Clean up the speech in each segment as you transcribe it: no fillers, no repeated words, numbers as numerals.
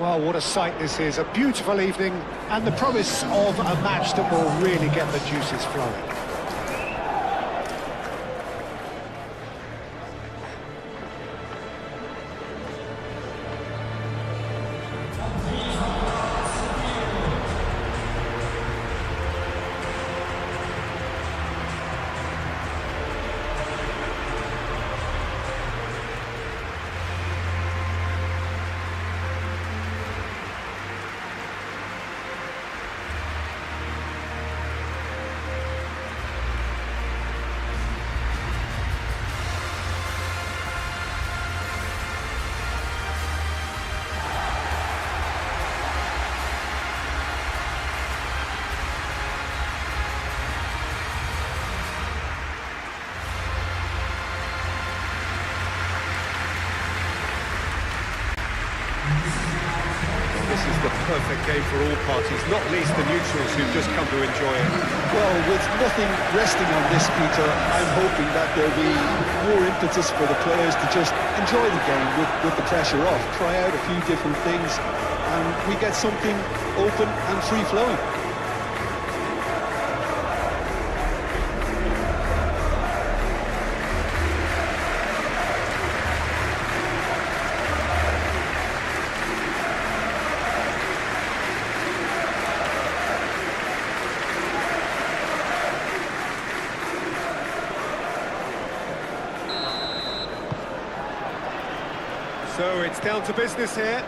Well, what a sight this is. A beautiful evening and the promise of a match that will really get the juices flowing. This is the perfect game for all parties, not least the neutrals who've just come to enjoy it. Well, with nothing resting on this, Peter, I'm hoping that there'll be more impetus for the players to just enjoy the game with the pressure off, try out a few different things, and we get something open and free-flowing. So it's down to business here.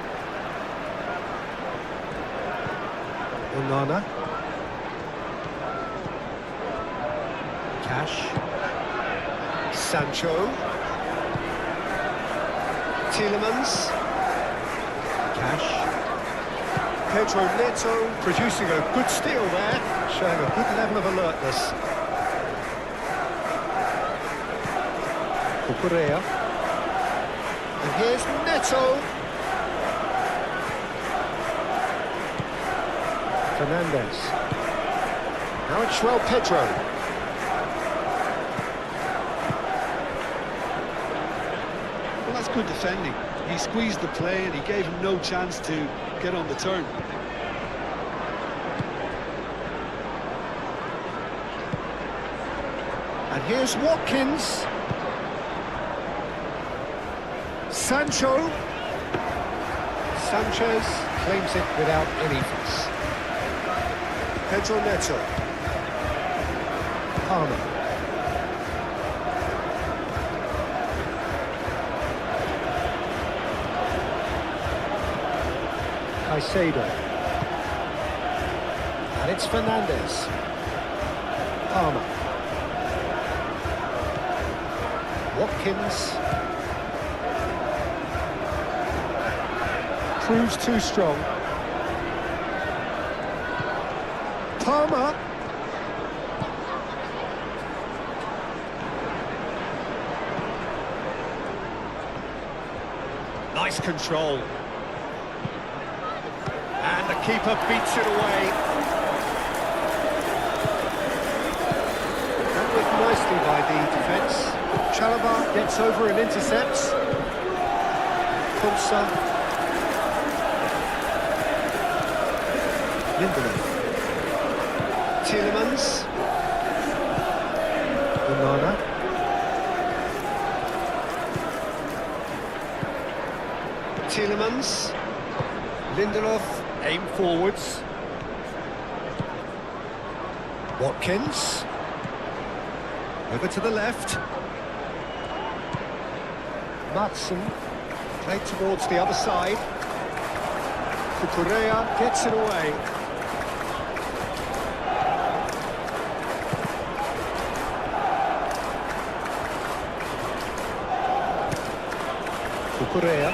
Onana. Cash. Sancho. Tielemans. Cash. Pedro Neto producing a good steal there, showing a good level of alertness. Cucurella. And here's Neto. Fernandez. Now it's João Pedro. Well, that's good defending. He squeezed the play and he gave him no chance to get on the turn. And here's Watkins. Sancho. Sanchez claims it without any fuss. Pedro Neto. Palmer. Caicedo. And it's Fernandez. Palmer. Watkins. Proves too strong. Palmer. Nice control. And the keeper beats it away. Dealt with nicely by the defence. Chalobah gets over and intercepts. Kunsa. Lindelof. Tielemans. Onana. Tielemans. Lindelof, aim forwards. Watkins. Over to the left. Matson. Played towards the other side. Cucurella gets it away. Cucurella.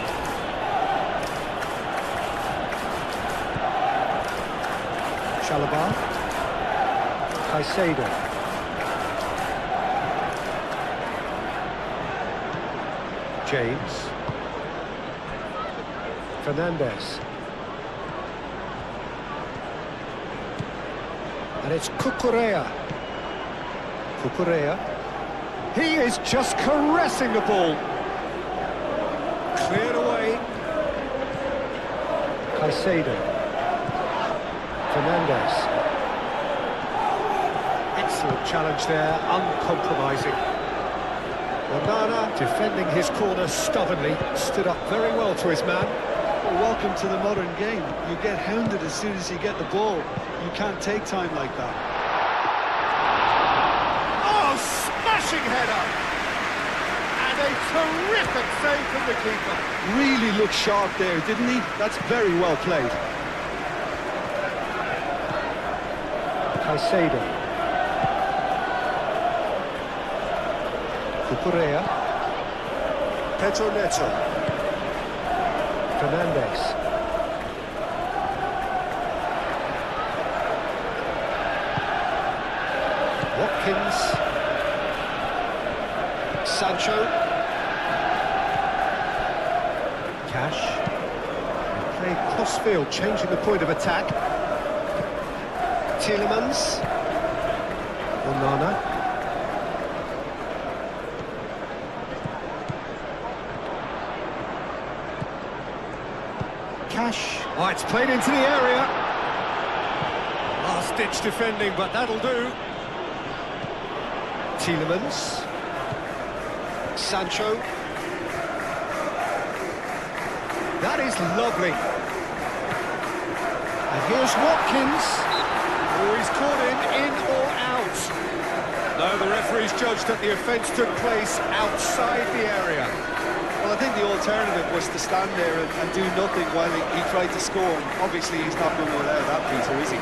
Chalobah. Caicedo. James. Fernandez. And it's Cucurella. Cucurella. He is just caressing the ball. Cleared away. Caicedo. Fernandes. Excellent challenge there, uncompromising. Onana defending his corner stubbornly, stood up very well to his man. Well, welcome to the modern game. You get hounded as soon as you get the ball. You can't take time like that. Oh, smashing header! And a terrific save from the keeper. Really looked sharp there, didn't he? That's very well played. Caicedo. Cucurella. Pedro Neto. Fernandes. Watkins. Sancho. Cash. Played cross-field, changing the point of attack. Tielemans. Onana. Cash. Oh, it's played into the area. Last-ditch defending, but that'll do. Tielemans. Sancho. That is lovely. And here's Watkins. Oh, he's caught in or out. No, the referee's judged that the offence took place outside the area. Well, I think the alternative was to stand there and do nothing while he tried to score. Obviously, he's not going to allow that, Peter, is he?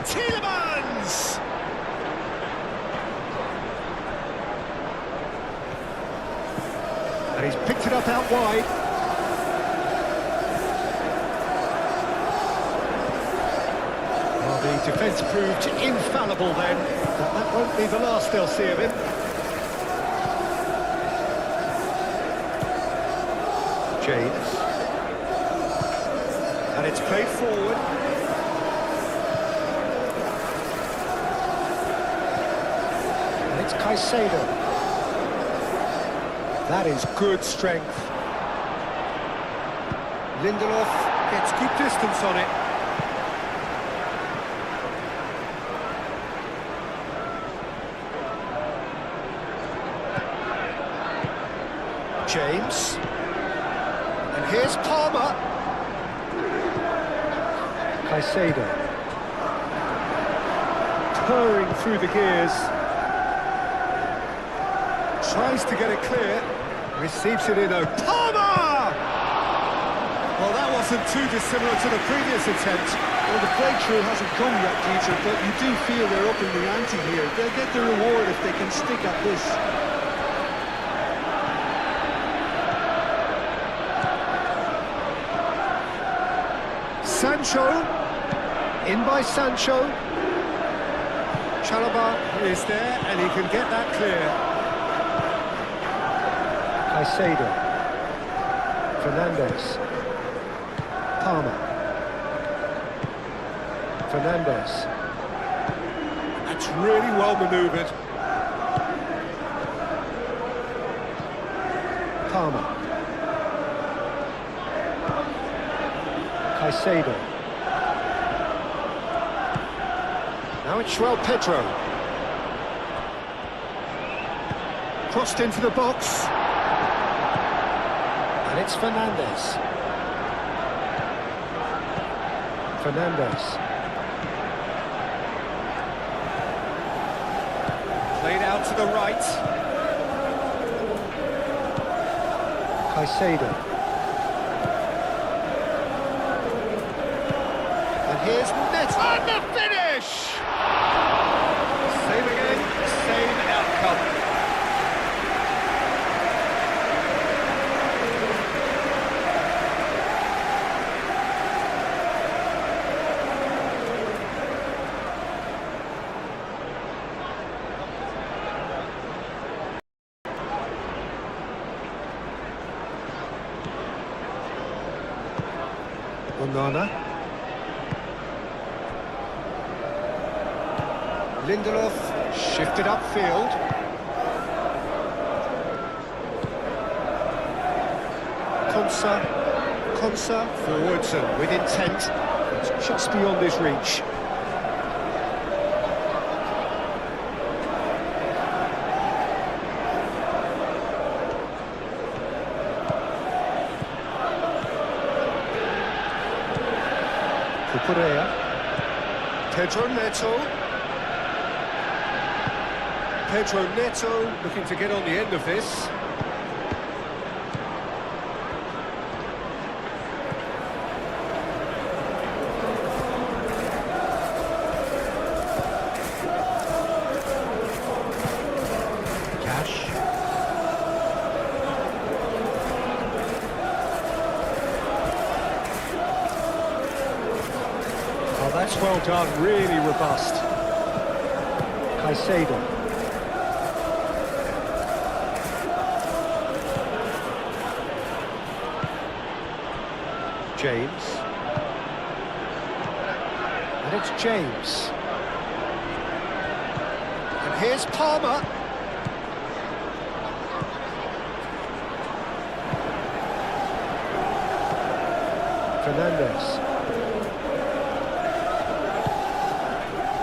Tielemans! And he's picked it up out wide. Well, the defence proved infallible then, but that won't be the last they'll see of him. James. And it's played forward. And it's Caicedo. That is good strength. Lindelof gets good distance on it. James. And here's Palmer. Caicedo. Purring through the gears. Tries to get it clear. Receives it in a Palmer! Well, that wasn't too dissimilar to the previous attempt. Well, the breakthrough hasn't come yet, Peter, but you do feel they're up in the ante here. They'll get the reward if they can stick at this. Sancho. In by Sancho. Chalobah is there, and he can get that clear. Caicedo. Fernandes. Palmer. Fernandes. That's really well manoeuvred. Palmer. Caicedo. Now it's João Pedro. Crossed into the box. And it's Fernandes. Fernandes. Played out to the right. Caicedo. And here's Neto. And the finish! Same again, same outcome. Onana. Lindelof shifted upfield. Konsa forwards and with intent. It's just beyond his reach. Cucurella. Pedro Neto looking to get on the end of this. Cash. Oh, that's well done, really robust. Caicedo. James. And it's James. And here's Palmer. Fernandes.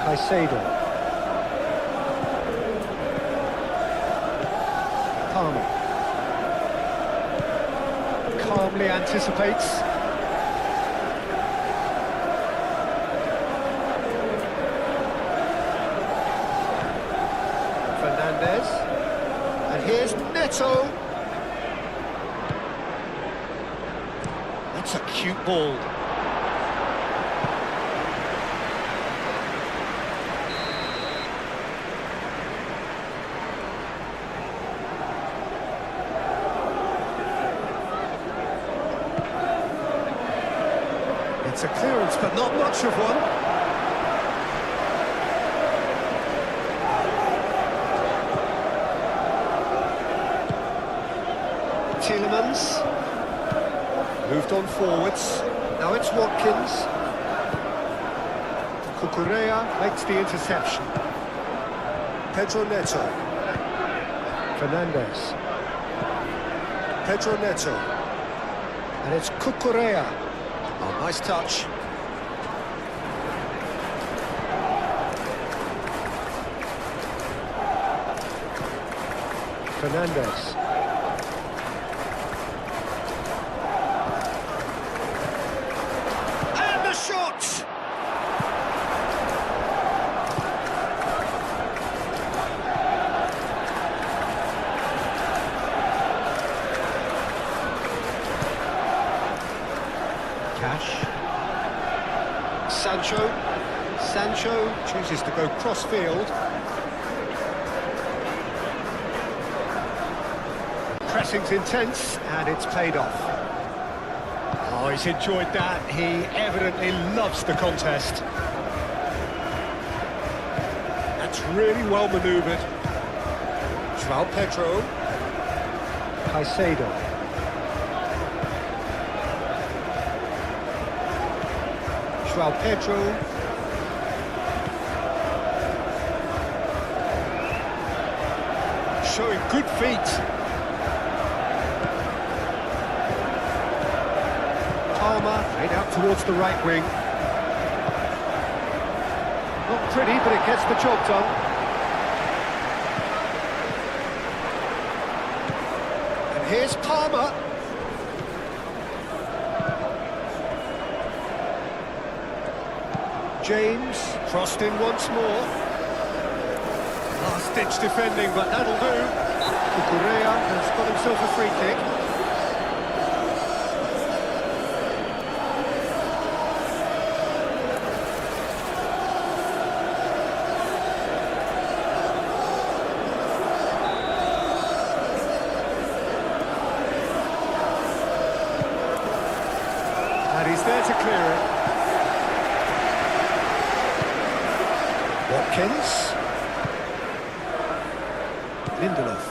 Caicedo. Palmer. Calmly anticipates. Fernandes. And here's Neto. That's a cute ball. It's a clearance, but not much of one. Tielemans. Moved on forwards. Now it's Watkins. Cucurella makes the interception. Pedro Neto. Fernandes. Pedro Neto. And it's Cucurella. Oh, nice touch. Fernandes. And the shot! Cash. Sancho chooses to go cross-field. Pressing's intense, and it's paid off. Oh, he's enjoyed that. He evidently loves the contest. That's really well manoeuvred. João Pedro. Caicedo. João Pedro. Showing good feet. Palmer made out towards the right wing. Not pretty, but it gets the job done. And here's Palmer. James crossed in once more. Last-ditch defending, but that'll do. Cucurella has got himself a free kick. And he's there to clear it. Watkins. Lindelof.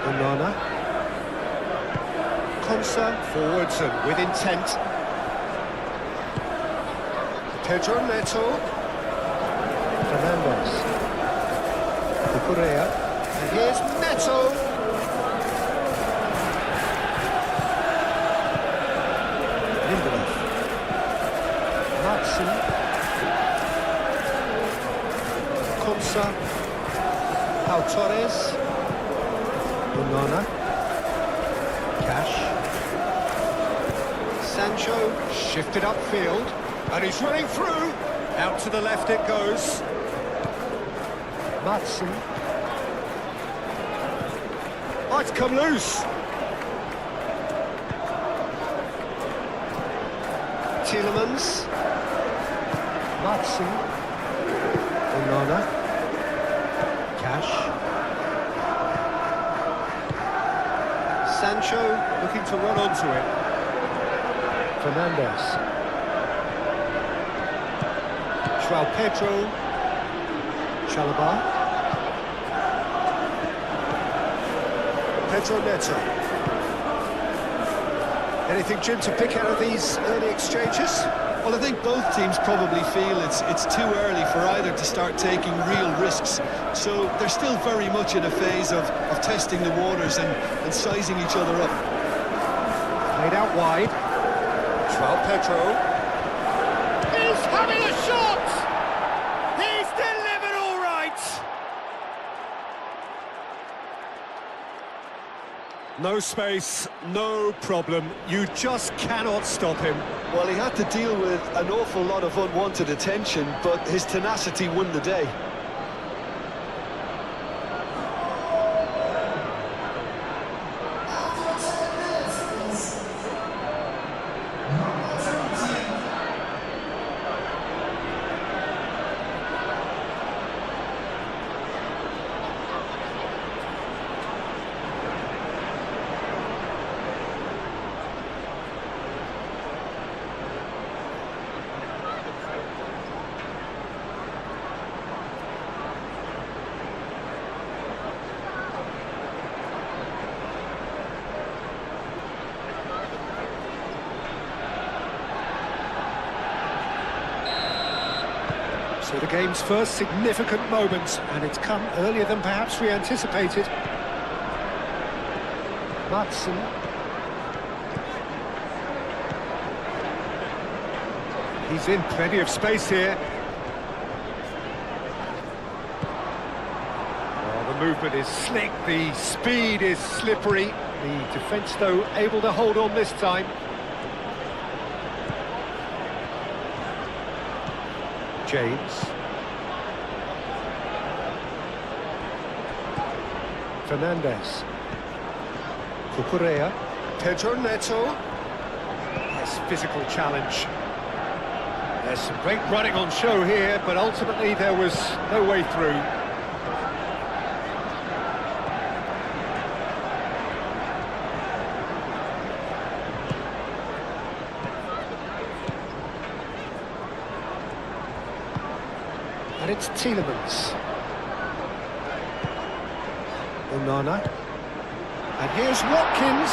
Onana. Konsa, forwards and with intent. Pedro Neto. Fernandez. Correa. And here's Neto. Lindelof. Matson. Konsa. Pau Torres. Onana. Cash. Sancho shifted upfield. And he's running through. Out to the left it goes. Matson. Oh, it's come loose. Tielemans. Matson. Onana. Cash. Sancho looking to run onto it. Fernandez. João Pedro. Chalobah. Pedro Neto. Anything, Jim, to pick out of these early exchanges? Well, I think both teams probably feel it's too early for either to start taking real risks. So they're still very much in a phase of testing the waters and sizing each other up. Played out wide. João Pedro. He's having a shot! He's delivered all right! No space, no problem. You just cannot stop him. Well, he had to deal with an awful lot of unwanted attention, but his tenacity won the day. So the game's first significant moment, and it's come earlier than perhaps we anticipated. Matson. He's in plenty of space here. Oh, the movement is slick, the speed is slippery. The defence, though, able to hold on this time. James. Fernandez. Correa. Pedro Neto. Nice physical challenge. There's some great running on show here, but ultimately there was no way through. And it's Tielemans. Onana. And here's Watkins.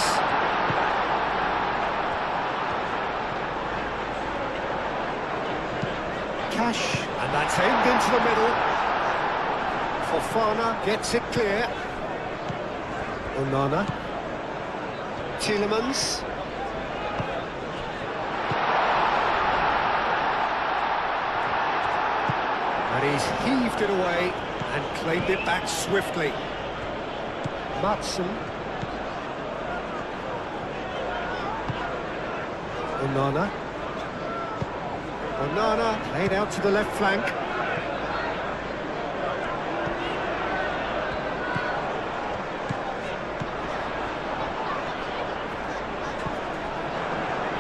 Cash. And that's aimed into the middle. Fofana gets it clear. Onana. Tielemans. And he's heaved it away and claimed it back swiftly. Matson. Onana. Onana played out to the left flank.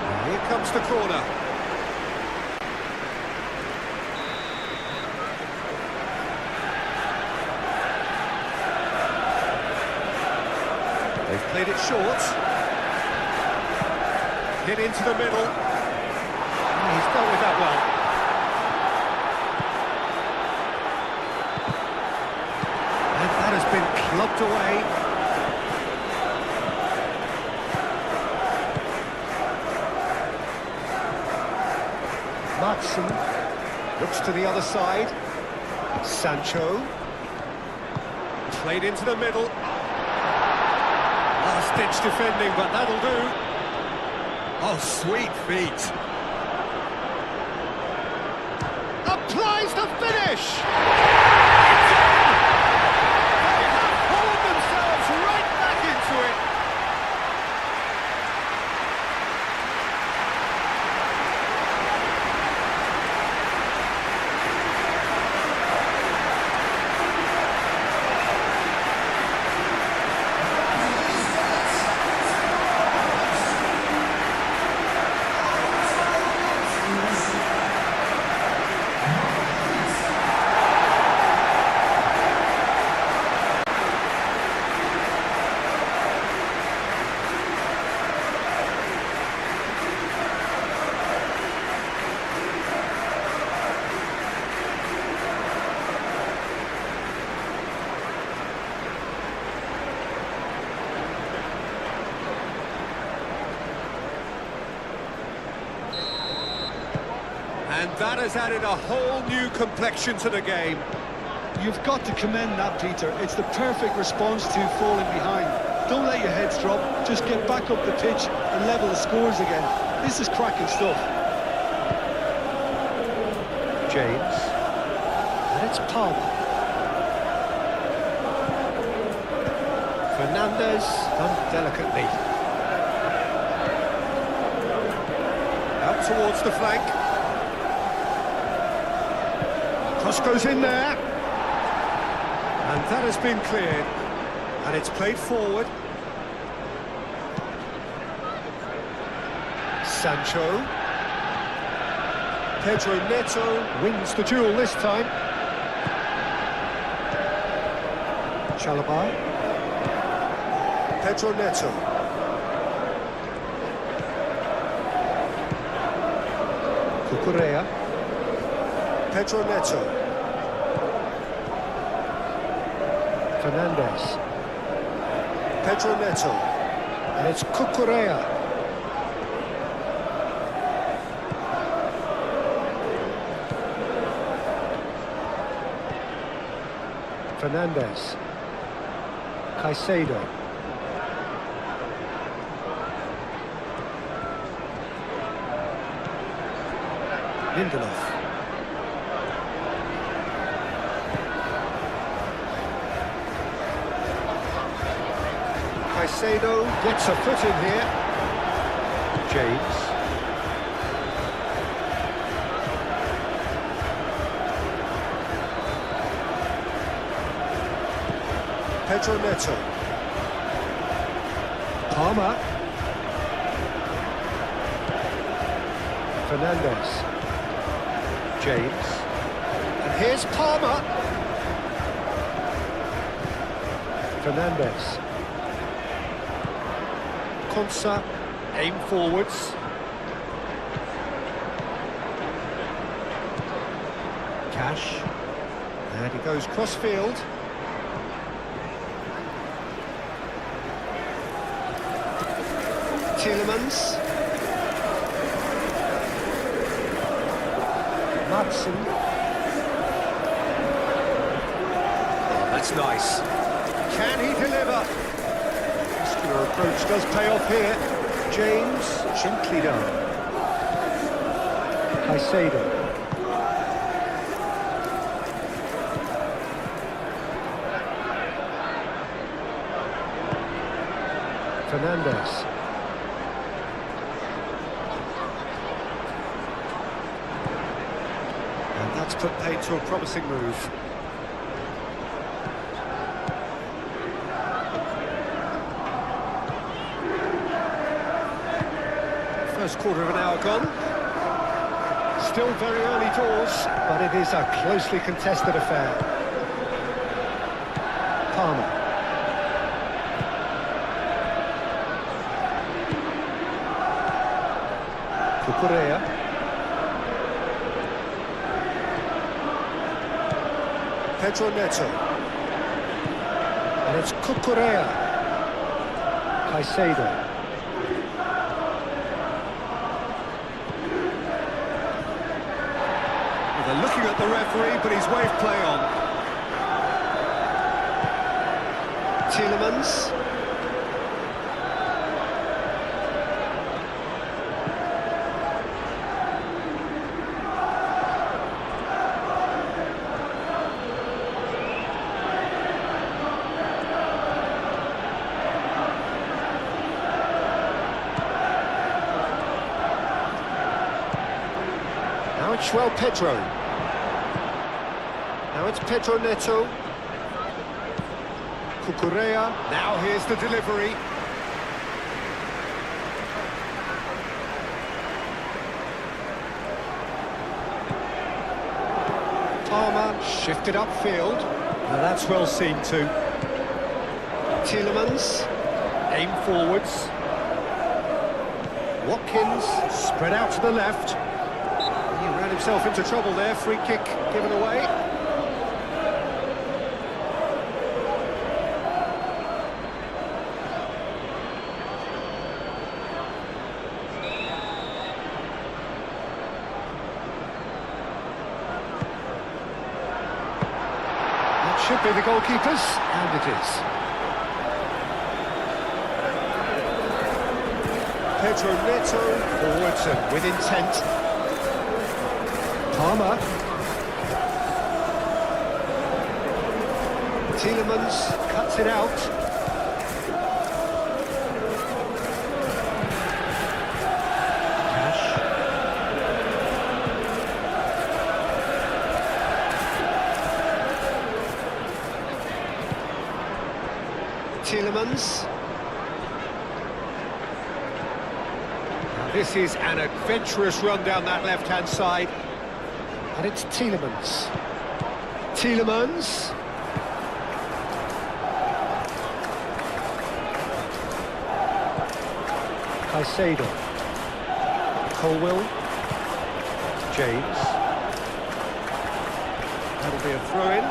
And here comes the corner. They've played it short. Hit into the middle. He's dealt with that well. And that has been clubbed away. Madsen looks to the other side. Sancho. Played into the middle. Last-ditch defending, but that'll do. Oh, sweet feet. Applies the finish! They have pulled themselves right back into it. And that has added a whole new complexion to the game. You've got to commend that, Peter. It's the perfect response to falling behind. Don't let your heads drop. Just get back up the pitch and level the scores again. This is cracking stuff. James. And it's Palmer. Fernandez done delicately. Out towards the flank. Cross goes in there. And that has been cleared. And it's played forward. Sancho. Pedro Neto wins the duel this time. Chalobah. Pedro Neto. Cucurella. Pedro Neto. Fernandez. Pedro Neto. And it's Cucurella. Fernandez. Caicedo. Lindelof. Caicedo gets a foot in here. James. Pedro Neto. Palmer. Fernandez. James. And here's Palmer. Fernandez. Konsa, aim forwards. Cash. And he goes cross-field. Tielemans. Madsen. Oh, that's nice. Can he deliver? Your approach does pay off here. James, gently down. Caicedo. Fernandez. And that's put paid to a promising move. First quarter of an hour gone. Still very early doors, but it is a closely contested affair. Palmer. Cucurella. Pedro Neto. And it's Cucurella. Caicedo. They're looking at the referee, but he's waved play on. Tielemans. Now it's João Pedro. Now it's Pedro Neto. Cucurella. Now here's the delivery. Palmer shifted upfield. Now that's well seen too. Tielemans. Aim forwards. Watkins. Spread out to the left. He ran himself into trouble there. Free kick given away. That should be the goalkeepers, and it is. Pedro Neto forwards and with intent. Palmer. Tielemans cuts it out. Cash. Tielemans. This is an adventurous run down that left-hand side. And it's Tielemans. Tielemans. Caicedo. Colwill. James. That'll be a throw-in.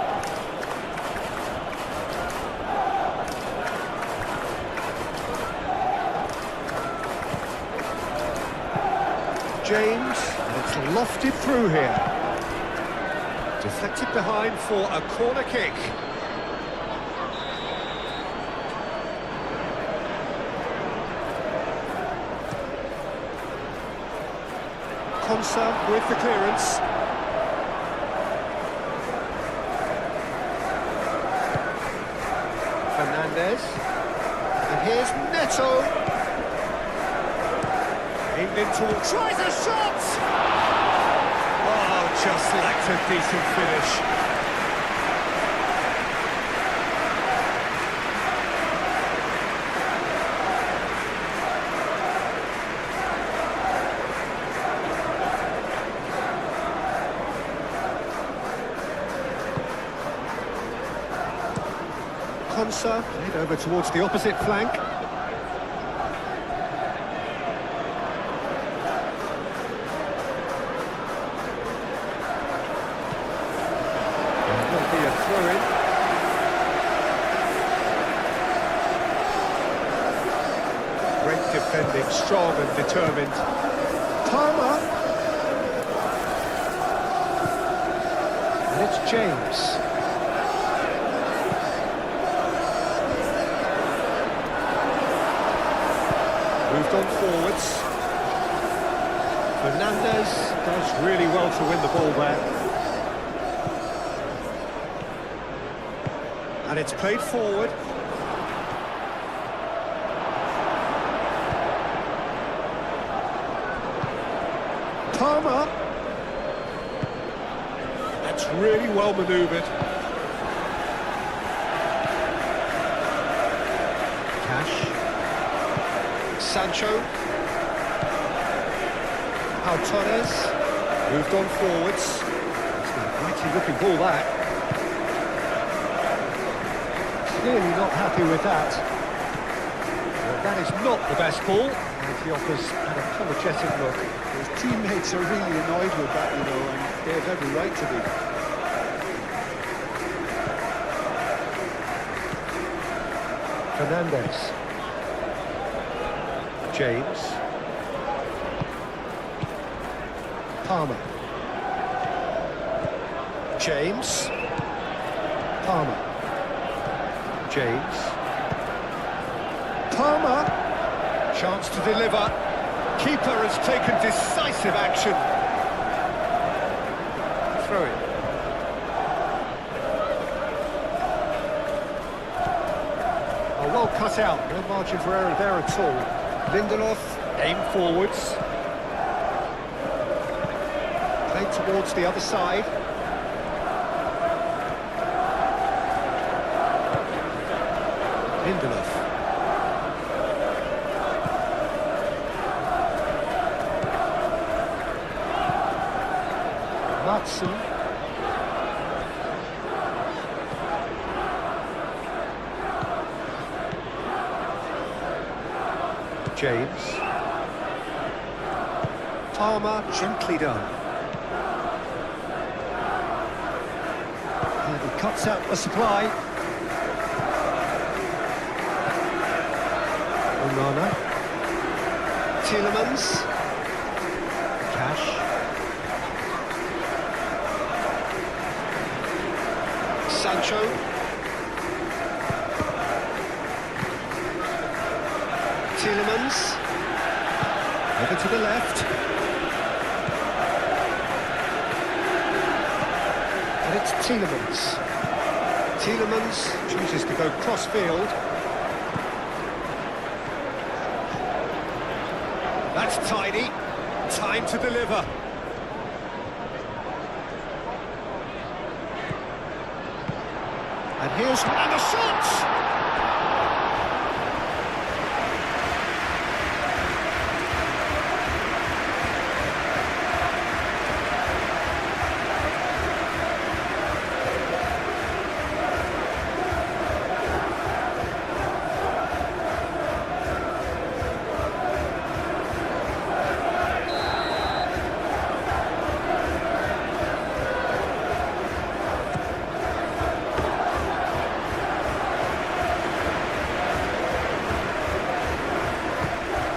James. And it's lofted through here. Deflected behind for a corner kick. Konsa With the clearance. Fernandez. And here's Neto. Aimed in towards. Tries a shot! Oh, just lacked a decent finish. Konsa. Played over towards the opposite flank. Will be a throw-in. Great defending, strong and determined. Palmer. And it's James. Moved on forwards. Fernandez Does really well to win the ball there. And it's played forward. Palmer. That's really well manoeuvred. Cash. Sancho. Pau Torres. Moved on forwards. It's a mighty looking ball that. Clearly not happy with that. Well, that is not the best ball. And he offers an apologetic look. His teammates are really annoyed with that, you know, and they have every right to be. Fernandez. James. Palmer. James. Palmer. James. Palmer. Chance to deliver. Keeper has taken decisive action. Throw it. Oh, well cut out. No margin for error there at all. Lindelof, aim forwards. Played towards the other side. Lindelof. Matson. James. Palmer, gently done. And he cuts out the supply. Onana. Tielemans. Cash. Sancho. Tielemans. Over to the left. And it's Tielemans. Tielemans chooses to go cross-field. That's tidy. Time to deliver. And here's... and the shot!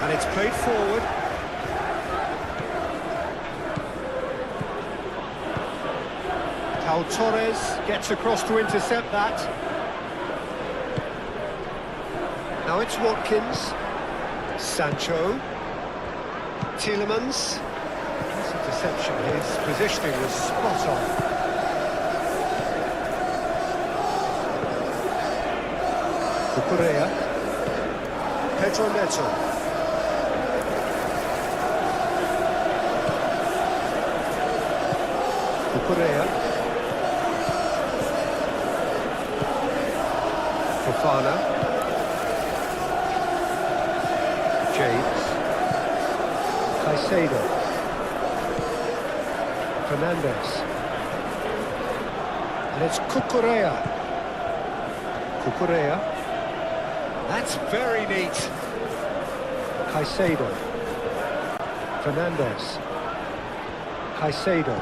And it's played forward. Pau Torres gets across to intercept that. Now it's Watkins. Sancho. Tielemans. His interception, his positioning was spot on. Cucurella. Pedro Neto. Cucurella. Fofana. James. Caicedo. Fernandez. And it's Cucurella. Cucurella. That's very neat. Caicedo. Fernandez. Caicedo.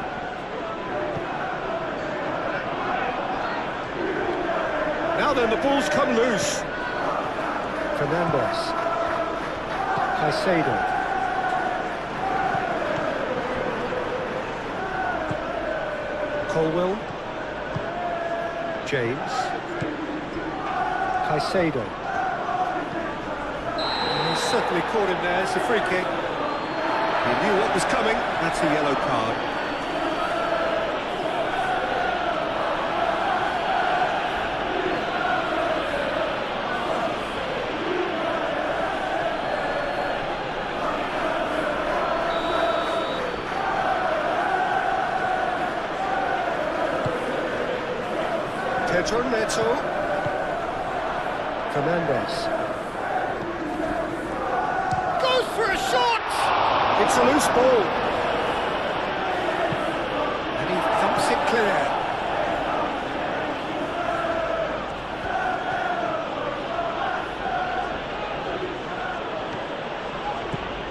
Now then, the ball's come loose. Fernandez. Caicedo. Colwell. James. Caicedo. He's certainly caught him there. It's a free kick. He knew what was coming. That's a yellow card. Pedro Neto. Fernandez. Goes for a shot! It's a loose ball. And he thumps it clear.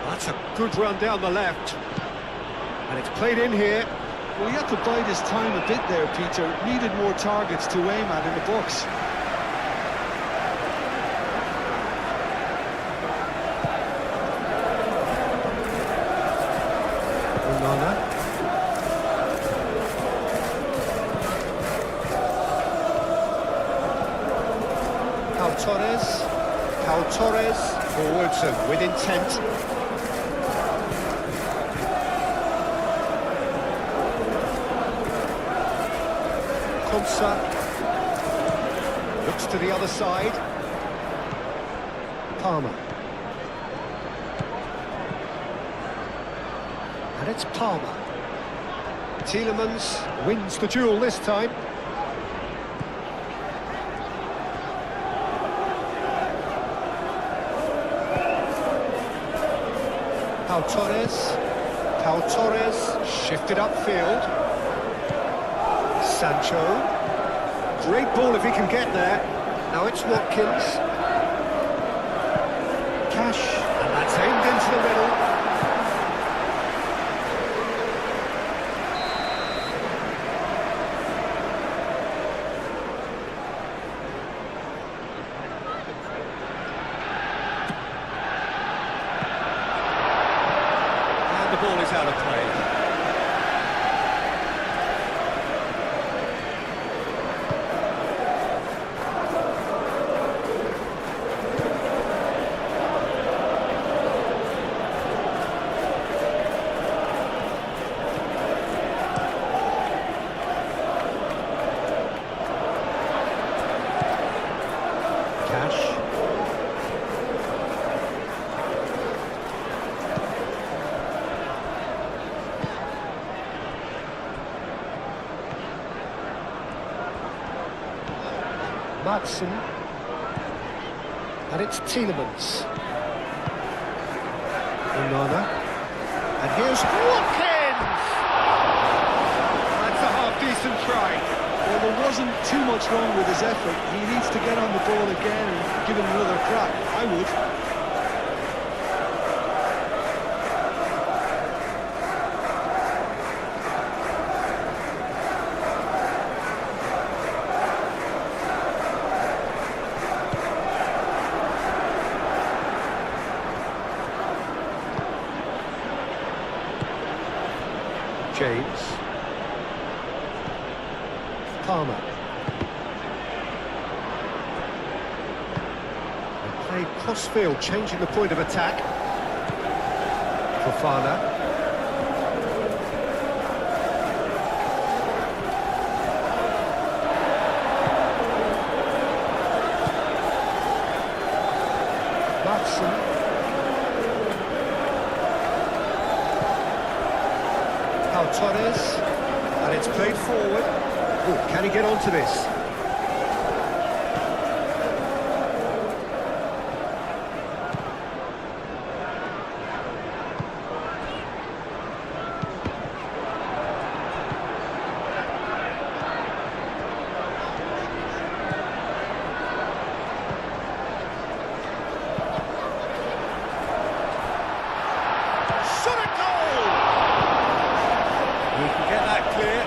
That's a good run down the left. And it's played in here. Well, he had to bide his time a bit there, Peter. Needed more targets to aim at in the box. Onana. Pau Torres. Pau Torres. Forwards and with intent. Konsa. Looks to the other side. Palmer. And it's Palmer. Tielemans wins the duel this time. Pau Torres. Pau Torres shifted upfield. Sancho. Great ball if he can get there. Now it's Watkins. Cash. And that's aimed into the middle. The ball is out of play. Cash. Madsen. And it's Tielemans. Onana. And here's Watkins! That's a half-decent try. Well, there wasn't too much wrong with his effort. He needs to get on the ball again and give it another crack. I would. James. Palmer. They play cross-field, changing the point of attack. Fofana. Madsen. Pau Torres, and it's played forward. Ooh, can he get onto this? Shot a goal! We can get that clear.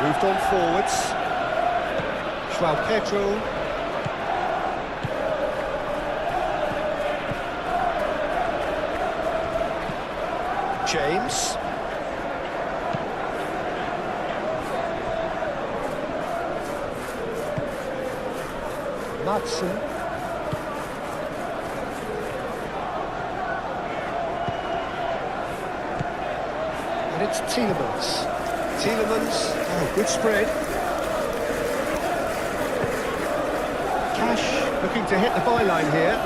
Moved on forwards. João Pedro. James. Madsen. And it's Tielemans. Tielemans, oh, good spread. Cash looking to hit the byline here.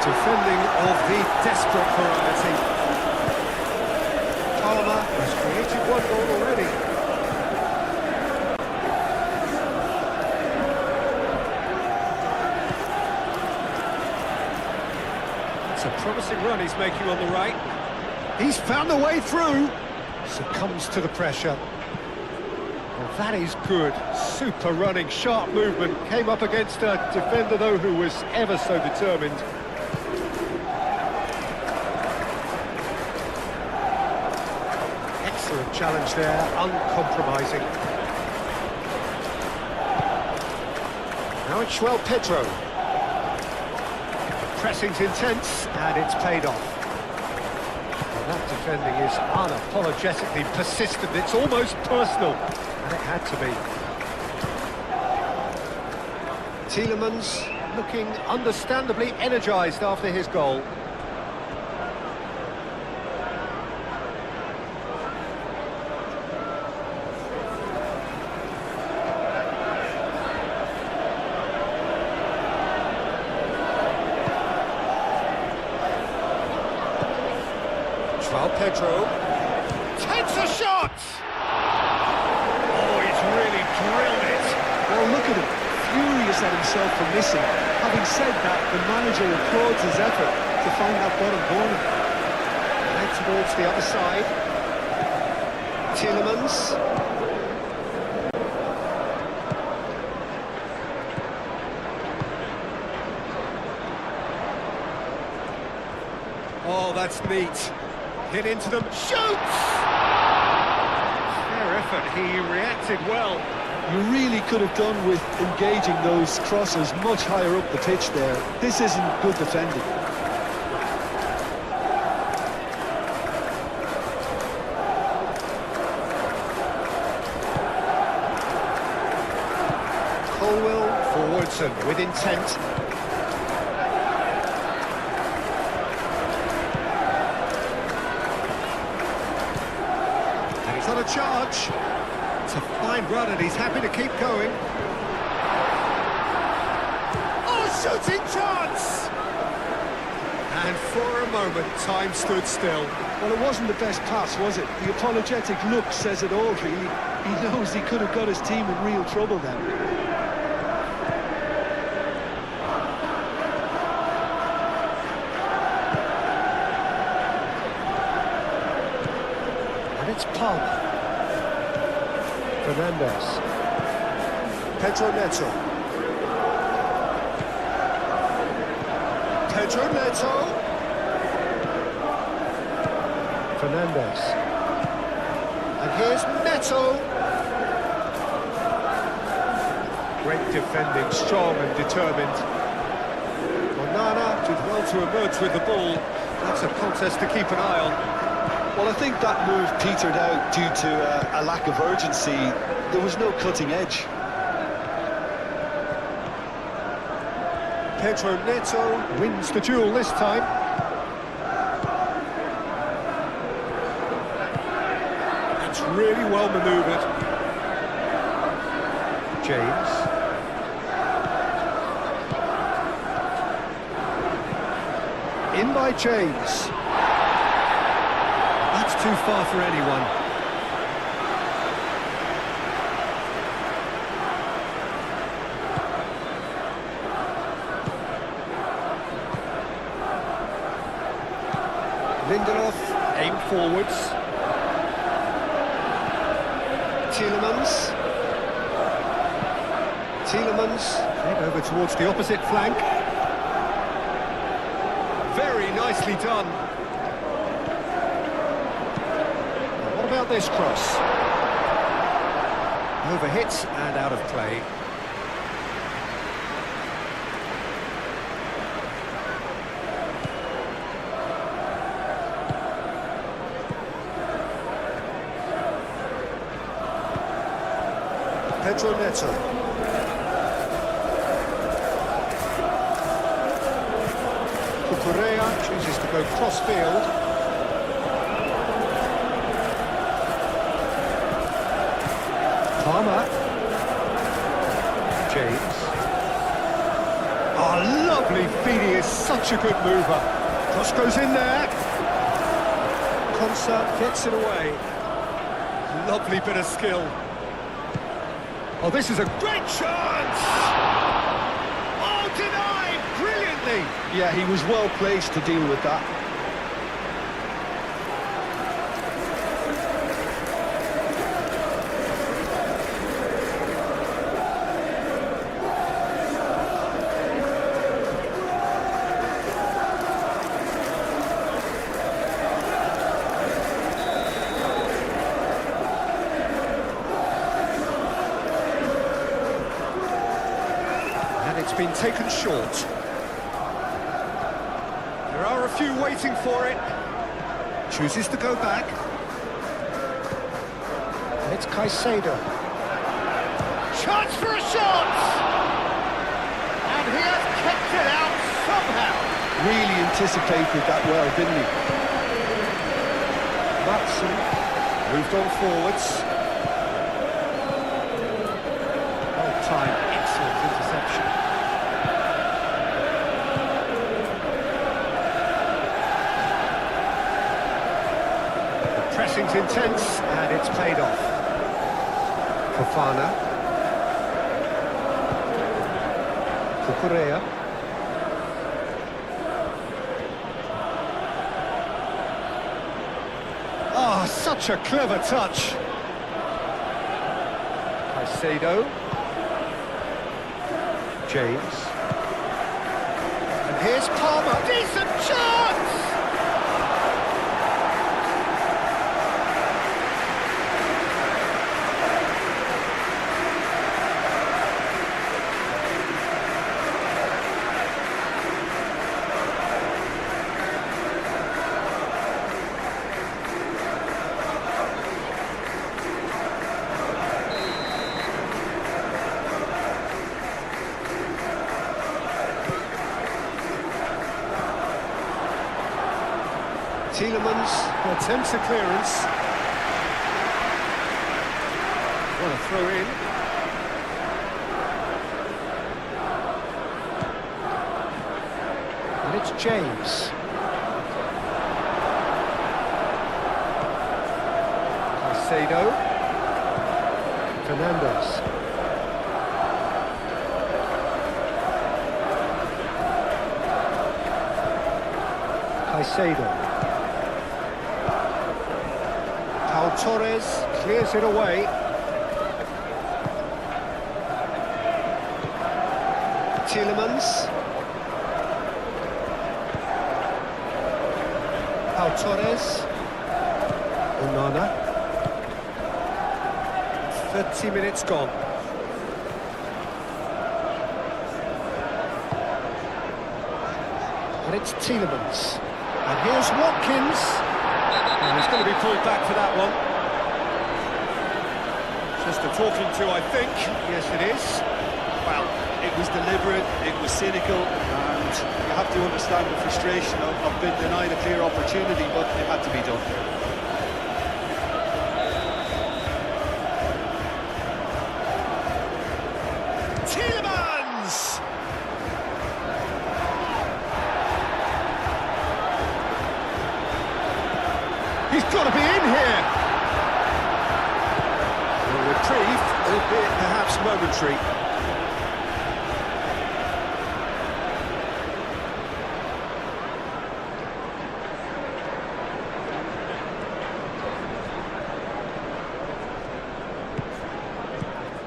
Defending of the desperate variety. Palmer has created one goal already. It's a promising run he's making on the right. He's found the way through. Succumbs to the pressure. Well, that is good. Super running, sharp movement. Came up against a defender, though, who was ever so determined. Excellent challenge there, uncompromising. Now it's Pedro. Pressing's intense, and it's paid off. Well, that defending is unapologetically persistent. It's almost personal, and it had to be. Tielemans looking understandably energised after his goal. Pedro takes a shot! Oh, he's really drilled it! Well, look at him, furious at himself for missing. Having said that, the manager applauds his effort to find that bottom corner. And towards the other side. Tielemans. Oh, that's neat. Hit into them, shoots! Fair effort, he reacted well. You really could have done with engaging those crosses much higher up the pitch there. This isn't good defending. Colwell forwards and with intent. On a charge. It's a fine run and he's happy to keep going. Oh, shooting chance! And for a moment, time stood still. Well, it wasn't the best pass, was it? The apologetic look says it all, really. He knows he could have got his team in real trouble then. It's Palmer. Fernandes. Pedro Neto. Pedro Neto. Fernandes. And here's Neto. Great defending, strong and determined. Onana did well to emerge with the ball. That's a contest to keep an eye on. Well, I think that move petered out due to a lack of urgency. There was no cutting edge. Pedro Neto wins the duel this time. That's really well manoeuvred. James. In by James. That's too far for anyone. Lindelof, aim forwards. Tielemans, head over towards the opposite flank. Very nicely done. What about this cross? Overhit and out of play. Pedro Neto. Correa chooses to go cross-field. Palmer. James. Oh, lovely feed, he is such a good mover. Cross goes in there. Consa gets it away. Lovely bit of skill. Oh, this is a great chance! Oh, denied brilliantly! Yeah, he was well placed to deal with that. been taken short. There are a few waiting for it. Chooses to go back. And it's Caicedo. Chance for a shot! And he has kept it out somehow. Really anticipated that well, didn't he? Matson moved on forwards. Well-timed, excellent interception. The pressing's intense, and it's paid off. Fofana. Cucurella. Oh, such a clever touch. Caicedo. James. And here's Palmer. Decent chance! Tielemans attempts a clearance. What a throw in. And it's James. Caicedo. Fernandes. Caicedo. Torres clears it away. Tielemans. Torres. Onana. 30 minutes gone. And it's Tielemans. And here's Watkins. And he's going to be pulled back for that one. Just a talking to, I think. Yes, it is. Well, it was deliberate, it was cynical, and you have to understand the frustration of being denied a clear opportunity, but it had to be done. Tielemans! He's got to be in here! A reprieve, albeit perhaps momentary.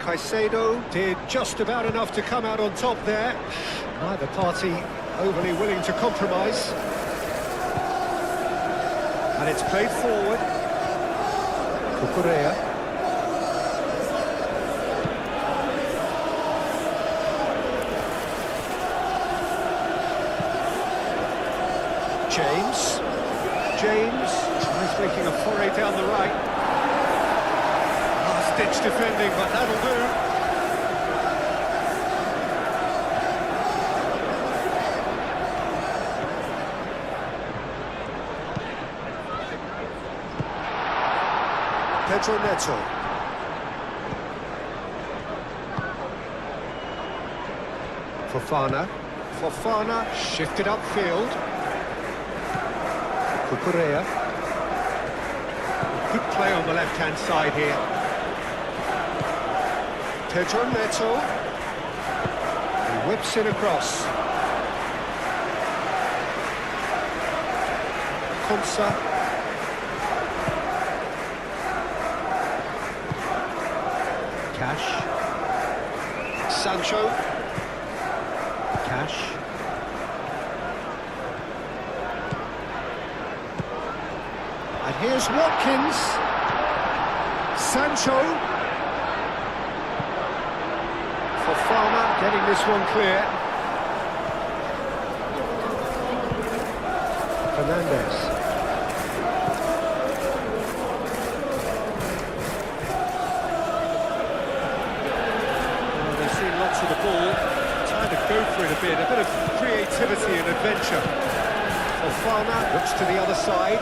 Caicedo did just about enough to come out on top there. Neither party overly willing to compromise. And it's played forward. Cucurella. James. James tries making a foray down the right. Last-ditch defending, but that'll do. Pedro Neto. Fofana shifted upfield. Cucurella. Good play on the left-hand side here. Pedro Neto. He whips it across. Konsa. Cash. Sancho. Cash. And here's Watkins. Sancho. Fofana getting this one clear. Fernandez. Well, they've seen lots of the ball. Time to go for it a bit of creativity and adventure. Farmer looks to the other side.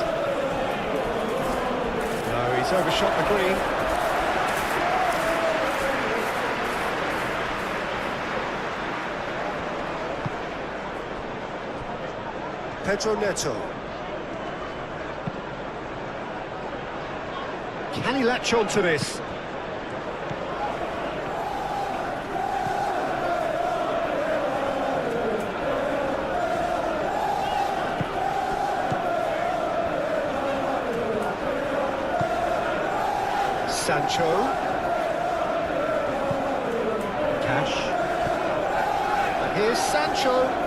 No, he's overshot the green. Pedro Neto. Can he latch on to this? Sancho. Cash. And here's Sancho.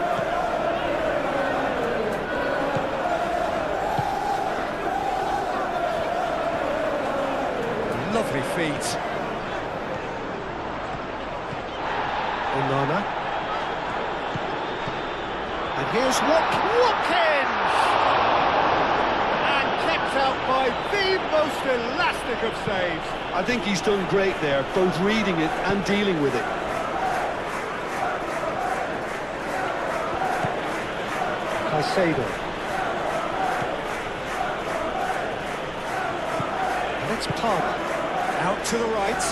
Lovely feet. Onana. And here's Watkins! And kept out by the most elastic of saves. I think he's done great there, both reading it and dealing with it. Caicedo. And it's Palmer. Out to the right.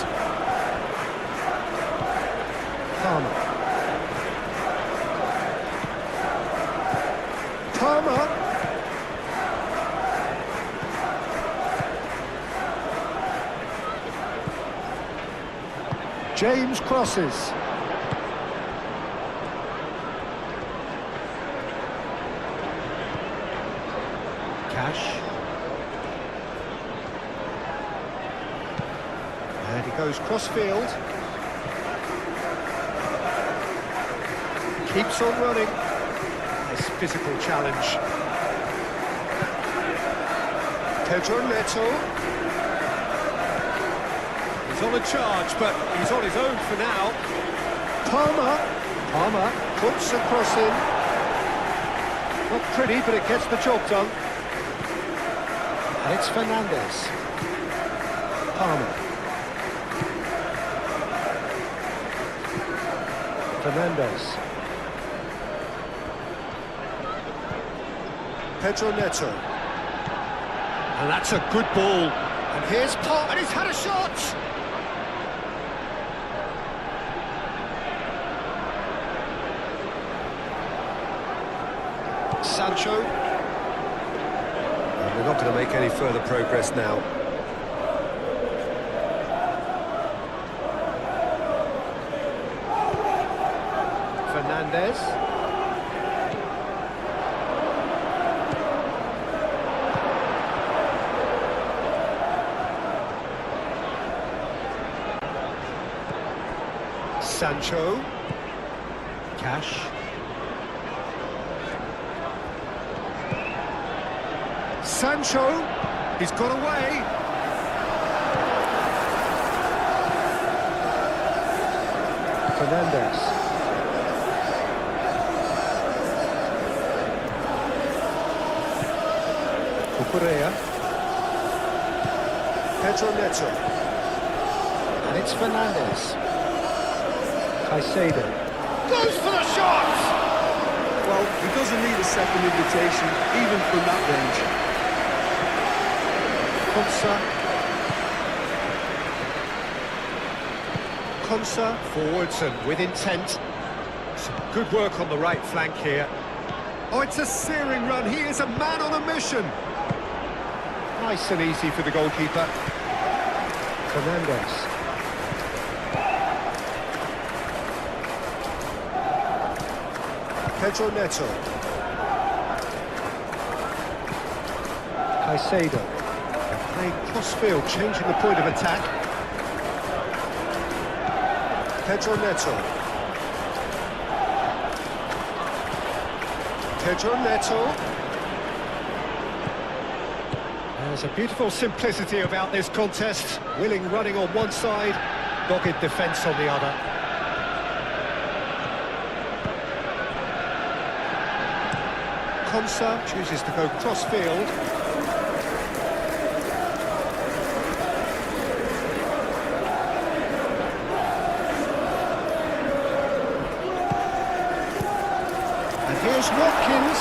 Palmer. Palmer. James crosses. Cash. And he goes cross-field. Keeps on running. This physical challenge. Pedro Neto. He's on a charge, but he's on his own for now. Palmer puts a cross in. Not pretty, but it gets the job done. And it's Fernandez. Palmer. Fernandez. Pedro Neto. And that's a good ball. And here's Palmer, and he's had a shot! Sancho. And they're not going to make any further progress now. Fernandez. Sancho. Cash. Sancho. He's got away. Fernandez. Cucurella. Pedro Neto. And it's Fernandez. Caicedo. Goes for the shot! Well, he doesn't need a second invitation, even from that range. Konsa forwards and with intent. Some good work on the right flank here. Oh, it's a searing run. He is a man on a mission. Nice and easy for the goalkeeper. Fernandez. Pedro Neto. Caicedo. Playing cross-field, changing the point of attack. Pedro Neto. Pedro Neto. There's a beautiful simplicity about this contest. Willing running on one side, dogged defence on the other. Konsa chooses to go cross-field. And here's Watkins.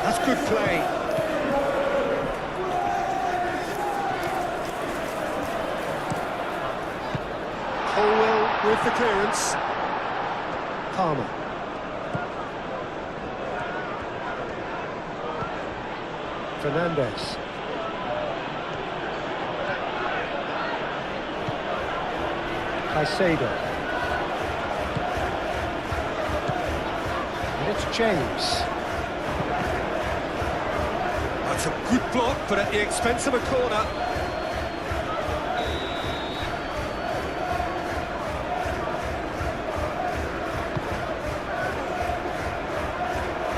That's good play. With the clearance. Palmer. Fernandez. Caicedo. And it's James. That's a good block, but at the expense of a corner.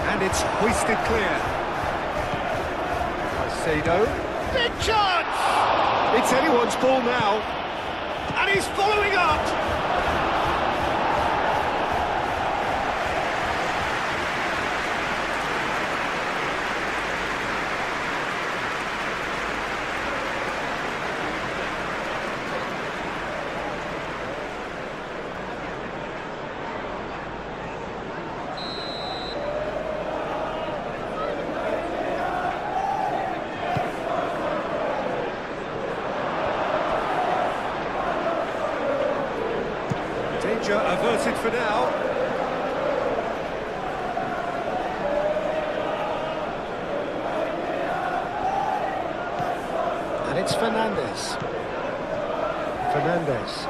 And it's hoisted clear. Caicedo. Big chance! It's anyone's ball now. And he's following up! Danger averted for now. And it's Fernandez. Fernandez.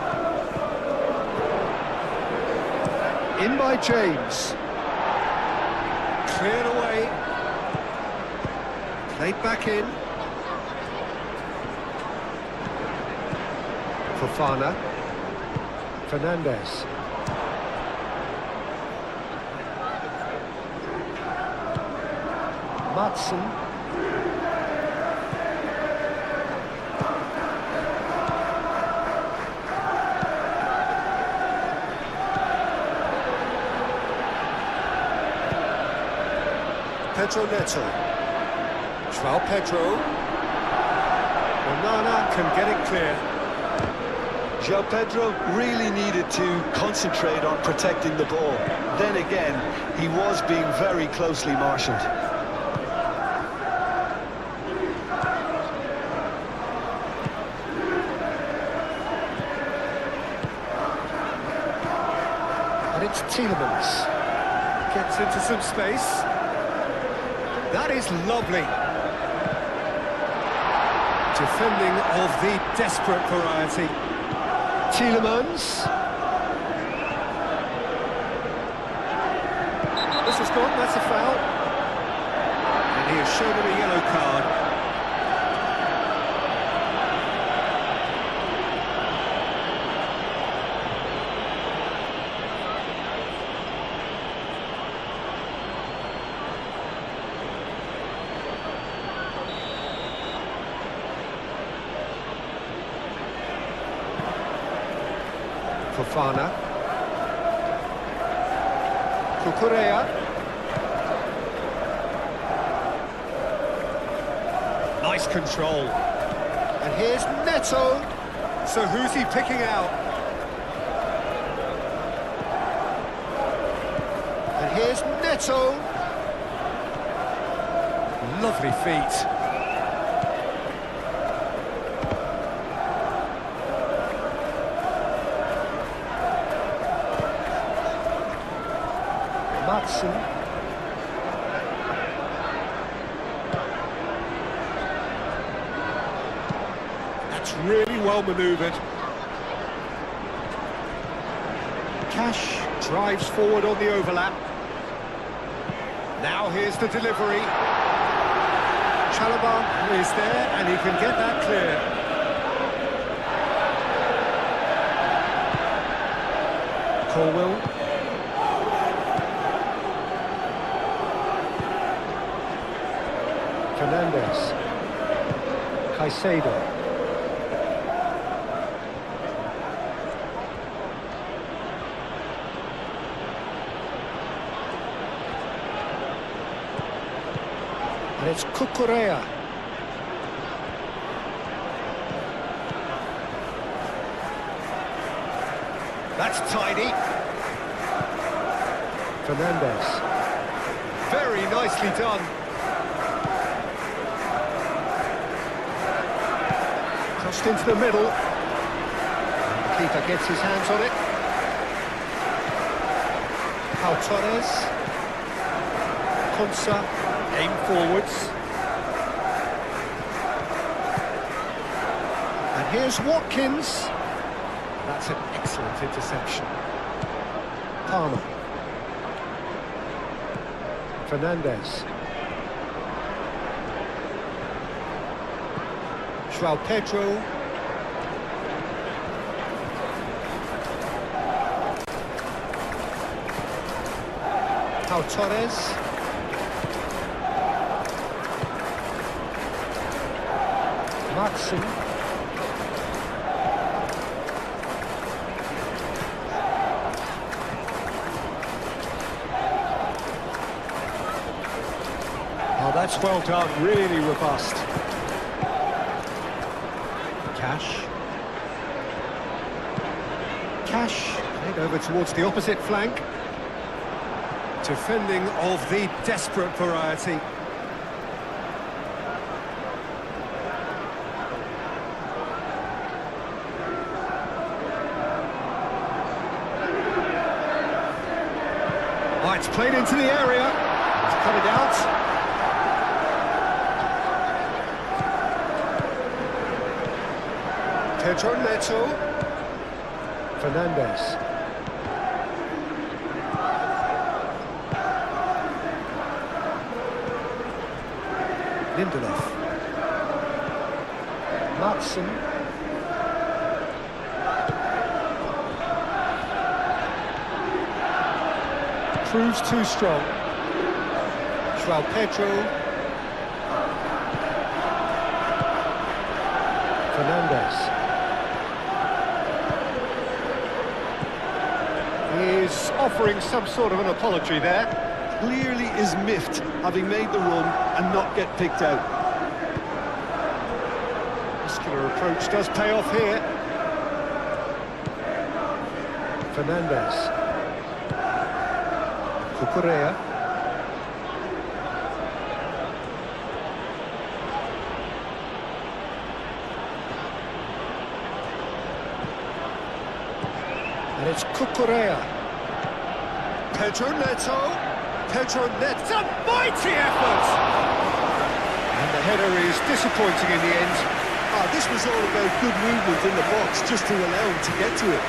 In by James. Cleared away. Played back in. Fofana. Fernandez. Matson. Pedro Neto. João Pedro. Onana can get it clear. João Pedro really needed to concentrate on protecting the ball. Then again, he was being very closely marshalled. And it's Tielemans. Gets into some space. That is lovely. Defending of the desperate variety. Tielemans. This has gone, that's a foul. And he has shown him a yellow card. Fofana. Cucurella. Nice control. And here's Neto. So who's he picking out? And here's Neto. Lovely feet. Matson. That's really well manoeuvred. Cash drives forward on the overlap. Now here's the delivery. Chalobah is there and he can get that clear. Colwell. Fernandez. Caicedo. And it's Cucurella. That's tidy. Fernandez. Very nicely done. Crossed into the middle. And the keeper gets his hands on it. Pau Torres. Konsa. Aim forwards. And here's Watkins. That's an excellent interception. Palmer. Fernandez. João Pedro. Pau Torres. Matson. Oh, that's well done, really robust. Cash, played over towards the opposite flank. Defending of the desperate variety. Oh, it's played into the area. It's cut it out. Pedro Neto. Fernandez. Lindelof. Matson. Proves too strong. João Pedro. Fernandez. Is offering some sort of an apology there. Clearly is miffed, having made the run and not get picked out. Muscular approach does pay off here. Fernandez. Cucurella. And it's Cucurella. Pedro Neto. Pedro Neto. It's a mighty effort! And the header is disappointing in the end. Ah, this was all about good movement in the box, just to allow him to get to it.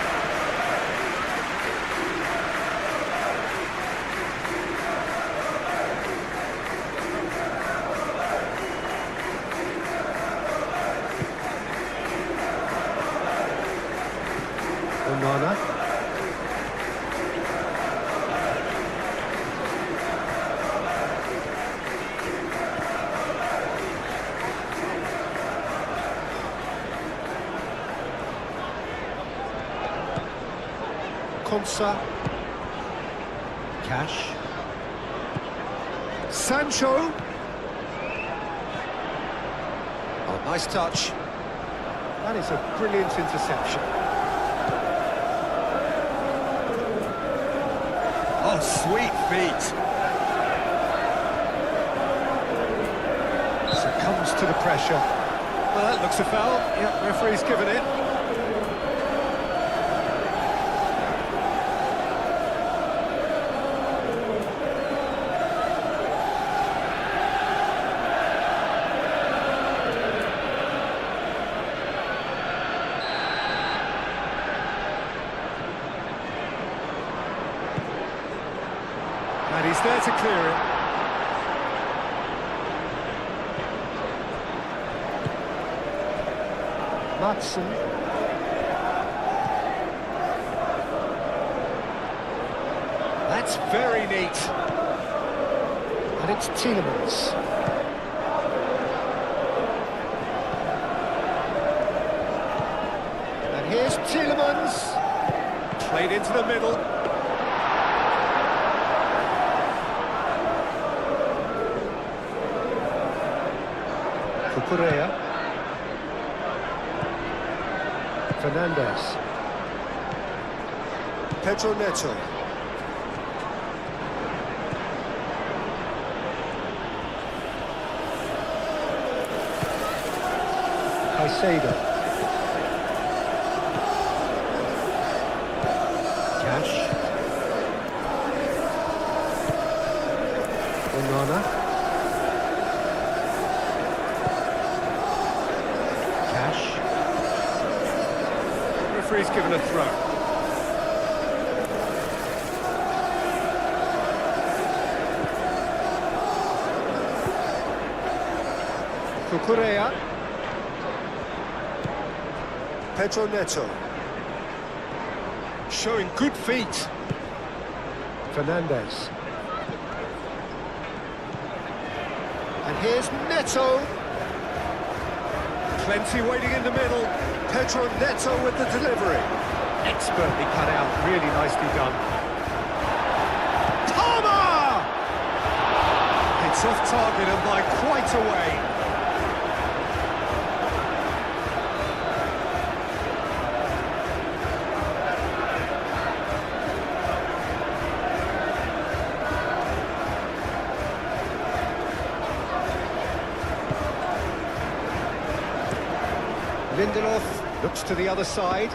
Onana. Konsa. Cash. Sancho. Oh, nice touch. That is a brilliant interception. Oh, sweet feet. Succumbs to the pressure. Well, that looks a foul. Yep, referee's given it. And he's there to clear it. Matson. That's very neat. And it's Tielemans. And here's Tielemans. Played into the middle. Cucurella. Fernandez. Pedro Neto. Caicedo. Cash. Onana. Cash. Referee's given a throw. Cucurella. Pedro Neto. Showing good feet. Fernandez. And here's Neto. Plenty waiting in the middle. Pedro Neto with the delivery. Expertly cut out, really nicely done. Palmer! It's off target and by quite a way. Lindelof looks to the other side.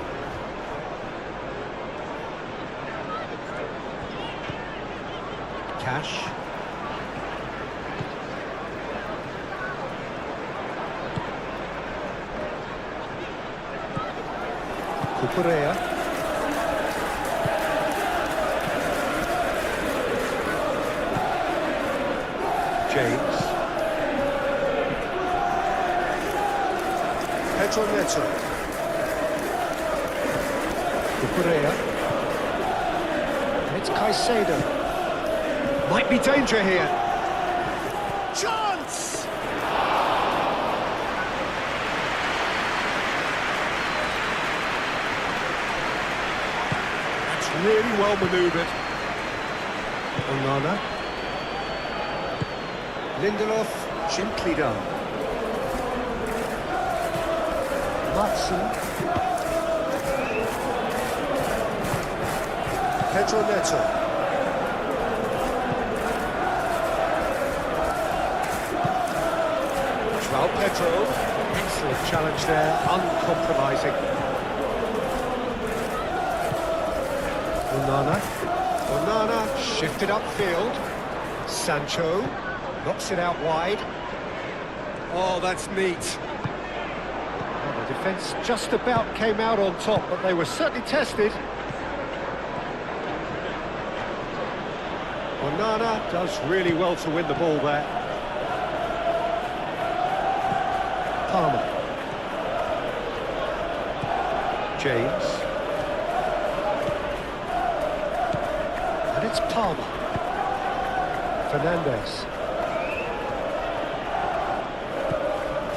Cash. Cucurella. James. Pedro Neto. Cucurella. It's Caicedo. Might be danger here. Chance! That's really well manoeuvred. Onana. Lindelof, gently done. Matson. Pedro Neto. João Pedro. Excellent challenge there, uncompromising. Onana. Onana shifted upfield. Sancho knocks it out wide. Oh, that's neat. The defence just about came out on top, but they were certainly tested. Onana does really well to win the ball there. Palmer. James. And it's Palmer. Fernandez.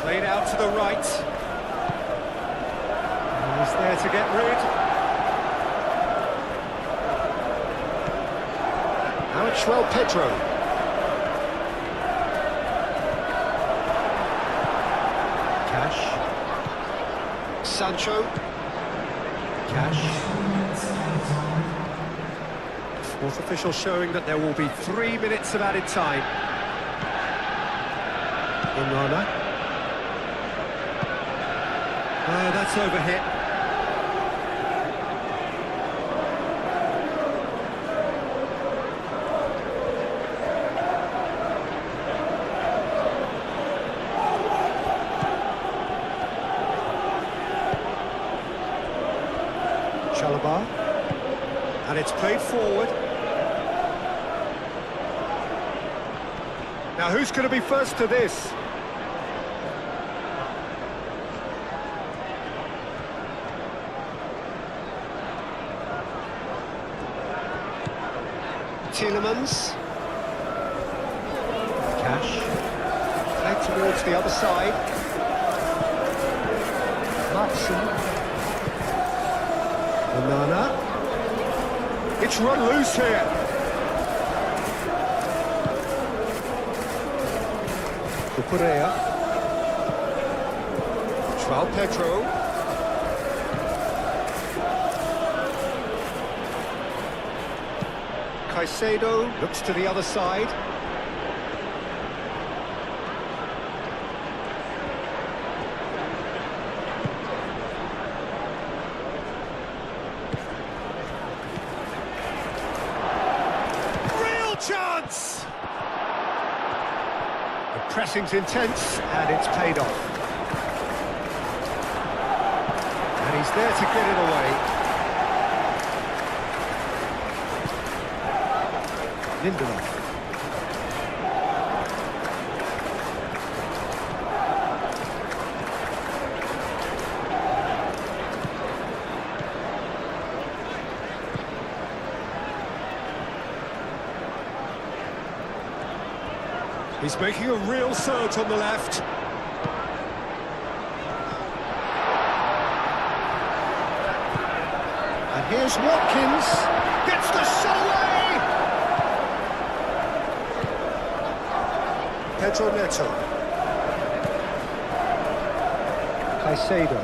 Played out to the right. And he's there to get rid. Now it's João Pedro. Cash. Sancho. Cash. Fourth official showing that there will be 3 minutes of added time. Onana. Oh, that's overhit. Chalobah. And it's played forward. Now who's going to be first to this? Tielemans. Cash. Played towards the other side. Matson. Onana. It's run loose here. Cucurella. João Pedro. Caicedo looks to the other side. Real chance! The pressing's intense and it's paid off. And he's there to get it away. Lindelof. He's making a real surge on the left. And here's Watkins. Gets the shot away! Pedro Neto. Caicedo.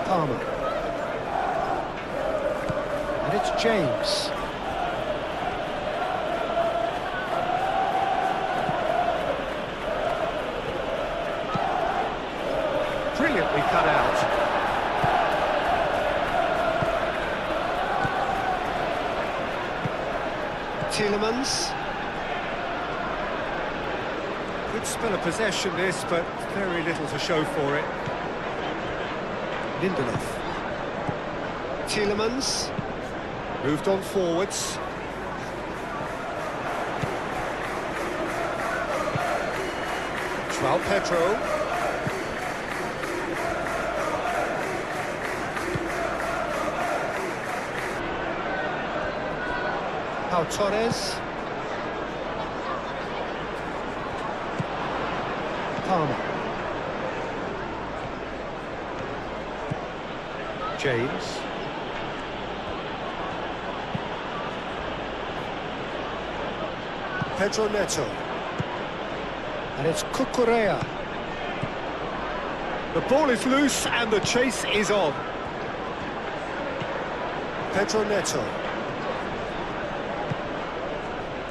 Palmer. And it's James. Brilliantly cut out. Tielemans. Good spell of possession this, but very little to show for it. Lindelof. Tielemans. Moved on forwards. João Pedro. Pau Torres. Palmer. James. Pedro Neto. And it's Cucurella. The ball is loose and the chase is on. Pedro Neto.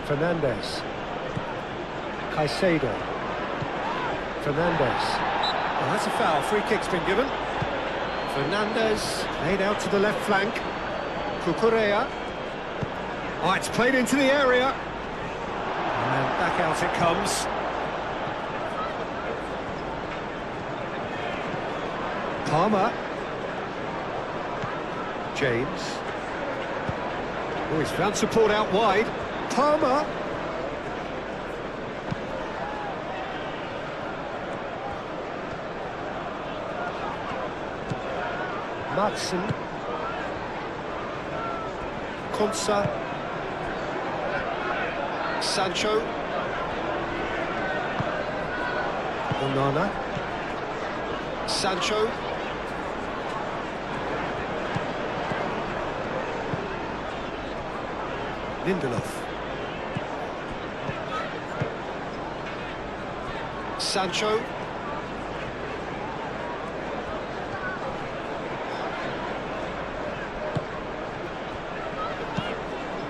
Fernandes. Caicedo. Fernandes. Well, that's a foul. Free kick's been given. Fernandes laid out to the left flank. Cucurella. Oh, it's played into the area. And back out it comes. Palmer. James. Oh, he's found support out wide. Palmer. Madsen. Konsa. Sancho. Onana. Sancho. Lindelof. Sancho.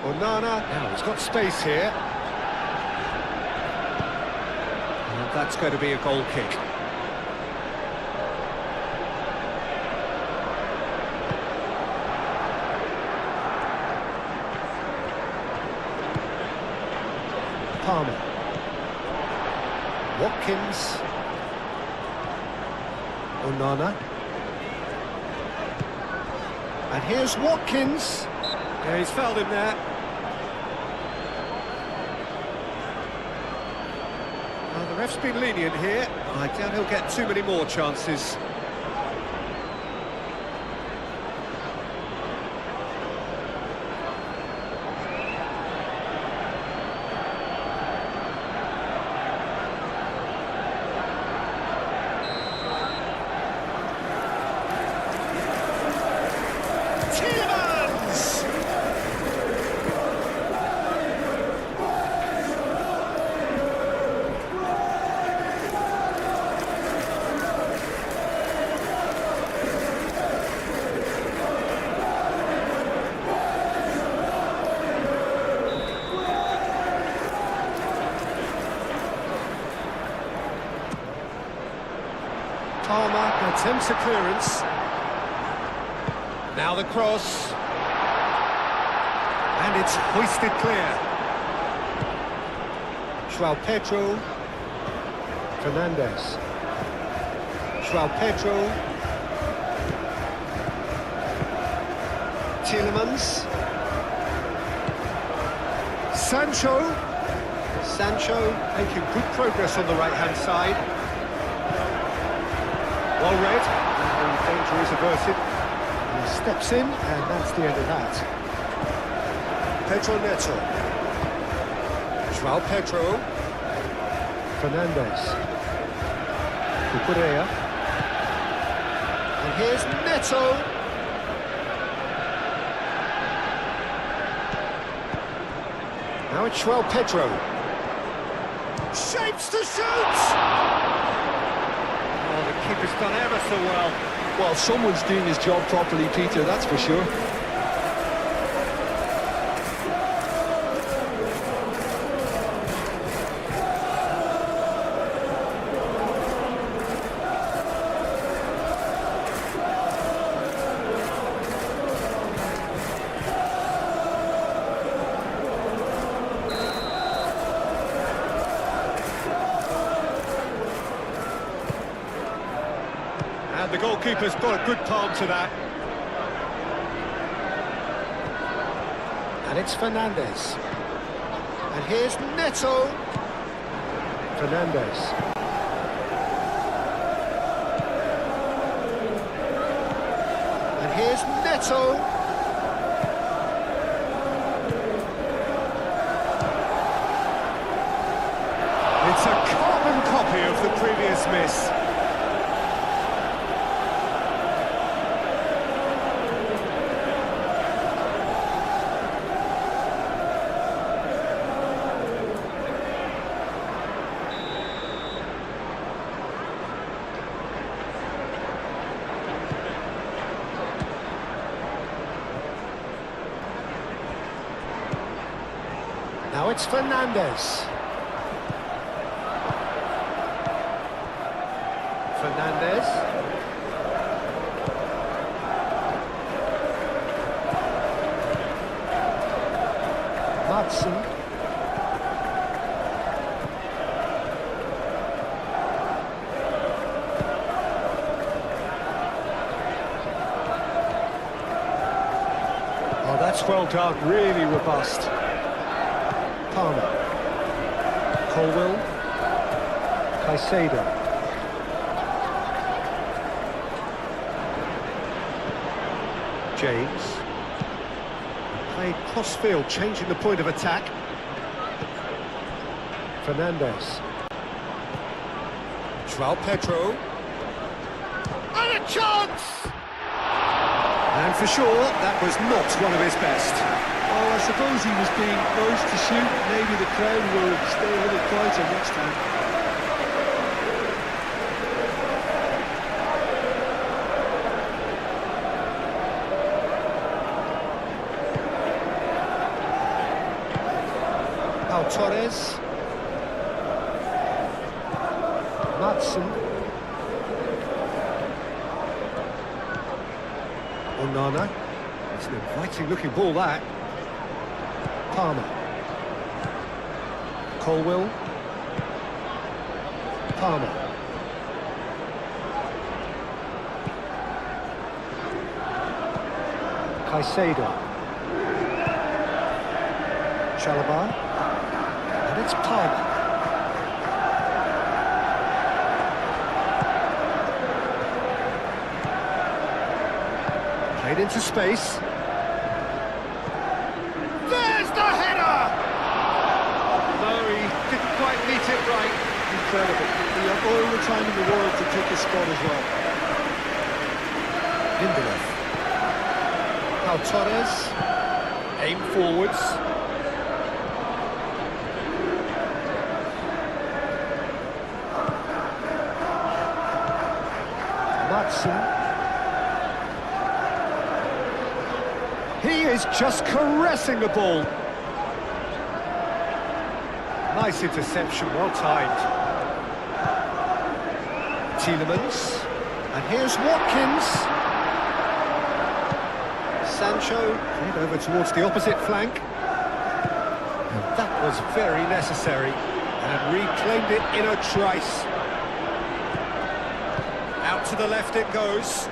Onana. Now he's got space here. And that's going to be a goal kick. Palmer. Watkins. Onana. And here's Watkins. Yeah, he's fouled him there. Well, the ref's been lenient here. I doubt he'll get too many more chances. Palmer attempts a clearance. Now the cross. And it's hoisted clear. João Pedro. Fernandes. João Pedro. Tielemans. Sancho. Sancho making good progress on the right-hand side. Well read, and the danger is averted. He steps in, and that's the end of that. Pedro Neto. João Pedro. Fernandes. Cucurella. And here's Neto. Now it's João Pedro. Shapes to shoot! Oh, the keeper's done ever so well. Well, someone's doing his job properly, Peter, that's for sure. And the goalkeeper's got a good palm to that. And it's Fernandes. And here's Neto. Fernandes. And here's Neto. It's a carbon copy of the previous miss. Now it's Fernandes. Fernandes. Madsen. Oh, that's well done, really robust. Palmer. Colwell. Caicedo. James. Played cross-field, changing the point of attack. Fernandes. João Pedro. And a chance! And for sure, that was not one of his best. Well, I suppose he was being urged to shoot. Maybe the crowd will stay a little quieter next time. Pau Torres. Madsen. Onana. It's an inviting looking ball, that. Palmer. Colwell. Palmer. Caicedo. Chalobah. And it's Palmer. Played into space. There's the header! No, he didn't quite meet it right. Incredible. He had all the time in the world to pick his spot as well. Lindelof. Pau Torres. Aim forwards. Madsen. He is just caressing the ball. Nice interception, well timed. Tielemans. And here's Watkins. Sancho played over towards the opposite flank. And that was very necessary. And reclaimed it in a trice. Out to the left it goes.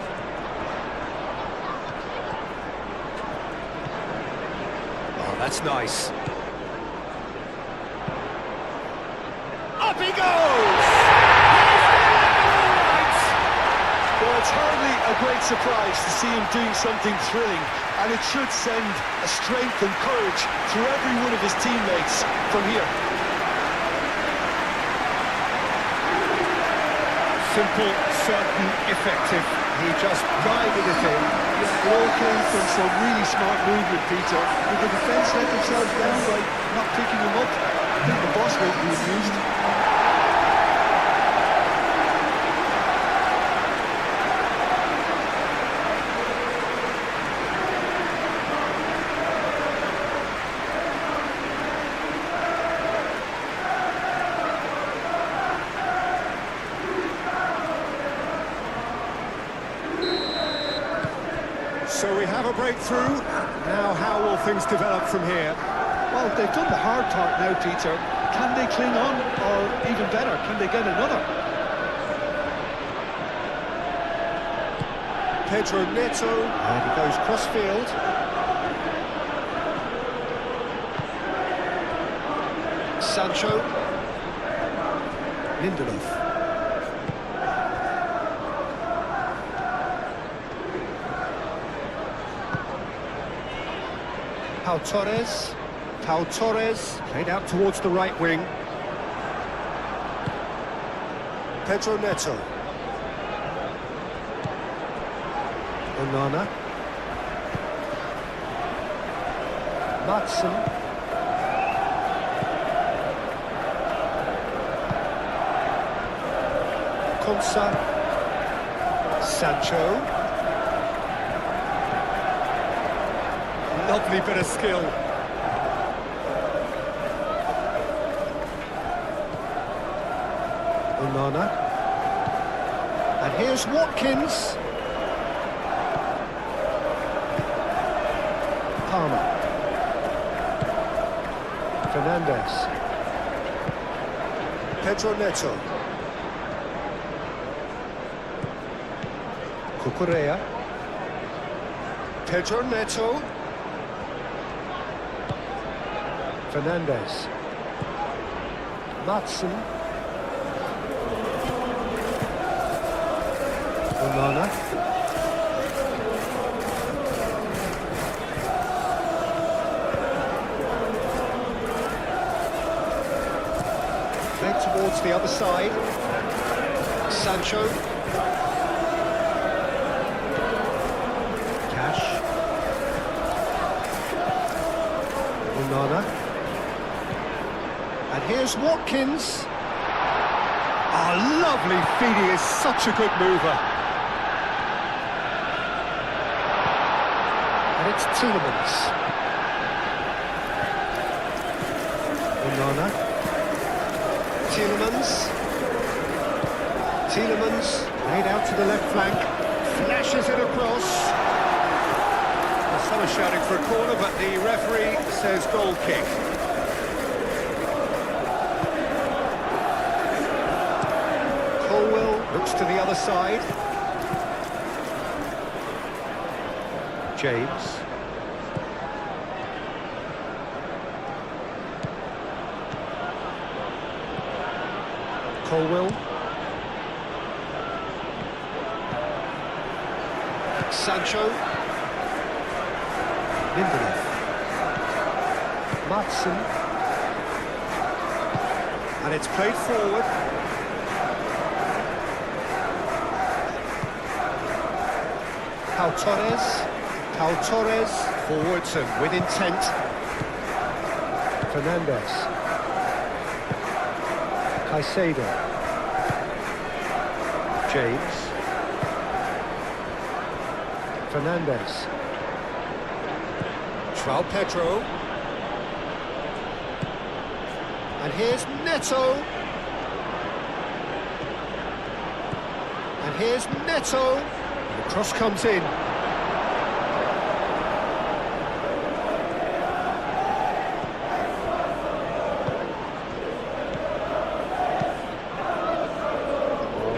Oh, that's nice. Up he goes! Well, it's hardly a great surprise to see him doing something thrilling, and it should send a strength and courage through every one of his teammates from here. Simple, certain, effective. He just guided it in. It all came from some really smart movement, Peter. Did the defence let themselves down by not picking him up? I think the boss won't be amused. So we have a breakthrough. Now how will things develop from here? Well, they've done the hard part now, Peter. Can they cling on, or even better, can they get another? Pedro Neto, and he goes cross-field. Sancho. Lindelof. Pau Torres, played out towards the right wing. Pedro Neto. Onana. Matson. Konsa. Sancho. Lovely bit of skill. Onana. And here's Watkins. Palmer. Fernandes. Pedro Neto. Cucurella. Pedro Neto. Fernandes. Matson. Onana. Played towards the other side. Sancho. Cash. Onana. And here's Watkins. Oh, lovely feed. He is such a good mover. And it's Tielemans. Onana. Tielemans. Laid out to the left flank. Flashes it across. Well, some are shouting for a corner, but the referee says goal kick. Looks to the other side. James. Colwell. Sancho. Lindelof. Matson. And it's played forward. Pau Torres, forwards and with intent. Fernandes. Caicedo. James. Fernandes. João Pedro. And here's Neto. And here's Neto. And the cross comes in.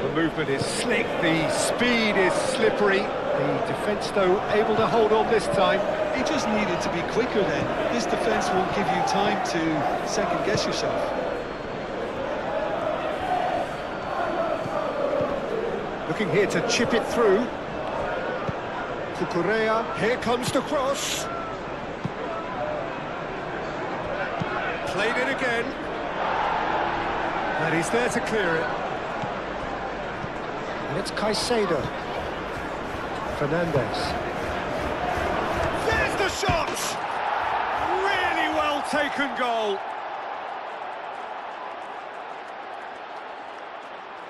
The movement is slick, the speed is slippery. The defence, though, able to hold on this time. He just needed to be quicker then. This defence won't give you time to second-guess yourself. Looking here to chip it through. Cucurella, here comes the cross. Played it again. And he's there to clear it. And it's Caicedo. Fernandes. There's the shot! Really well taken goal.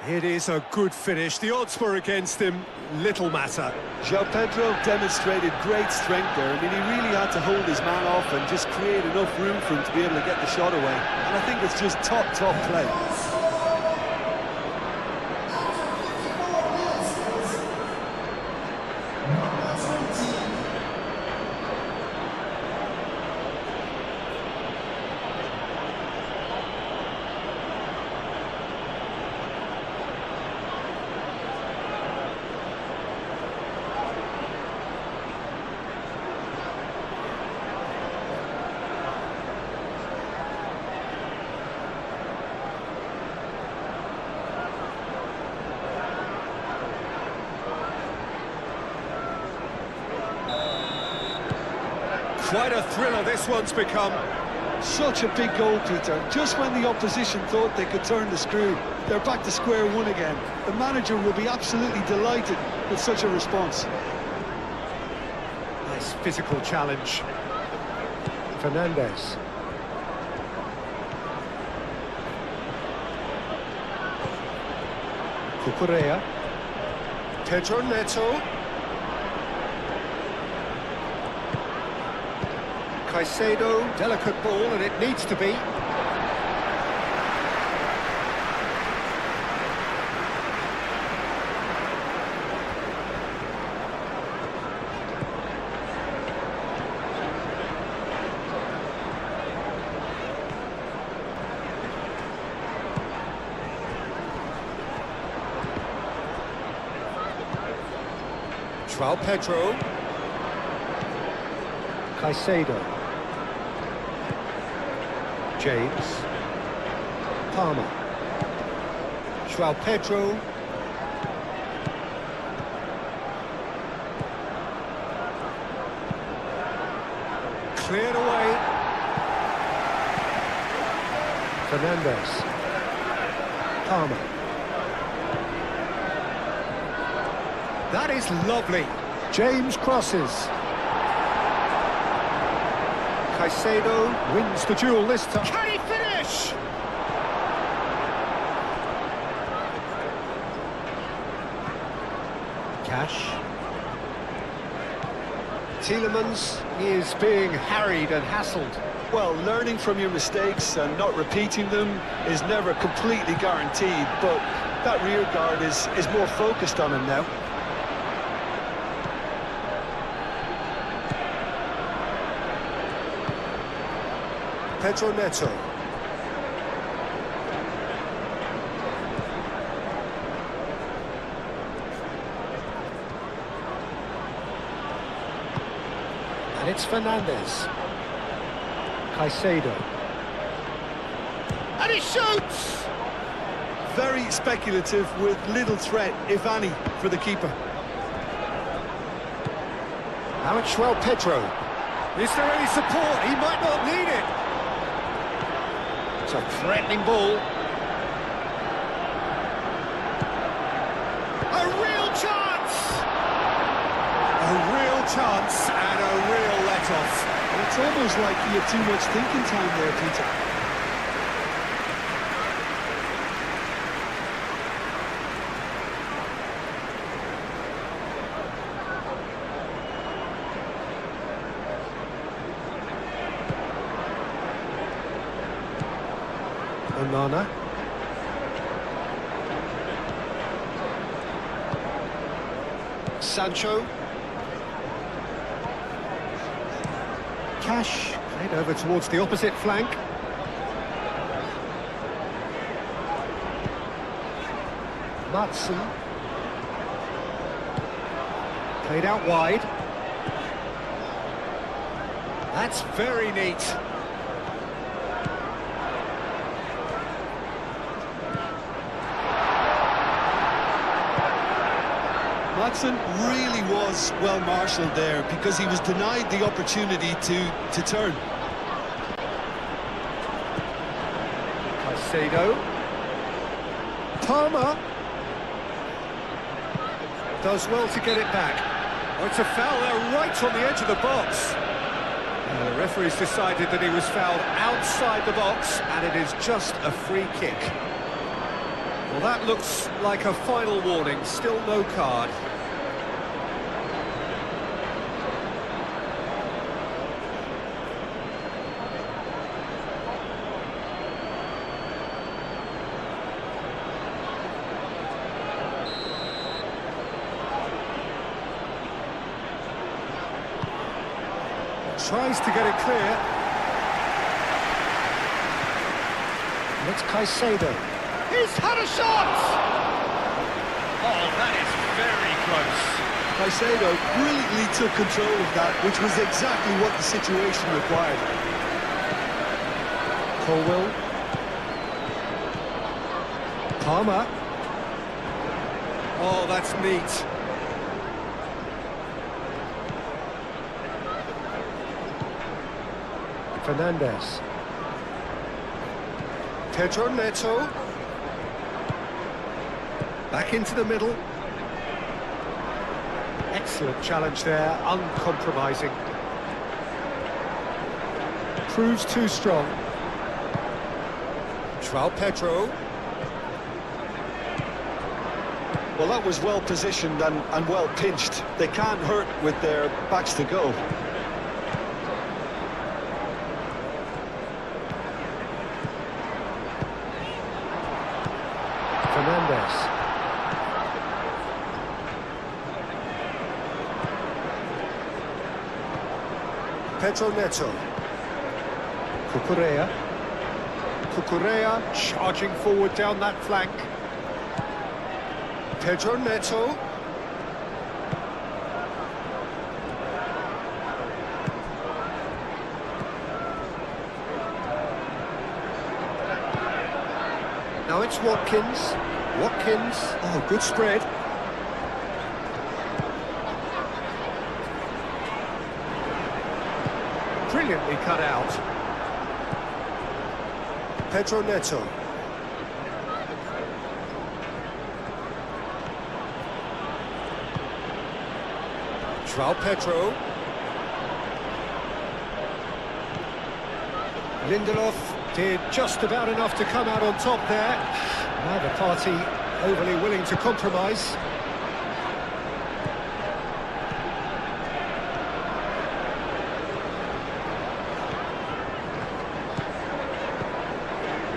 It is a good finish. The odds were against him. Little matter. João Pedro demonstrated great strength there. I mean, he really had to hold his man off and just create enough room for him to be able to get the shot away. And I think it's just top play. Quite a thriller this one's become. Such a big goal, Peter. Just when the opposition thought they could turn the screw, they're back to square one again. The manager will be absolutely delighted with such a response. Nice physical challenge. Fernandes. Cucurella. Pedro Neto. Caicedo, delicate ball, and it needs to be. João Pedro. Caicedo. James. Palmer. João Pedro. Cleared away. Fernandes. Palmer. That is lovely. James crosses. Caicedo wins the duel this time. Can he finish? Cash. Tielemans is being harried and hassled. Well, learning from your mistakes and not repeating them is never completely guaranteed, but that rear guard is more focused on him now. Pedro Neto. And it's Fernandes. Caicedo. And he shoots! Very speculative with little threat, if any, for the keeper. Now it's João Pedro. Is there any support? He might not need it. It's a threatening ball. A real chance! A real chance and a real let-off. It's almost like he had too much thinking time there, Peter. Onana. Sancho. Cash, played over towards the opposite flank. Matson. Played out wide. That's very neat. Matson really was well marshalled there because he was denied the opportunity to turn. Caicedo. Palmer. Does well to get it back. Oh, it's a foul there right on the edge of the box. The referee's decided that he was fouled outside the box, and it is just a free kick. Well, that looks like a final warning, still no card. Tries to get it clear. It's Caicedo. He's had a shot! Oh, that is very close. Caicedo brilliantly took control of that, which was exactly what the situation required. Colwell. Palmer. Oh, that's neat. Fernandes. Pedro Neto. Back into the middle. Excellent challenge there, uncompromising. Proves too strong. João Pedro. Well, that was well positioned and well pinched. They can't hurt with their backs to go. Fernandes. Pedro Neto. Cucurella. Cucurella charging forward down that flank. Pedro Neto. Now it's Watkins. Watkins. Oh, good spread. Brilliantly cut out. Pedro Neto. João Pedro. Lindelof did just about enough to come out on top there. Neither party overly willing to compromise.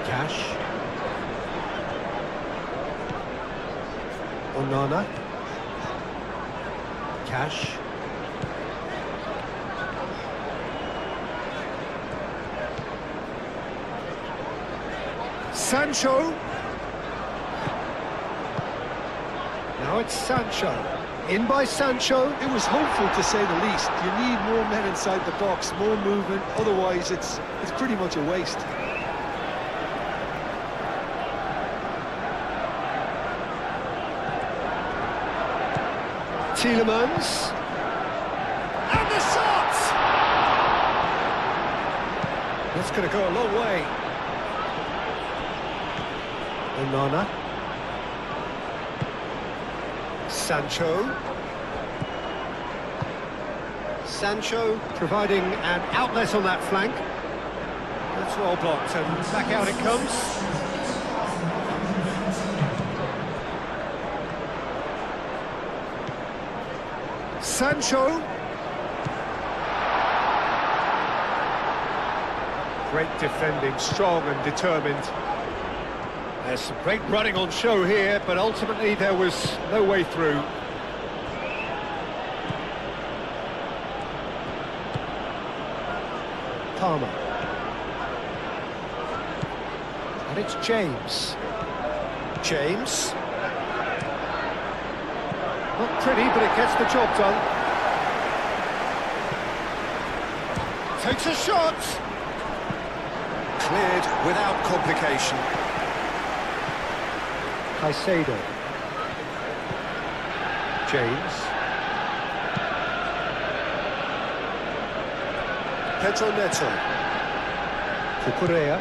Cash. Onana. Cash. Sancho. Now it's Sancho. In by Sancho. It was hopeful, to say the least. You need more men inside the box, more movement. Otherwise, it's pretty much a waste. Tielemans. And the shot! That's going to go a long way. Onana. Sancho. Sancho providing an outlet on that flank. That's well blocked, and back out it comes. Sancho. Great defending, strong and determined. There's some great running on show here, but ultimately there was no way through. Palmer. And it's James. James. Not pretty, but it gets the job done. Takes a shot. Cleared without complication. Caicedo. James. Pedro Neto. Cucurella.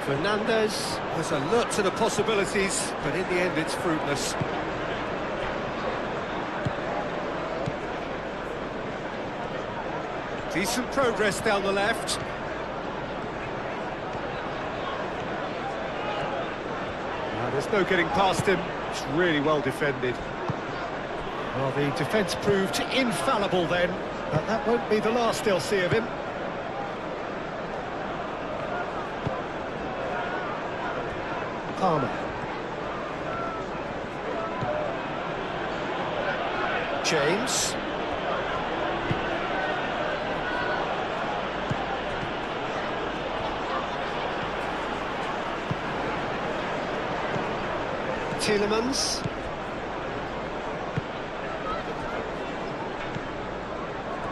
Fernandez was alert to the possibilities, but in the end it's fruitless. Decent progress down the left. There's no getting past him. It's really well defended. Well, the defence proved infallible then, but that won't be the last they'll see of him. Palmer. James. Tielemans.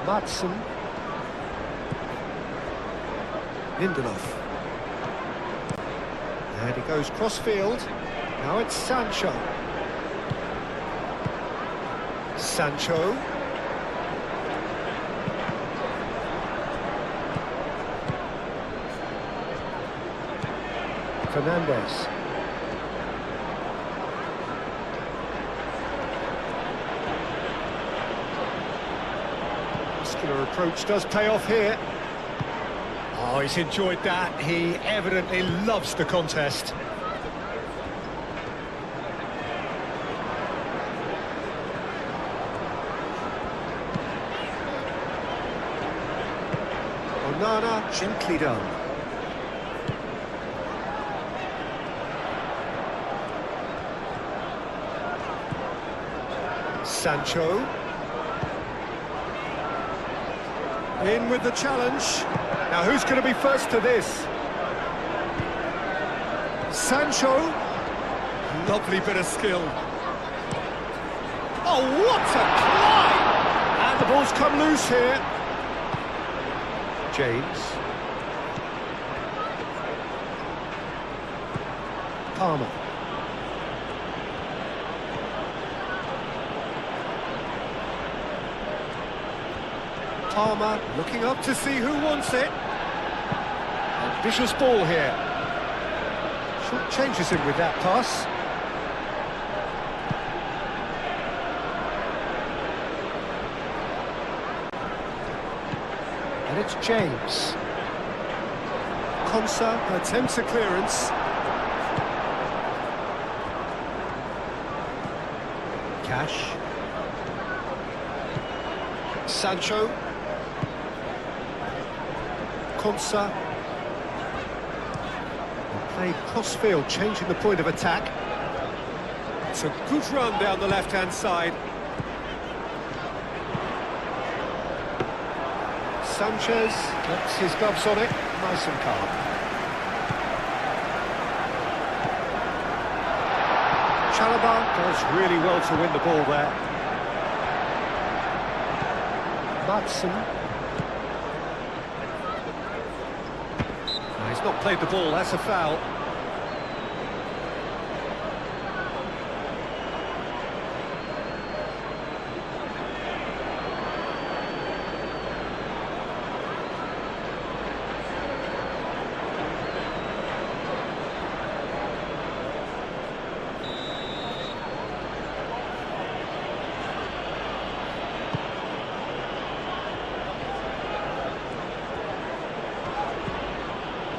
Madsen. Lindelof. And he goes cross-field. Now it's Sancho. Sancho. Fernandez. Muscular approach does pay off here. Oh, he's enjoyed that. He evidently loves the contest. Onana, gently done. Sancho. In with the challenge. Now who's going to be first to this? Sancho. Lovely bit of skill. Oh, what a climb! And the ball's come loose here. James. Palmer. Palmer looking up to see who wants it. And vicious ball here. Short changes him with that pass. And it's James. Konsa attempts a clearance. Cash. Sancho. Konsa. Played cross-field, changing the point of attack. It's a good run down the left-hand side. Sanchez gets his gloves on it, nice and calm. Chalobah does really well to win the ball there. Madsen. He's not played the ball, that's a foul.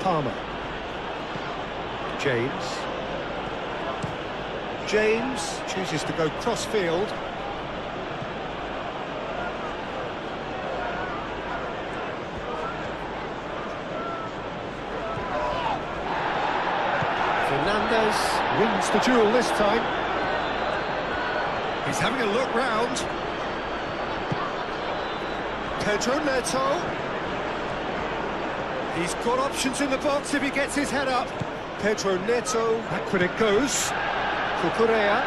Palmer. James. James chooses to go cross-field. Fernandez wins the duel this time. He's having a look round. Pedro Neto. He's got options in the box if he gets his head up. Pedro Neto. Back when it goes. Cucurella.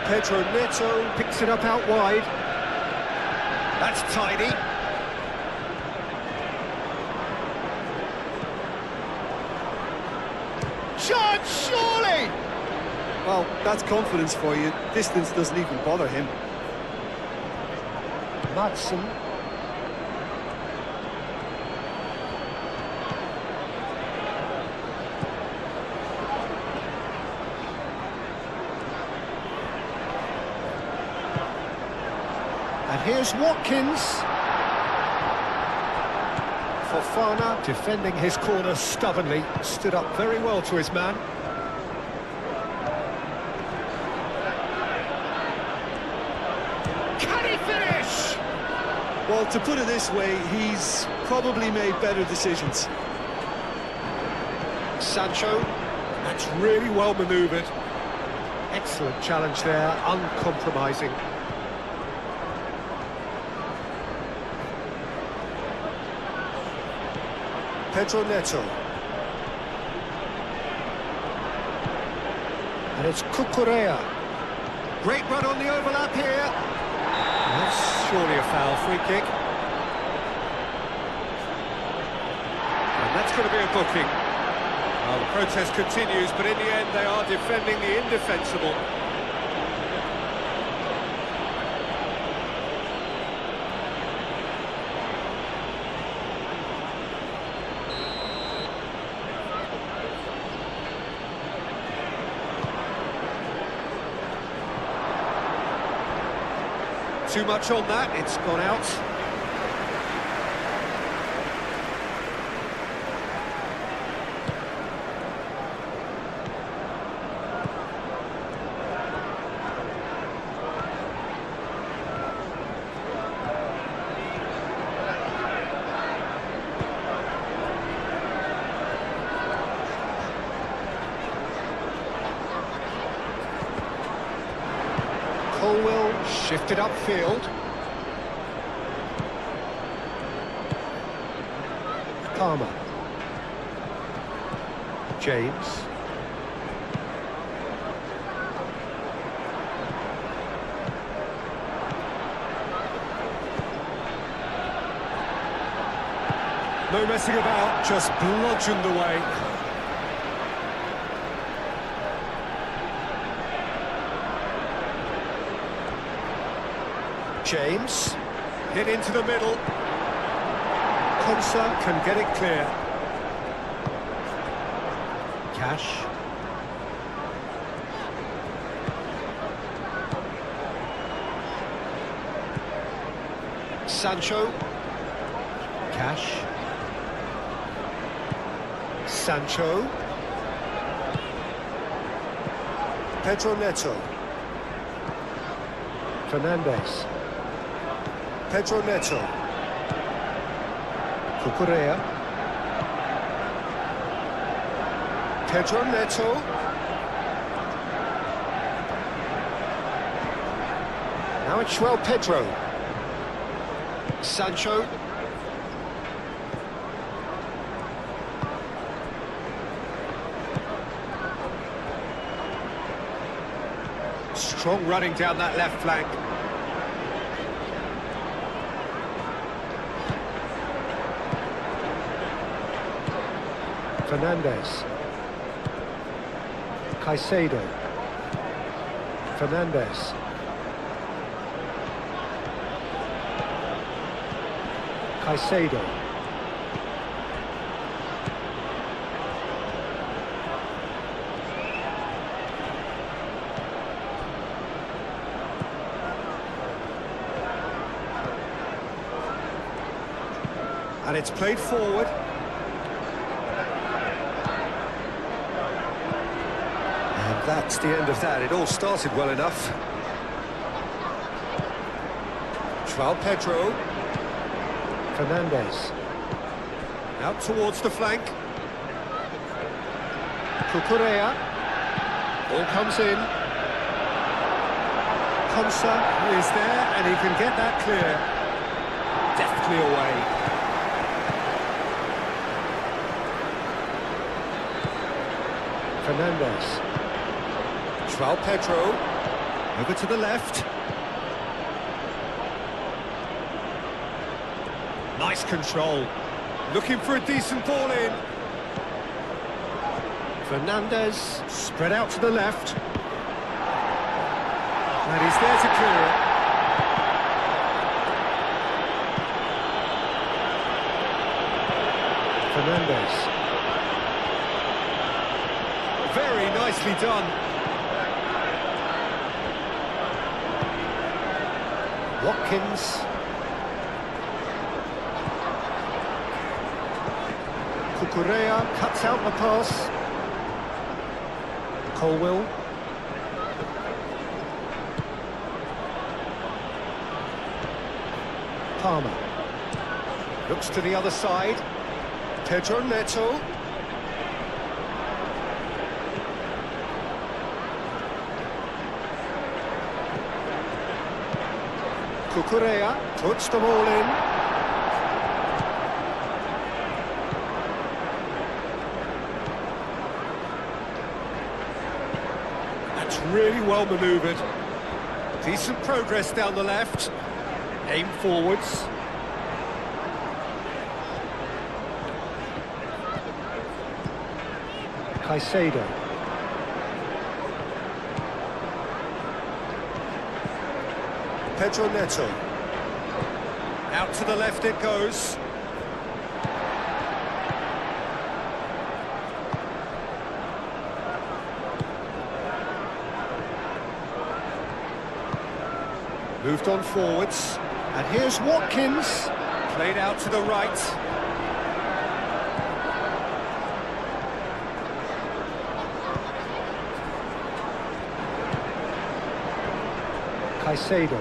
Pedro Neto picks it up out wide. That's tidy. Shot, surely! Well, that's confidence for you. Distance doesn't even bother him. Madsen. And here's Watkins. Fofana defending his corner stubbornly, stood up very well to his man. Can he finish? Well, to put it this way, he's probably made better decisions. Sancho, that's really well manoeuvred. Excellent challenge there, uncompromising. Pedro Neto. And it's Cucurella. Great run on the overlap here. That's surely a foul, free kick. And that's going to be a booking. Well, the protest continues, but in the end they are defending the indefensible. Too much on that, it's gone out. Colwell shifted upfield. Palmer. James. No messing about, just bludgeoned away. James, hit into the middle. Konsa can get it clear. Cash. Sancho. Cash. Sancho. Pedro Neto. Fernandez. Pedro Neto. Cucurella. Pedro Neto. Now it's João Pedro. Sancho. Strong running down that left flank. Fernandez. Caicedo. Fernandez. Caicedo. And it's played forward. And that's the end of that. It all started well enough. João Pedro. Fernandez. Out towards the flank. Cucurella. Ball comes in. Konsa is there and he can get that clear. deftly away. Fernandes. João Pedro, over to the left. Nice control. Looking for a decent ball in. Fernandes, spread out to the left. And he's there to clear it. Fernandes. Very nicely done. Watkins. Cucurella cuts out the pass. Colwill. Palmer. Looks to the other side. Pedro Neto. Cucurella puts them all in. That's really well manoeuvred. Decent progress down the left. Aim forwards. Caicedo. Pedro Neto. Out to the left it goes. Moved on forwards. And here's Watkins. Played out to the right. Caicedo.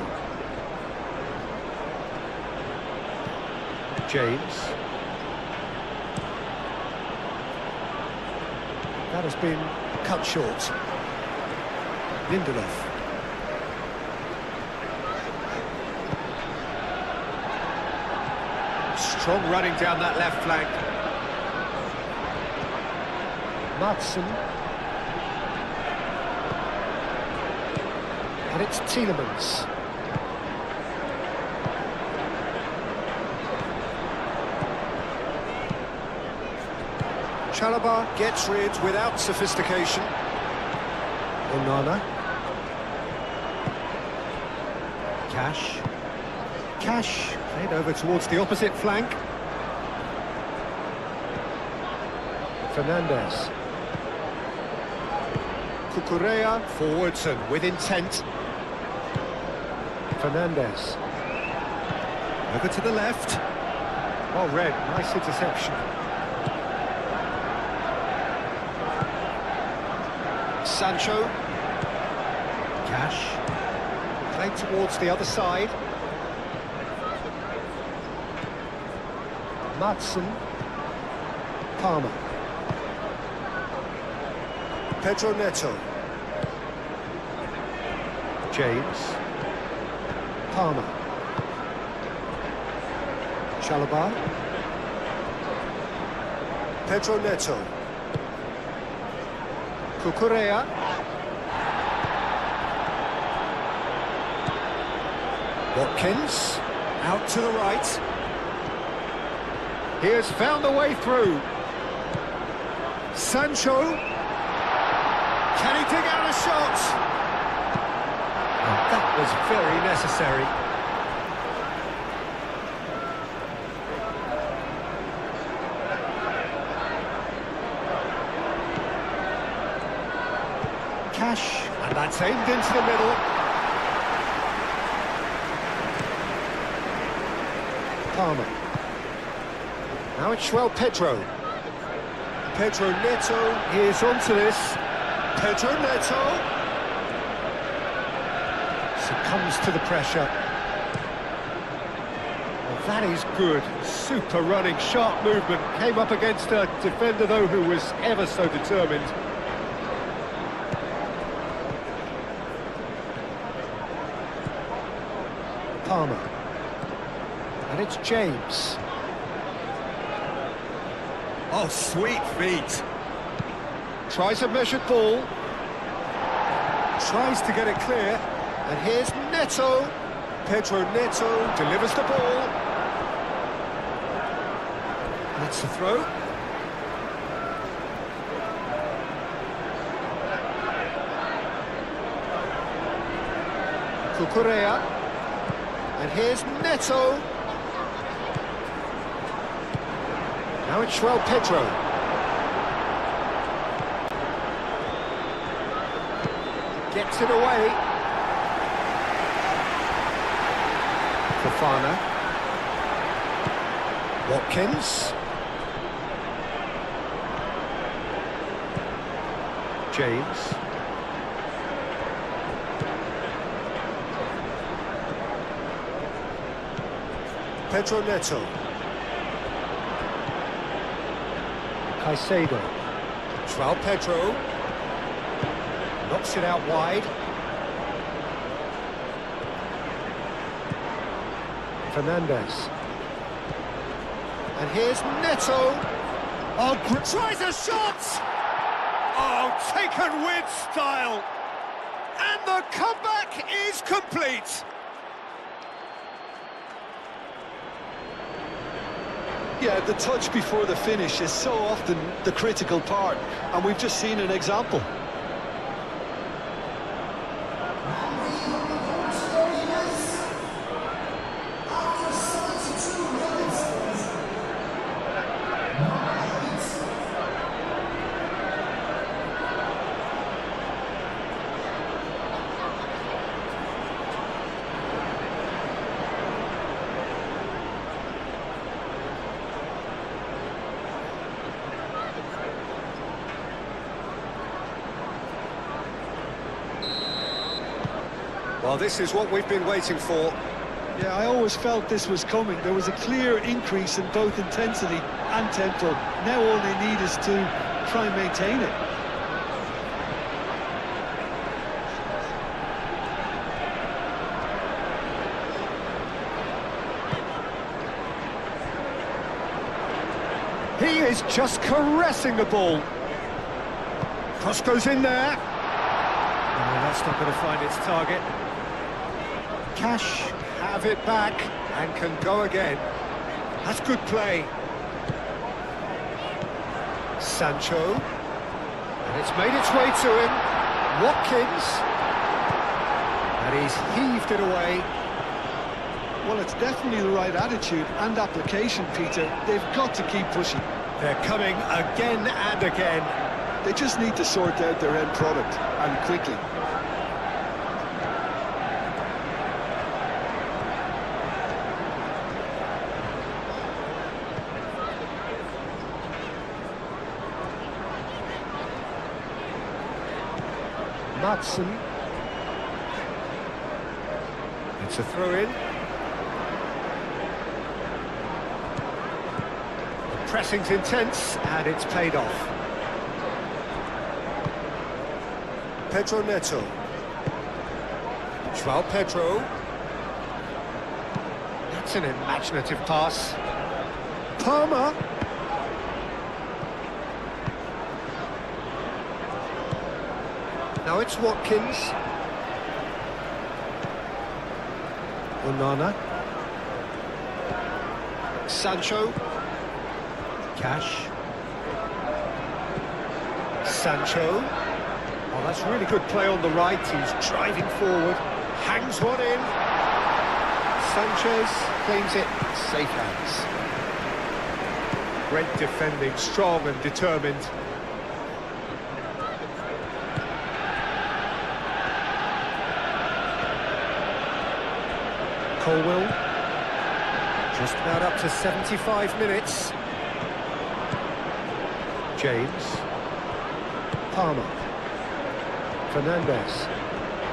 James. That has been cut short. Lindelof. Strong running down that left flank. Madsen. And it's Tielemans. Chalobah gets rid without sophistication. Onana. Cash. Cash. Played over towards the opposite flank. Fernandes. Cucurella forwards and with intent. Fernandes. Over to the left. Well read. Nice interception. Sancho. Cash. Played towards the other side. Madsen. Palmer. Pedro Neto. James. Palmer. Chalobah. Pedro Neto. Cucurella. Watkins. Out to the right. He has found a way through. Sancho. Can he dig out a shot? That was very necessary. Cash. And that's aimed into the middle. Palmer. Now it's João Pedro. Pedro Neto. He is onto this. Pedro Neto. Succumbs to the pressure. Well, that is good. Super running, sharp movement. Came up against a defender, though, who was ever so determined. Palmer. And And it's James. Oh, sweet feet. Tries a measured ball. Tries to get it clear. And here's Neto. Pedro Neto delivers the ball. That's the throw. Cucurella. And here's Neto. Now it's João Pedro. Gets it away. Fofana. Watkins. James. Pedro Neto. Caicedo. João Pedro. Knocks it out wide. Fernandes. And here's Neto. Oh, tries a shot! Oh, taken with style. And the comeback is complete. Yeah, the touch before the finish is so often the critical part, and we've just seen an example. Well, this is what we've been waiting for. Yeah, I always felt this was coming. There was a clear increase in both intensity and tempo. Now all they need is to try and maintain it. He is just caressing the ball. Cross goes in there. No, that's not going to find its target. Cash have it back and can go again. That's good play. Sancho. And it's made its way to him. Watkins. And he's heaved it away. Well, it's definitely the right attitude and application, Peter. They've got to keep pushing. They're coming again and again. They just need to sort out their end product, and quickly. Madsen. It's a throw-in. The pressing's intense, and it's paid off. Pedro Neto. João Pedro. That's an imaginative pass. Palmer. Now it's Watkins. Onana. Sancho. Cash. Sancho. Oh, that's really good play on the right. He's driving forward. Hangs one in. Sanchez claims it. Safe hands. Great defending, strong and determined. Colwell. Just about up to 75 minutes. James. Palmer. Fernandes.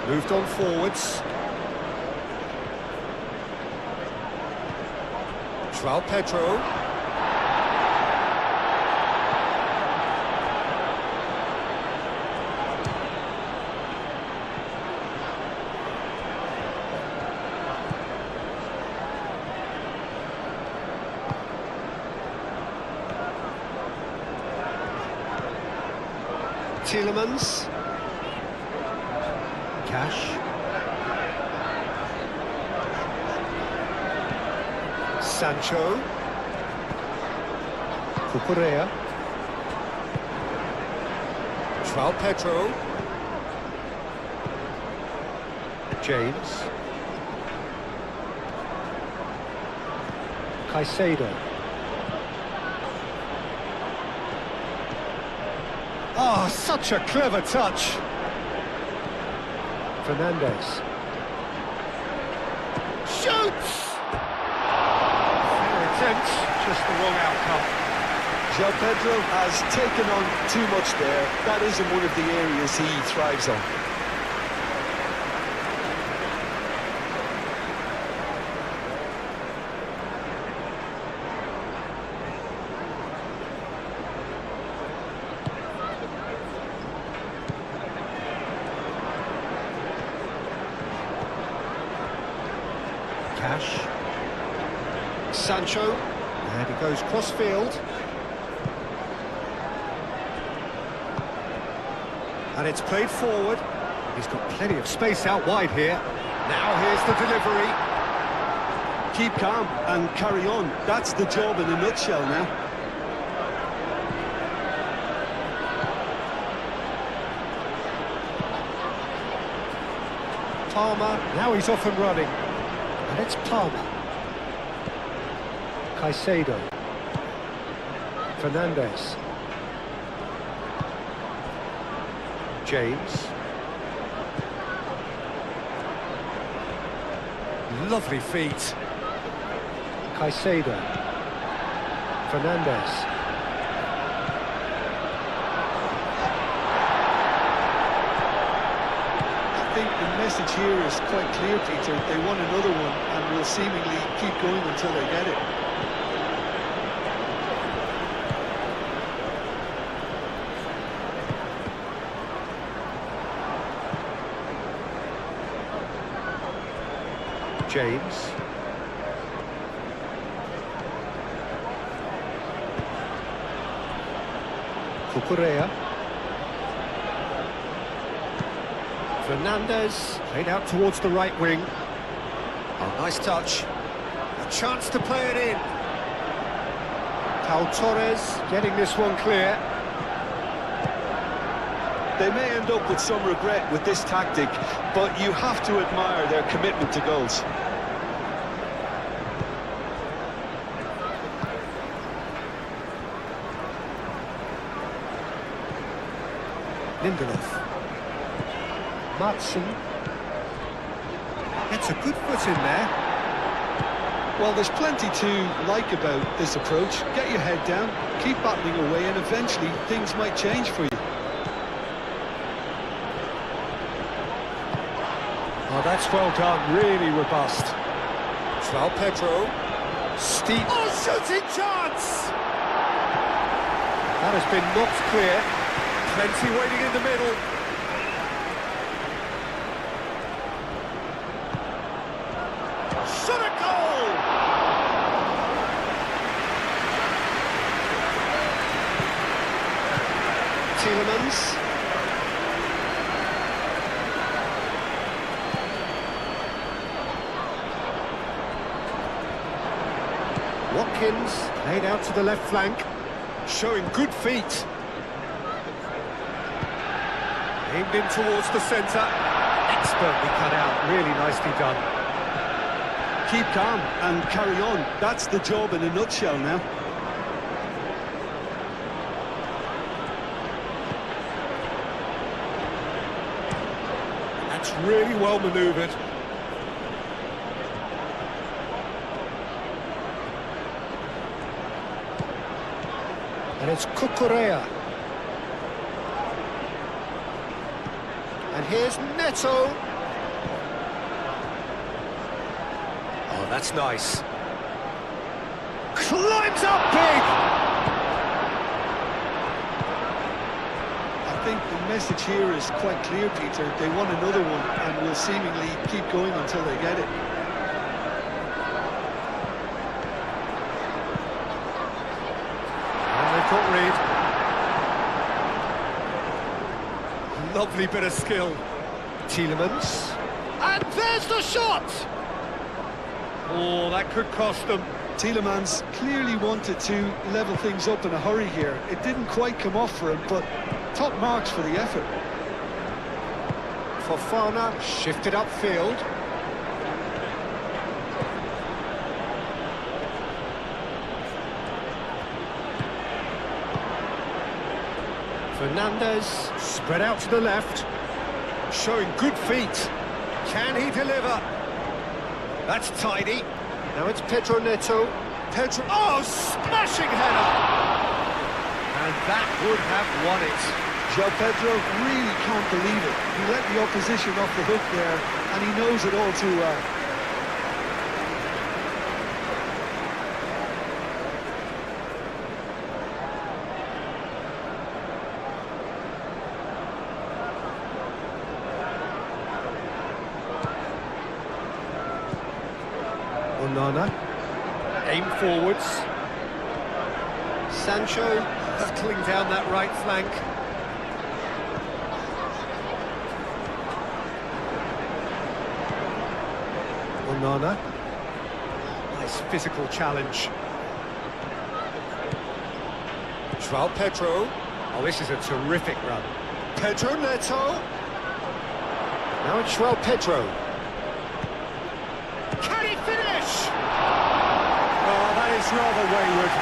Moved on forwards. João Pedro. Tielemans. Cash. Sancho. Cucurella. João Pedro. James. Caicedo. Oh, such a clever touch. Fernandes. Shoots! Fair attempt, just the wrong outcome. João Pedro has taken on too much there. That isn't one of the areas he thrives on. Cash. Sancho. And he goes cross-field. And it's played forward. He's got plenty of space out wide here. Now here's the delivery. Keep calm and carry on. That's the job in a nutshell now. Palmer, now he's off and running. And it's Palmer. Caicedo. Fernandes. James. Lovely feet. Caicedo. Fernandes. I think the message here is quite clear, Peter. They want another one and will seemingly keep going until they get it. James. Cucurella. Fernandes, played out towards the right wing. Oh, nice touch. A chance to play it in. Pau Torres getting this one clear. They may end up with some regret with this tactic, but you have to admire their commitment to goals. Lindelof. Matson. Gets a good foot in there. Well, there's plenty to like about this approach. Get your head down, keep battling away, and eventually things might change for you. Oh, that's well done, really robust. João Pedro. Steep. Oh, shooting chance! That has been knocked clear. Plenty waiting in the middle. Shot a goal! Tielemans. Watkins, laid out to the left flank, showing good feet. Aimed in towards the centre, expertly cut out, really nicely done. Keep calm and carry on. That's the job in a nutshell now. That's really well manoeuvred. And it's Cucurella. And here's Neto. Oh, that's nice. Climbs up big! I think the message here is quite clear, Peter. They want another one and will seemingly keep going until they get it. And they've got Reed. Lovely bit of skill. Tielemans. And there's the shot! Oh, that could cost them. Tielemans clearly wanted to level things up in a hurry here. It didn't quite come off for him, but top marks for the effort. Fofana shifted upfield. Fernandez spread out to the left, showing good feet. Can he deliver? That's tidy. Now it's Pedro Neto. Pedro, oh, smashing header! And that would have won it. João Pedro really can't believe it. He let the opposition off the hook there, and he knows it all too well. Onana, aim forwards. Sancho hurtling down that right flank. Onana, nice physical challenge. João Pedro, oh, this is a terrific run. Pedro Neto. Now it's João Pedro. Can he finish? Oh, that is rather wayward.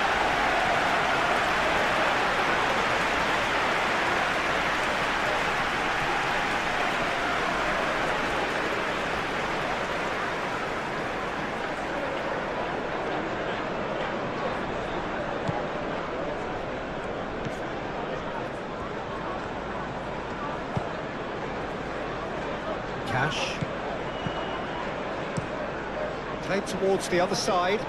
Cash. Played towards the other side.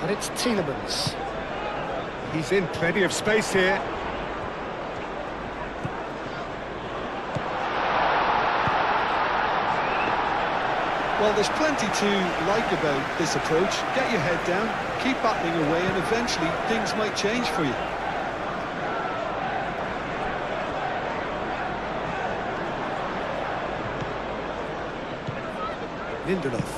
And it's Tielemans. He's in plenty of space here. Well, there's plenty to like about this approach. Get your head down, keep battling away, and eventually things might change for you. Lindelof.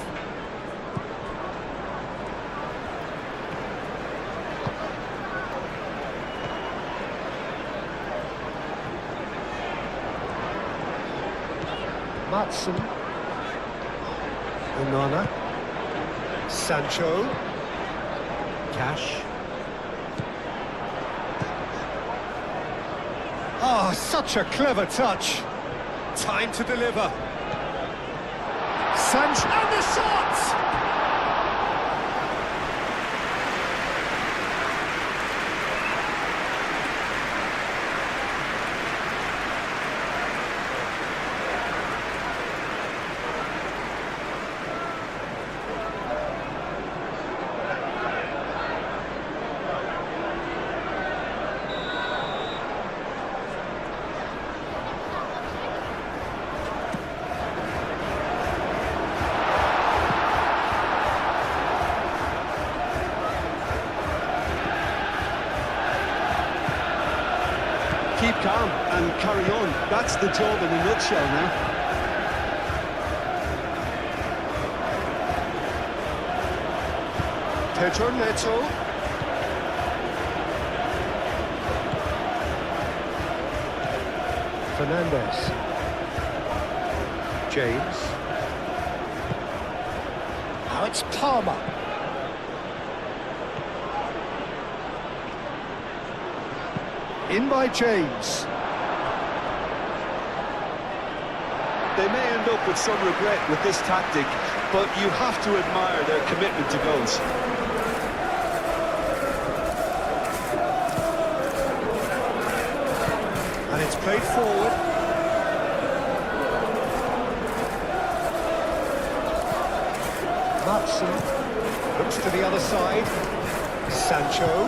Matson. Onana. Sancho. Cash. Oh, such a clever touch. Time to deliver. Sancho, and the shot! Keep calm and carry on. That's the job in a nutshell now. Pedro Neto. Fernandez. James. Now it's Palmer. In by James. They may end up with some regret with this tactic, but you have to admire their commitment to goals. And it's played forward. Matson looks to the other side. Sancho.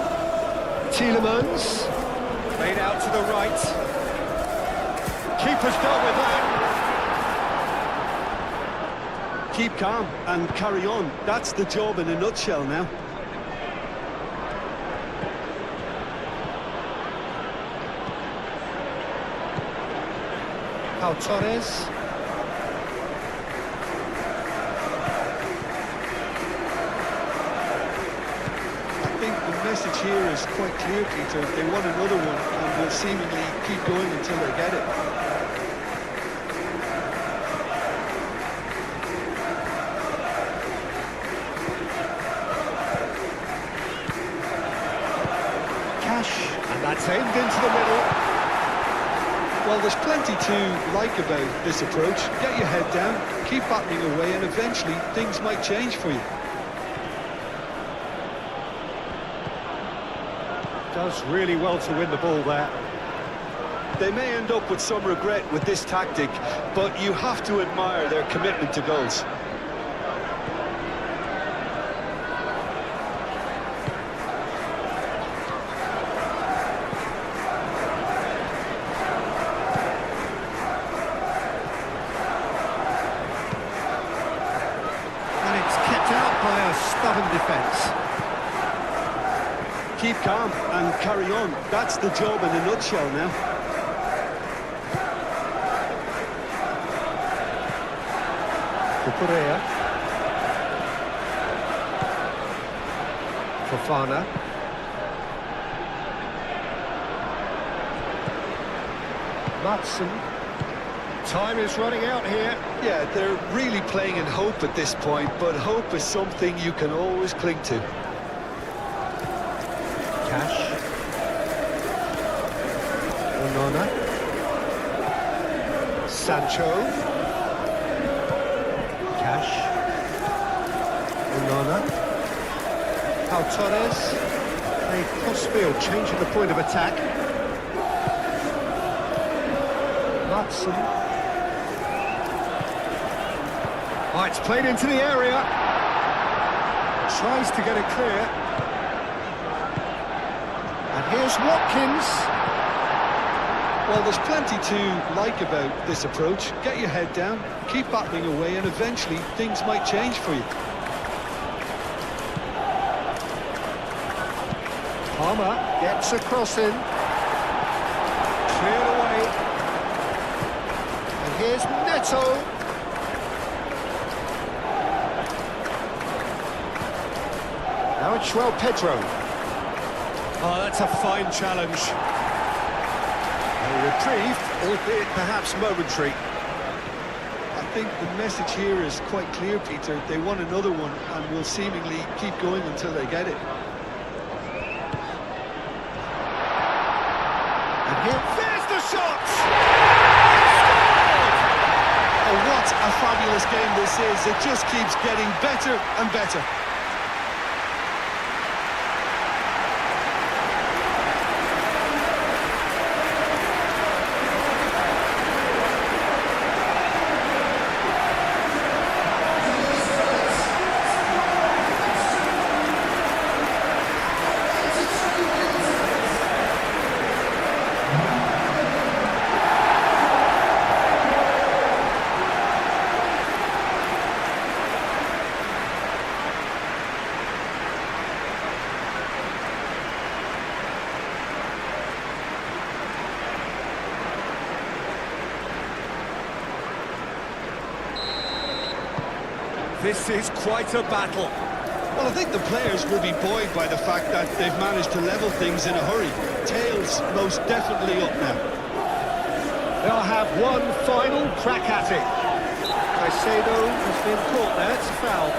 Tielemans. Played out to the right. Keeper's dealt with that. Keep calm and carry on. That's the job in a nutshell now. Pau Torres. I think the message here is quite clear, Peter. They want another one and will seemingly keep going until they get it. And that's aimed into the middle. Well, there's plenty to like about this approach. Get your head down, keep battling away, and eventually things might change for you. Does really well to win the ball there. They may end up with some regret with this tactic, but you have to admire their commitment to goals. By a stubborn defence. Keep calm and carry on. That's the job in a nutshell now. Cucurella. Fofana. Matson. Time is running out here. Yeah, they're really playing in hope at this point, but hope is something you can always cling to. Cash. Onana. Sancho. Cash. Onana. Pau Torres. A crossfield, changing the point of attack. Matson. Oh, it's played into the area. Tries to get it clear. And here's Watkins. Well, there's plenty to like about this approach. Get your head down, keep battling away, and eventually things might change for you. Palmer gets a cross in. Cleared away. And here's Neto. Now it's João Pedro. Oh, that's a fine challenge. A reprieve, albeit perhaps momentary. I think the message here is quite clear, Peter. They want another one and will seemingly keep going until they get it. And here, there's the shot! Oh, what a fabulous game this is. It just keeps getting better and better. This is quite a battle. Well, I think the players will be buoyed by the fact that they've managed to level things in a hurry. Tails most definitely up now. They'll have one final crack at it. Caicedo has been caught there, it's a foul.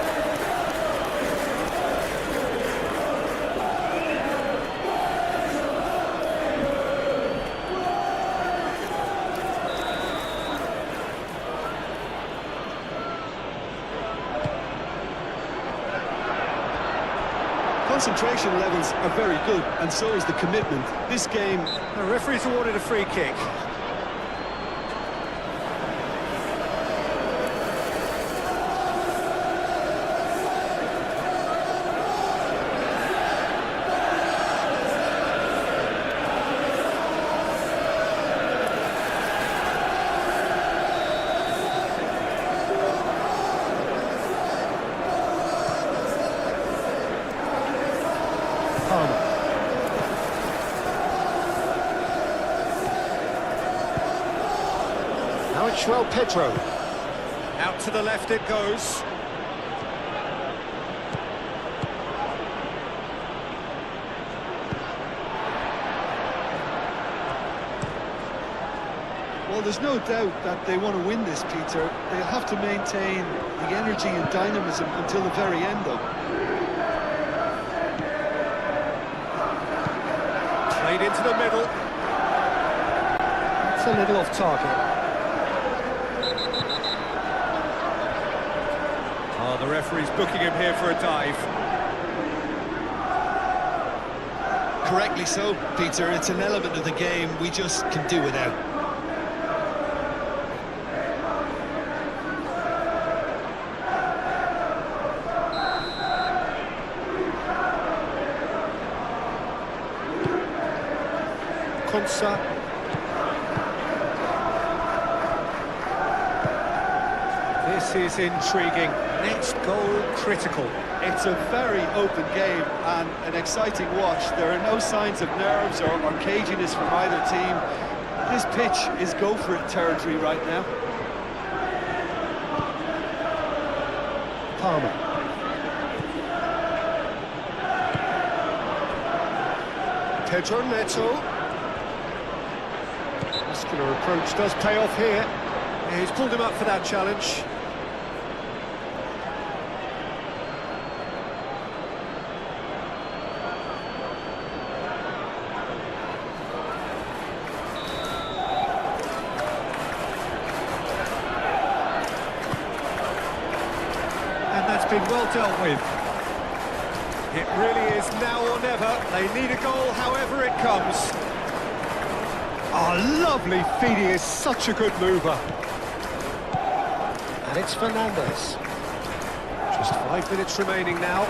Concentration levels are very good, and so is the commitment. This game... The referee's awarded a free kick. Now it's João Pedro. Out to the left it goes. Well, there's no doubt that they want to win this, Peter. They'll have to maintain the energy and dynamism until the very end, though. Played into the middle. It's a little off target. Oh, the referee's booking him here for a dive. Correctly so, Peter. It's an element of the game we just can do without. Konsa. This is intriguing. Next goal critical. It's a very open game and an exciting watch. There are no signs of nerves or caginess from either team. This pitch is go-for-it territory right now. Palmer. Pedro Neto. Muscular approach does pay off here. Yeah, he's pulled him up for that challenge. And that's been well dealt with. It really is now or never. They need a goal however it comes. Oh, lovely feed. He is such a good mover. And it's Fernandes. Just 5 minutes remaining now.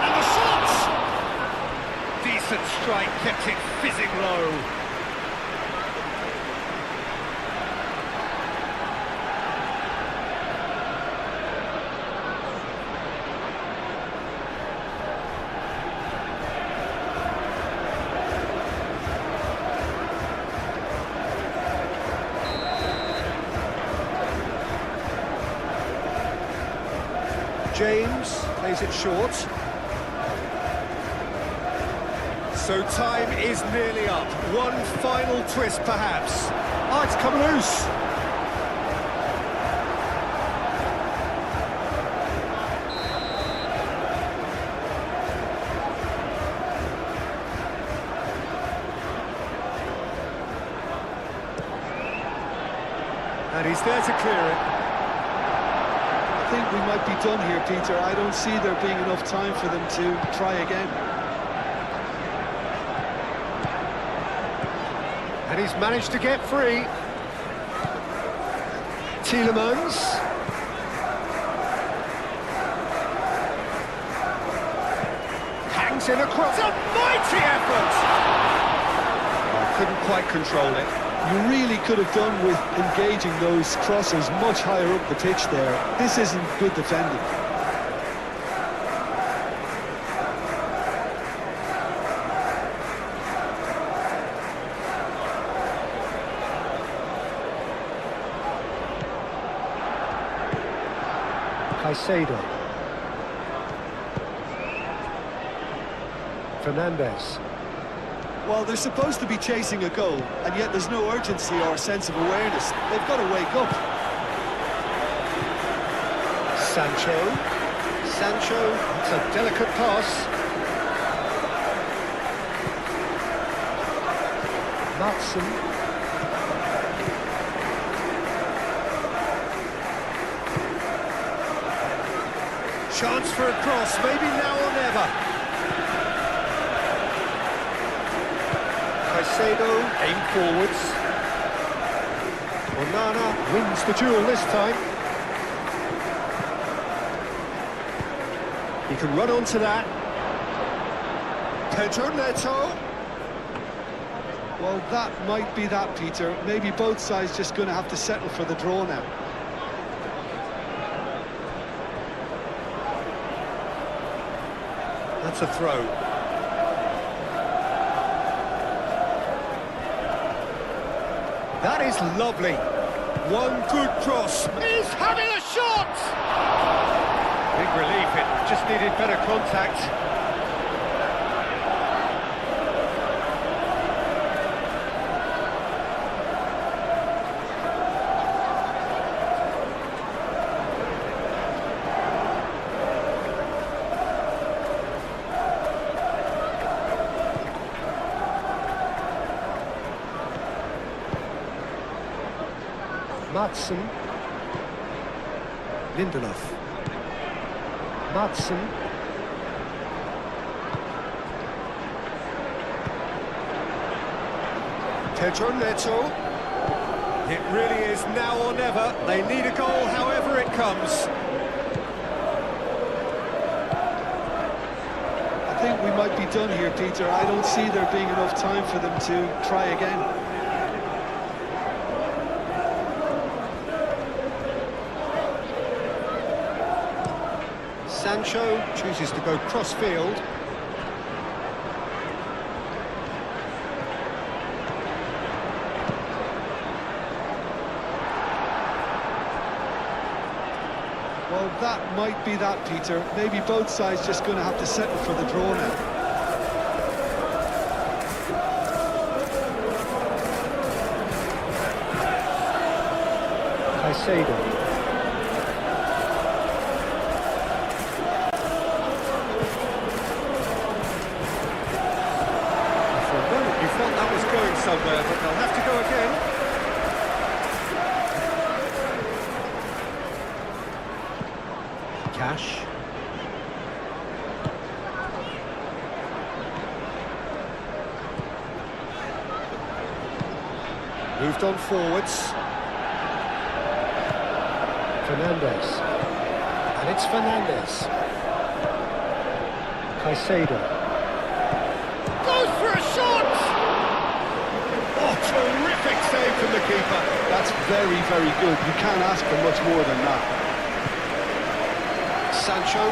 And the shot! Decent strike, kept it fizzing low. James plays it short. So time is nearly up. One final twist, perhaps. Oh, it's come loose. And he's there to clear it. I think we might be done here, Peter. I don't see there being enough time for them to try again. And he's managed to get free. Tielemans. Hangs in across. A mighty effort! Oh, couldn't quite control it. You really could have done with engaging those crossers much higher up the pitch there. This isn't good defending. Caicedo. Fernandes. Well, they're supposed to be chasing a goal, and yet there's no urgency or sense of awareness. They've got to wake up. Sancho. Sancho, it's a delicate pass. Matson. Chance for a cross, maybe now or never. Caicedo, aim forwards. Onana wins the duel this time. He can run onto that. Pedro Neto. Well, that might be that, Peter. Maybe both sides just going to have to settle for the draw now. That's a throw. That is lovely. One good cross. He's having a shot! Big relief, it just needed better contact. Madsen. Lindelof. Madsen. Pedro Neto. It really is now or never. They need a goal however it comes. I think we might be done here, Peter. I don't see there being enough time for them to try again. Sancho chooses to go cross-field. Well, that might be that, Peter. Maybe both sides just going to have to settle for the draw now. Caicedo. Going somewhere, but they'll have to go again. Cash. Moved on forwards. Fernandes. And it's Fernandes. Caicedo. Goes for a shot! Terrific save from the keeper. That's very, very good. You can't ask for much more than that. Sancho.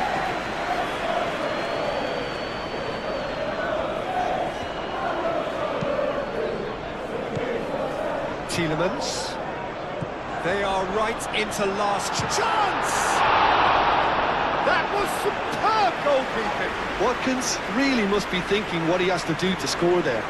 Tielemans. They are right into last chance! That was superb goalkeeping. Watkins really must be thinking what he has to do to score there.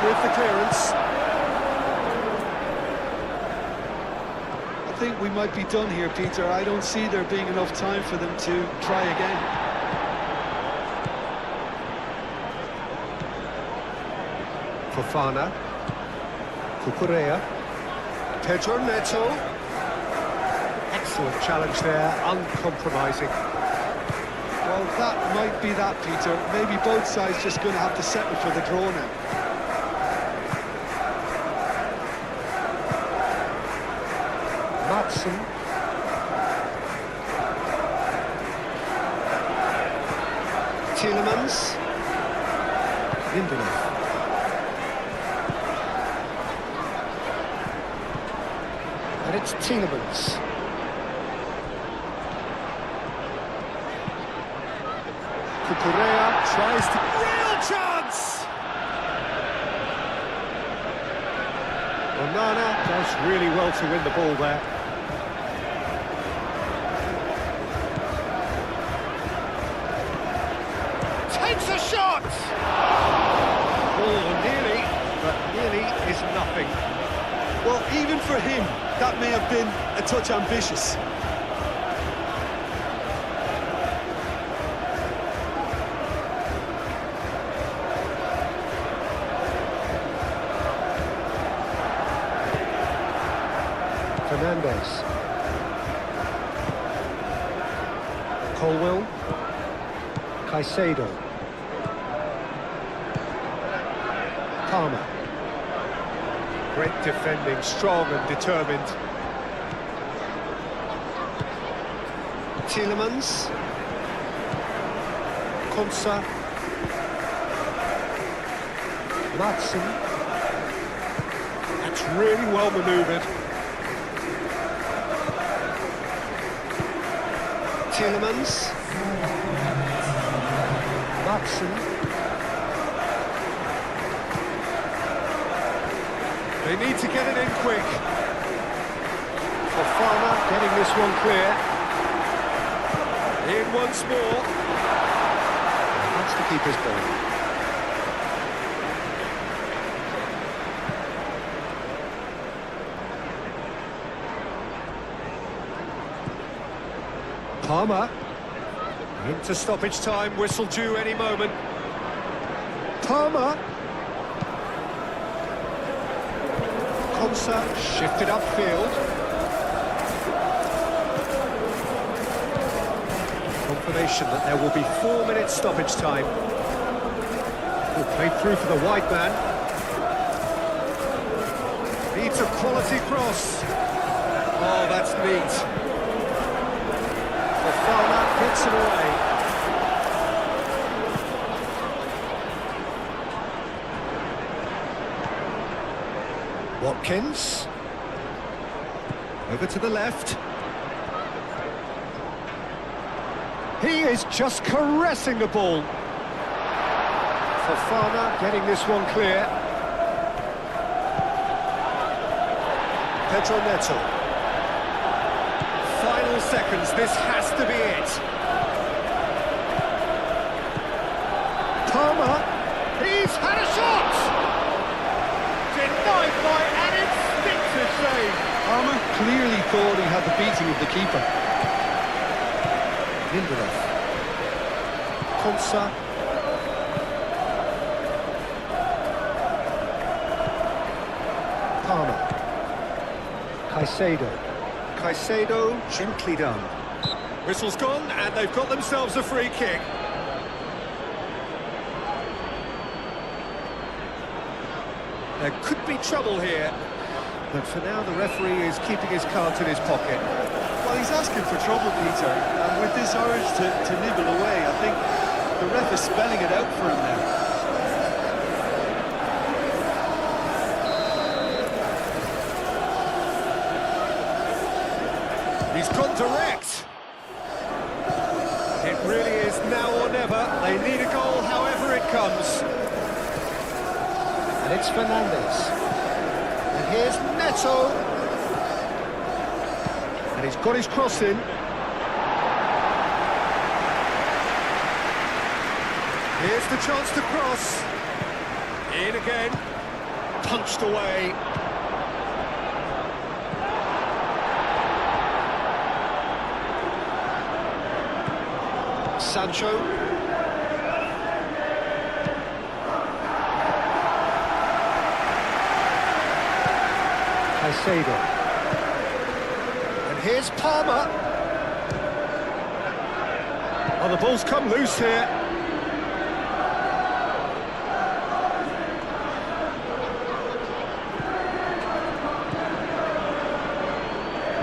With the clearance. I think we might be done here, Peter. I don't see there being enough time for them to try again. Fofana. Cucurella. Pedro Neto. Excellent challenge there, uncompromising. Well, that might be that, Peter. Maybe both sides just going to have to settle for the draw now. Madsen. Tielemans. Lindelof. And it's Tielemans. Cucurella tries to... Real chance! Onana does really well to win the ball there. Takes a shot! Oh, nearly, but nearly is nothing. Well, even for him, that may have been a touch ambitious. Fernandes. Colwell. Caicedo. Palmer. Great defending, strong and determined. Tielemans. Konsa. Madsen. That's really well manoeuvred. Tielemans. Madsen. They need to get it in quick. Fofana getting this one clear. In once more. That's the keeper's ball. Palmer. Into stoppage time, whistle due any moment. Palmer. Konsa shifted upfield. Confirmation that there will be 4 minutes stoppage time. Played through for the wide man. Needs a quality cross. Oh, that's neat. Fofana gets it away. Watkins. Over to the left. He is just caressing the ball. Fofana getting this one clear. Pedro Neto. Final seconds, this has to be it. Palmer. He's had a shot! Denied by an instinctive save. Palmer clearly thought he had the beating of the keeper. Lindelof. Konsa. Palmer. Caicedo, gently done. Whistle's gone, and they've got themselves a free kick. There could be trouble here, but for now the referee is keeping his cards in his pocket. Well, he's asking for trouble, Peter, and with this urge to nibble away, I think the ref is spelling it out for him now. He's gone direct. It really is now or never. They need a goal however it comes. And it's Fernandes. And here's Neto. And he's got his cross in. Here's the chance to cross. In again. Punched away. Sancho. Caicedo. And here's Palmer. Oh, the ball's come loose here.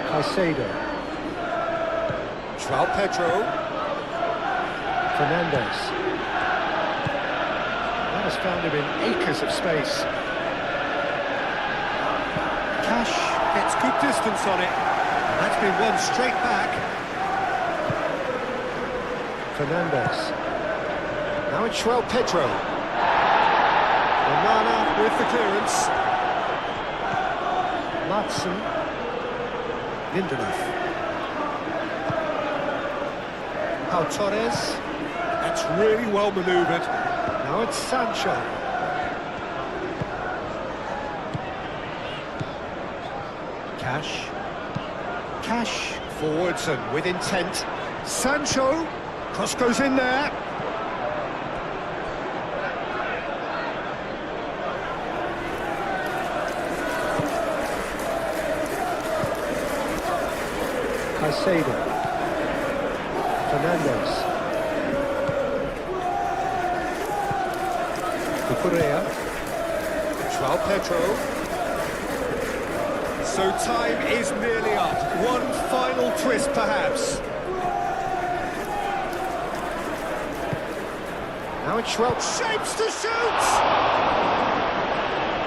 Caicedo. João Pedro. Fernandes. That has found him in acres of space. Cash gets good distance on it. And that's been won straight back. Fernandes. Now it's João Pedro. Onana with the clearance. Madsen. Lindelof. Pau Torres. That's really well manoeuvred. Now it's Sancho. Cash forwards and with intent. Sancho. Cross goes in there. Caicedo. Fernandes. Correa. João Pedro. So time is nearly up. One final twist, perhaps. Now it's Schwelt, shapes to shoot!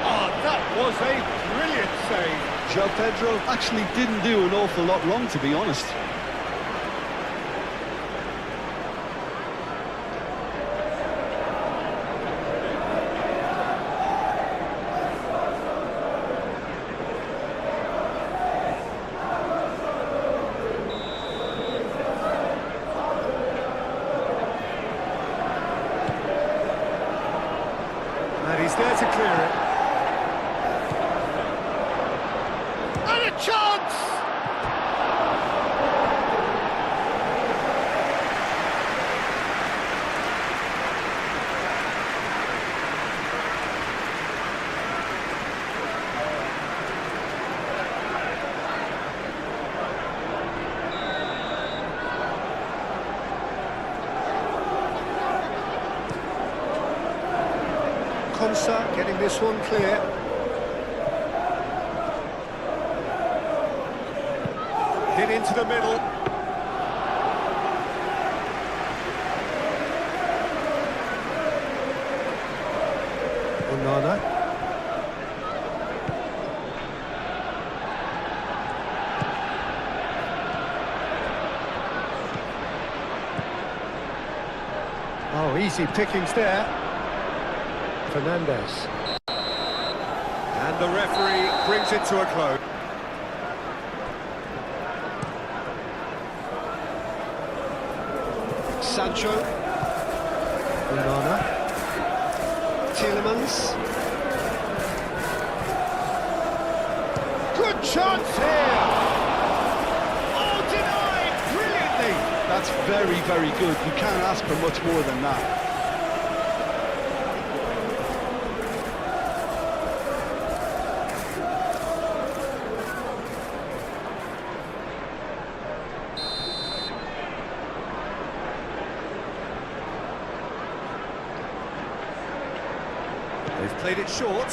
Oh, that was a brilliant save. João Pedro actually didn't do an awful lot wrong, to be honest. And he's there to clear it. And a chance! Konsa getting this one clear. Hit into the middle. Onana. Oh, easy pickings there. Fernandez. And the referee brings it to a close. Sancho. Onana. Tielemans. Good chance here! Oh, denied! Brilliantly! That's very, very good. You can't ask for much more than that. They've played it short.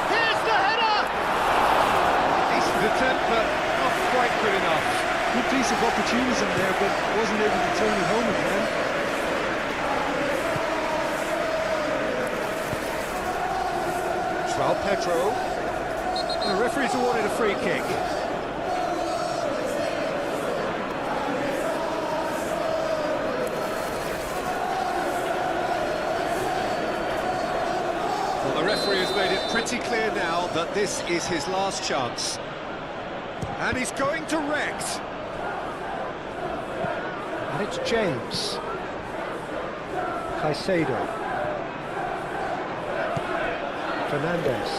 Here's the header! Decent attempt, but not quite good enough. Good piece of opportunism there, but wasn't able to turn it home again. João Pedro. The referee's awarded a free kick. Well, the referee has made it pretty clear now that this is his last chance. And he's going direct. And it's James. Caicedo. Fernandez.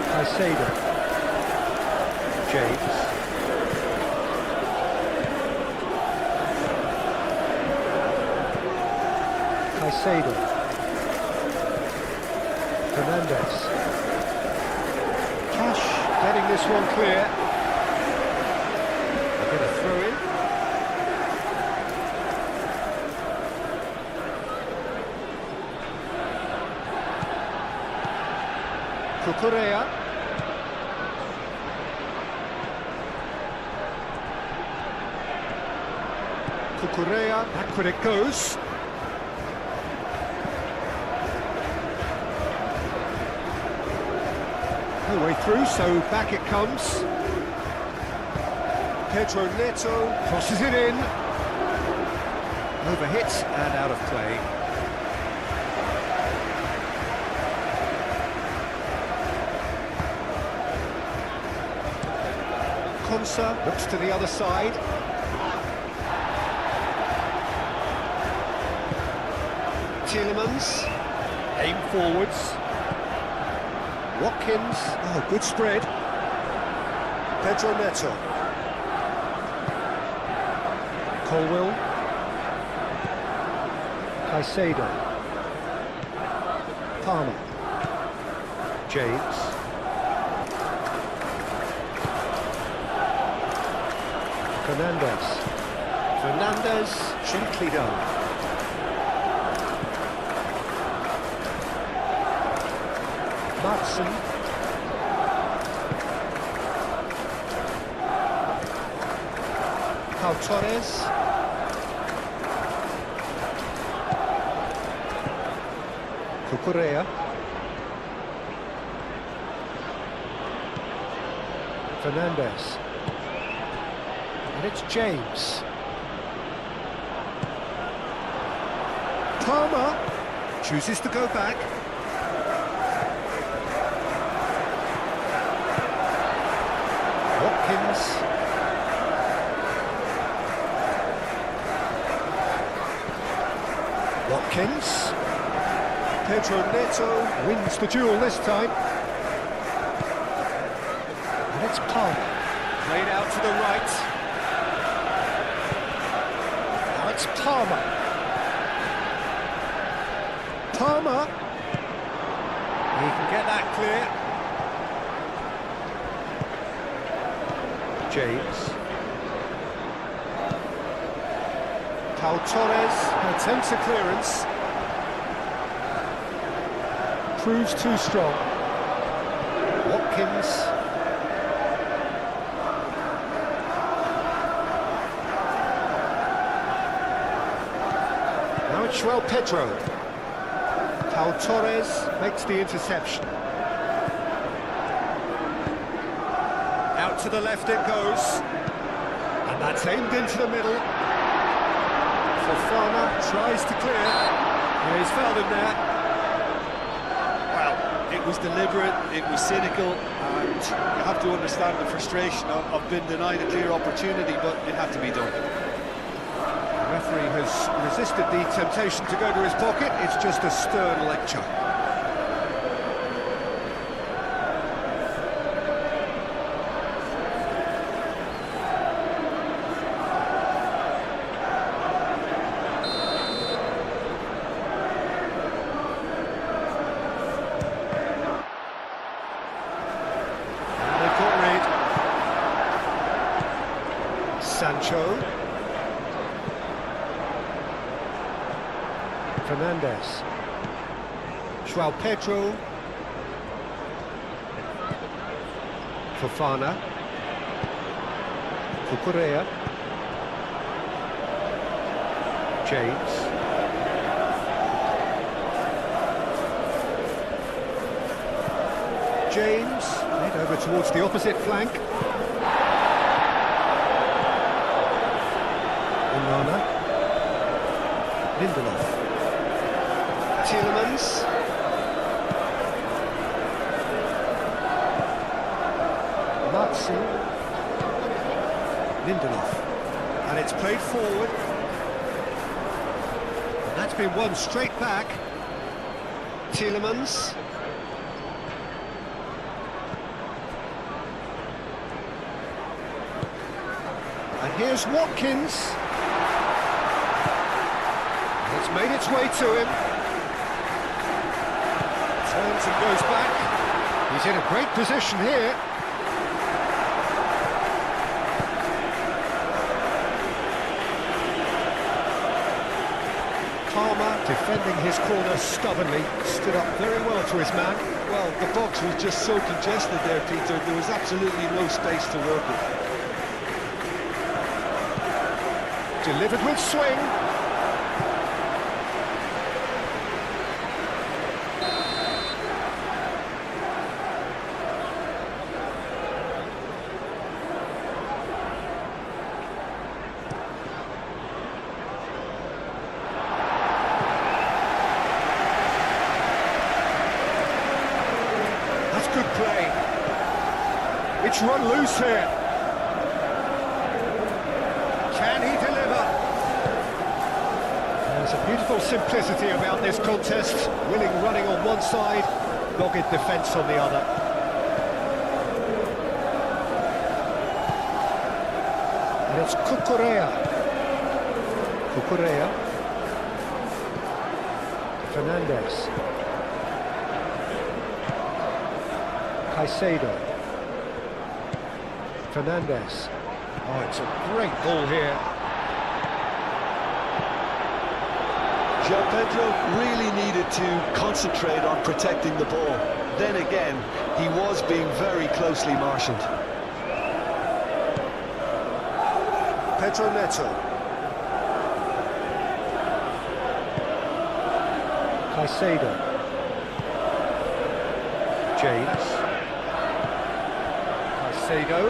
Caicedo. James. Caicedo. Fernandez. Cash getting this one clear. They're going to throw in. Cucurella. Cucurella, backward it goes. No way through, so back it comes. Pedro Neto crosses it in. Overhit and out of play. Konsa looks to the other side. Tielemans, aim forwards. Watkins, oh, good spread. Pedro Neto. Colwill. Caicedo. Palmer. James. Fernandez, gently done. Matson. Pau Torres. Cucurella. Fernandez. And it's James. Palmer chooses to go back. Watkins. Watkins. Pedro Neto wins the duel this time. And it's Palmer. Played out to the right. Now it's Palmer. Palmer. He can get that clear. James. Pau Torres attempts a clearance. Proves too strong. Watkins. Now it's João Pedro. Pau Torres makes the interception. Out to the left it goes. And that's aimed into the middle. Fofana tries to clear. Yeah, he's fouled him there. It was deliberate, it was cynical, and you have to understand the frustration of being denied a clear opportunity, but it had to be done. The referee has resisted the temptation to go to his pocket. It's just a stern lecture. Sancho. Fernandez. João Pedro. Fofana. Cucurella. James. James. Head over towards the opposite flank. Lindelof. Tielemans. Matsu. Lindelof. And it's played forward. And that's been won straight back. Tielemans. And here's Watkins. It's made its way to him. Turns and goes back. He's in a great position here. Palmer defending his corner stubbornly. Stood up very well to his man. Well, the box was just so congested there, Peter. There was absolutely no space to work with. Delivered with swing. That's good play. It's run loose here. Can he deliver? There's a beautiful simplicity about this contest. Willing running on one side, dogged defence on the other. And it's Cucurella. Cucurella. Fernandez. Caicedo. Fernandez. Oh, it's a great ball here. João Pedro really needed to concentrate on protecting the ball. Then again, he was being very closely marshalled. Pedro Neto. Caicedo. James. Caicedo.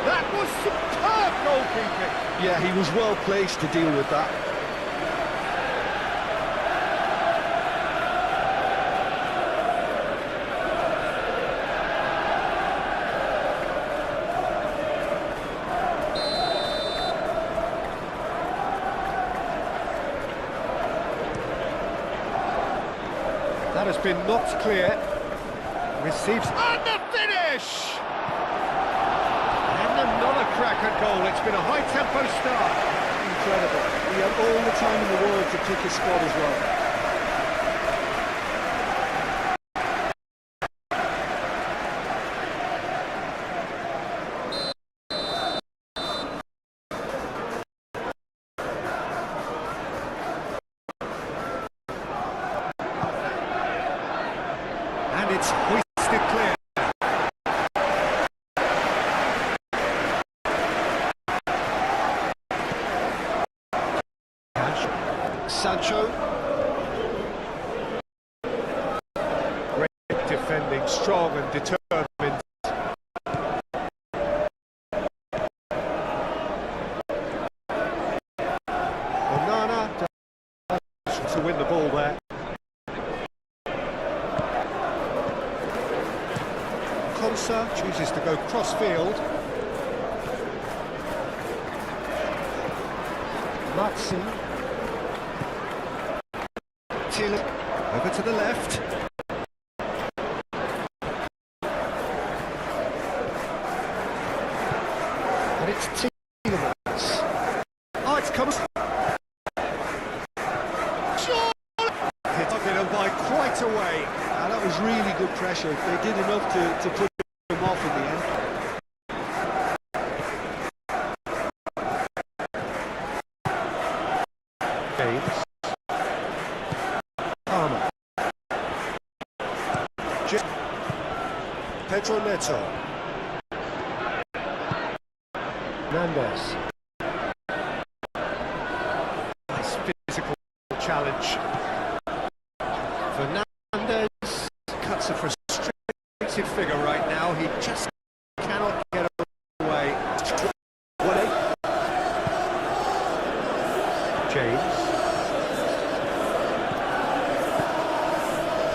That was superb goalkeeping. Yeah, he was well placed to deal with that. That has been knocked clear. Receives and the finish! And another cracker goal. It's been a high-tempo start. Incredible. He had all the time in the world to pick his spot as well. And it's hoisted clear. Sancho. Great defending, strong and determined. Onana does to win the ball there. Konsa chooses to go cross-field. Matson. Over to the left. And it's Tielemans. Oh, it's come. Sure. It's been by quite a way. That was really good pressure. They did enough to put him off in the end. James. Pedro Neto. Mendes. Nice physical challenge. Fernandes cuts a frustrated figure right now. He just cannot get away. James.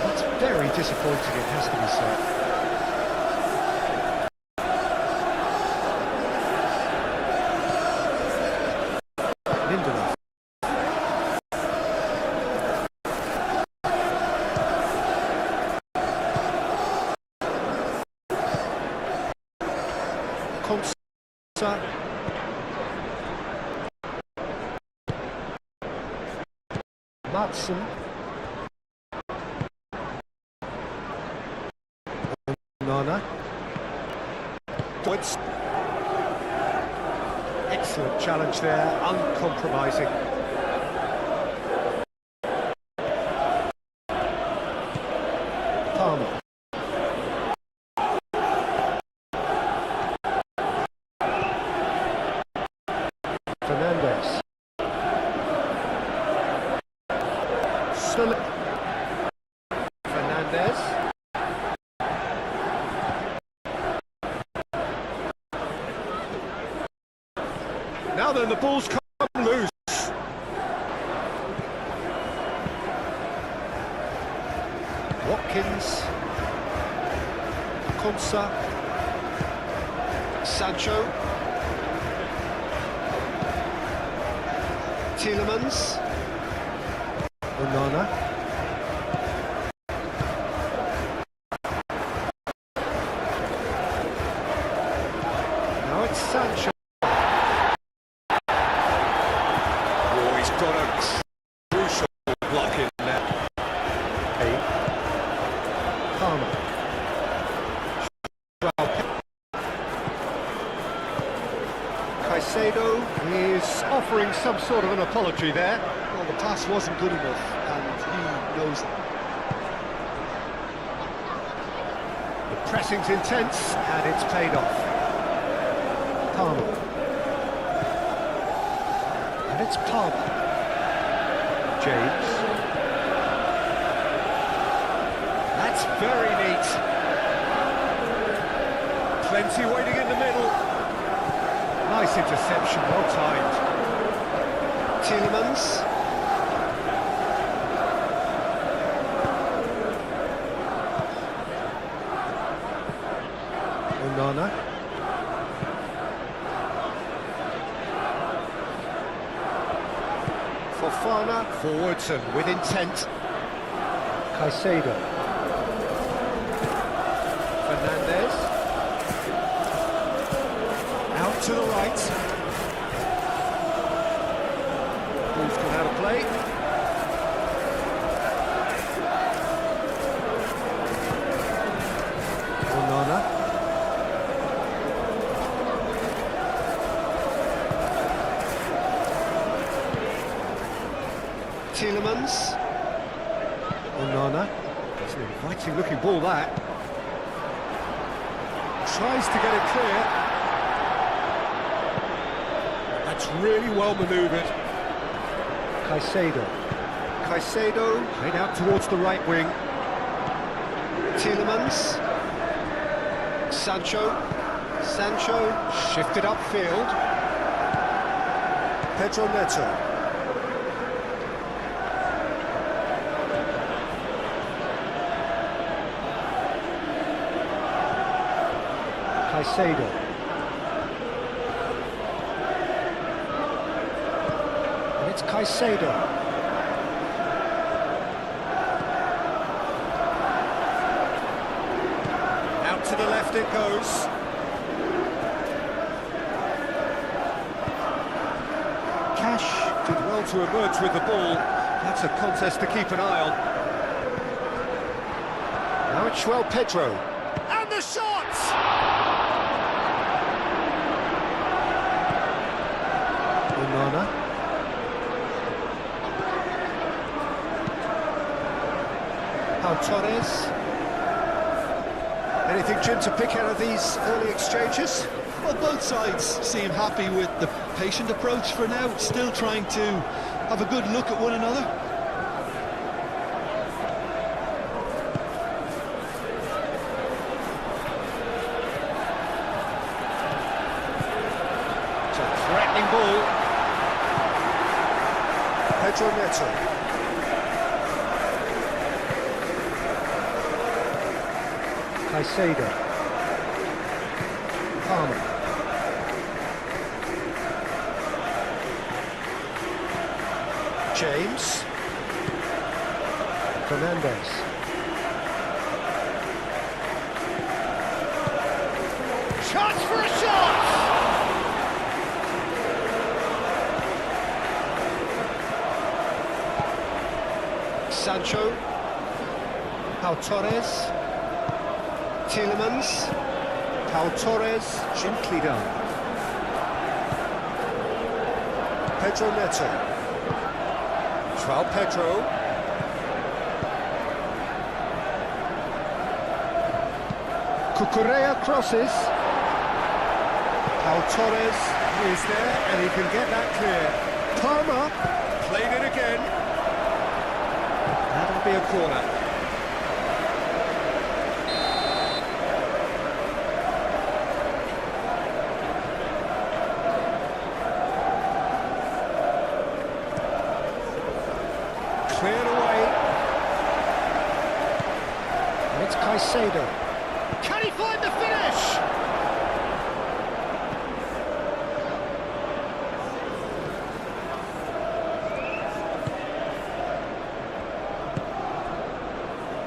That's very disappointing, it has to be said. Konsa. Matson. Onana. Excellent challenge there, uncompromising. Palmer. Fernandes. Fernandes. Now then, the ball's come loose. Watkins. Konsa. Sancho. Tielemans. Onana. Now it's Sancho. Oh, he's got a crucial block in there. Hey. Palmer. Caicedo is offering some sort of an apology there. Well, the pass wasn't good enough, and he knows it. The pressing's intense, and it's paid off. Palmer. It's Palmer. James. That's very neat. Plenty waiting in the middle. Nice interception, well timed. Tielemans. Onana. Fofana forwards and with intent. Caicedo. Fernandez. Out to the right. Ball's gone out of play. Onana. Tielemans. Onana. It's an inviting looking ball, that. Tries to get it clear. That's really well manoeuvred. Caicedo. Caicedo played out towards the right wing. Tielemans. Sancho. Sancho shifted upfield. Pedro Neto. Caicedo. And it's Caicedo. Out to the left it goes. Cash did well to emerge with the ball. That's a contest to keep an eye on. Now it's João Pedro. And the shot! Onana. Pau Torres. Anything, Jim, to pick out of these early exchanges? Well, both sides seem happy with the patient approach for now, still trying to have a good look at one another. It's a threatening ball. Pedro Neto. Caicedo. Palmer. James. Fernandez. Chance for a shot! Sancho. Pau Torres. Tielemans. Pau Torres, gently done. Pedro Neto. João Pedro. Cucurella crosses. Pau Torres is there and he can get that clear. Palmer played it again. That'll be a corner. Cleared away. And it's Caicedo. Can he find the finish?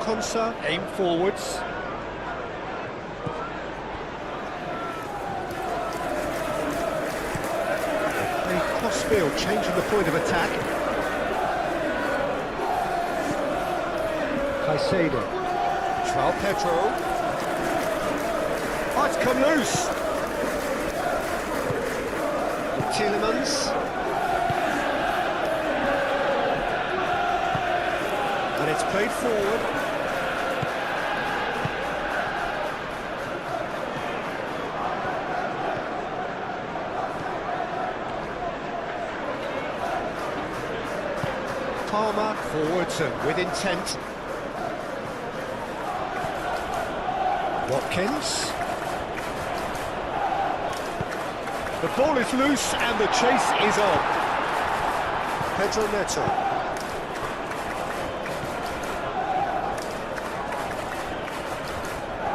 Konsa aim forwards. A cross-field changing the point of attack. Caicedo. João Pedro. Oh, it's come loose. Tielemans. And it's played forward. Palmer, forwards and with intent. Watkins. The ball is loose and the chase is on. Pedro Neto.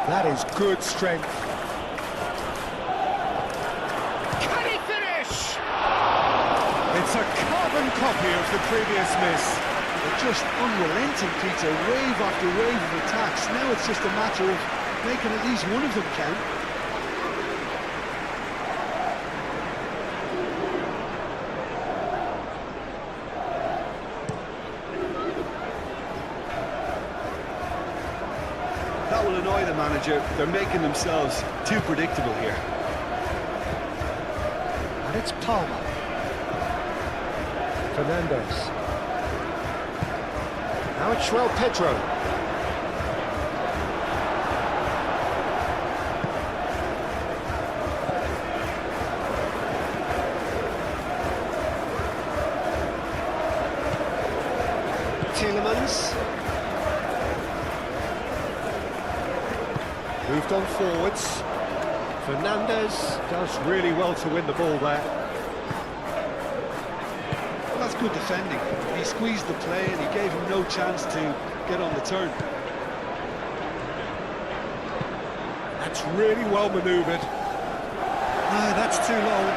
That is good strength. Can he finish? It's a carbon copy of the previous miss. They're just unrelenting, Peter, wave after wave of attacks. Now it's just a matter of making at least one of them count. That will annoy the manager. They're making themselves too predictable here. And it's Palmer. Fernandes. Now it's João Pedro. Tielemans. Moved on forwards. Fernandes does really well to win the ball there. Well, that's good defending. He squeezed the play and he gave him no chance to get on the turn. That's really well manoeuvred. No, that's too long.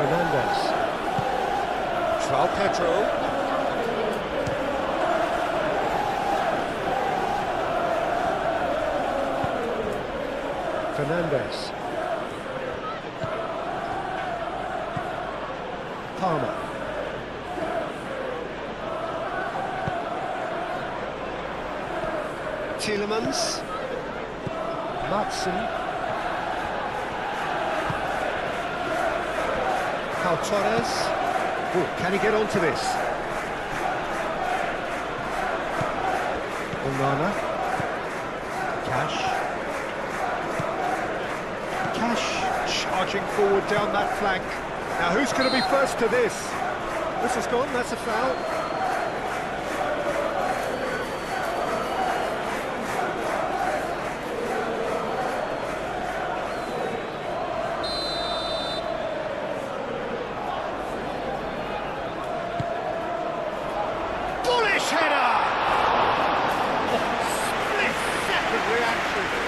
Fernandes. João Pedro. Fernandes. Palmer. Tielemans. Matson. Torres. Ooh, can he get onto this? Onana. Cash charging forward down that flank. Now who's going to be first to this? This is gone, that's a foul.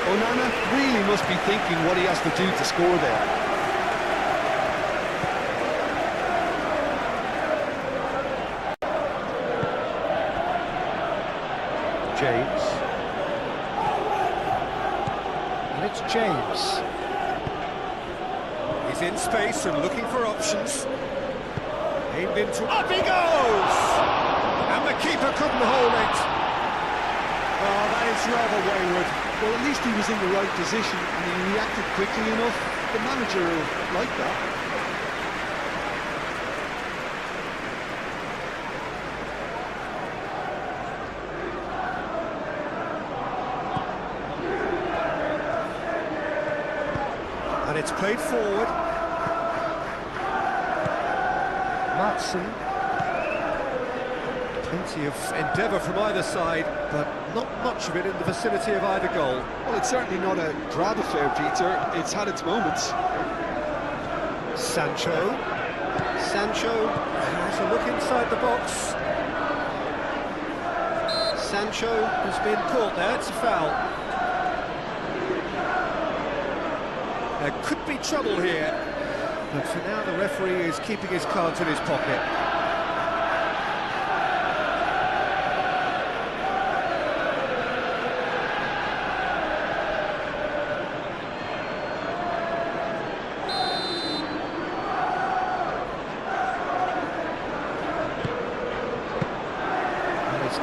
Onana really must be thinking what he has to do to score there. James. And it's James. He's in space and looking for options. Aimed into... Up he goes! And the keeper couldn't hold it. Oh, that is rather wayward. Well, at least he was in the right position and he reacted quickly enough. The manager will like that. And it's played forward. Matson. Plenty of endeavour from either side, but not much of it in the vicinity of either goal. Well, it's certainly not a grab affair, Peter. It's had its moments. Sancho has a look inside the box. Sancho has been caught there, it's a foul. There could be trouble here, but for now the referee is keeping his cards in his pocket.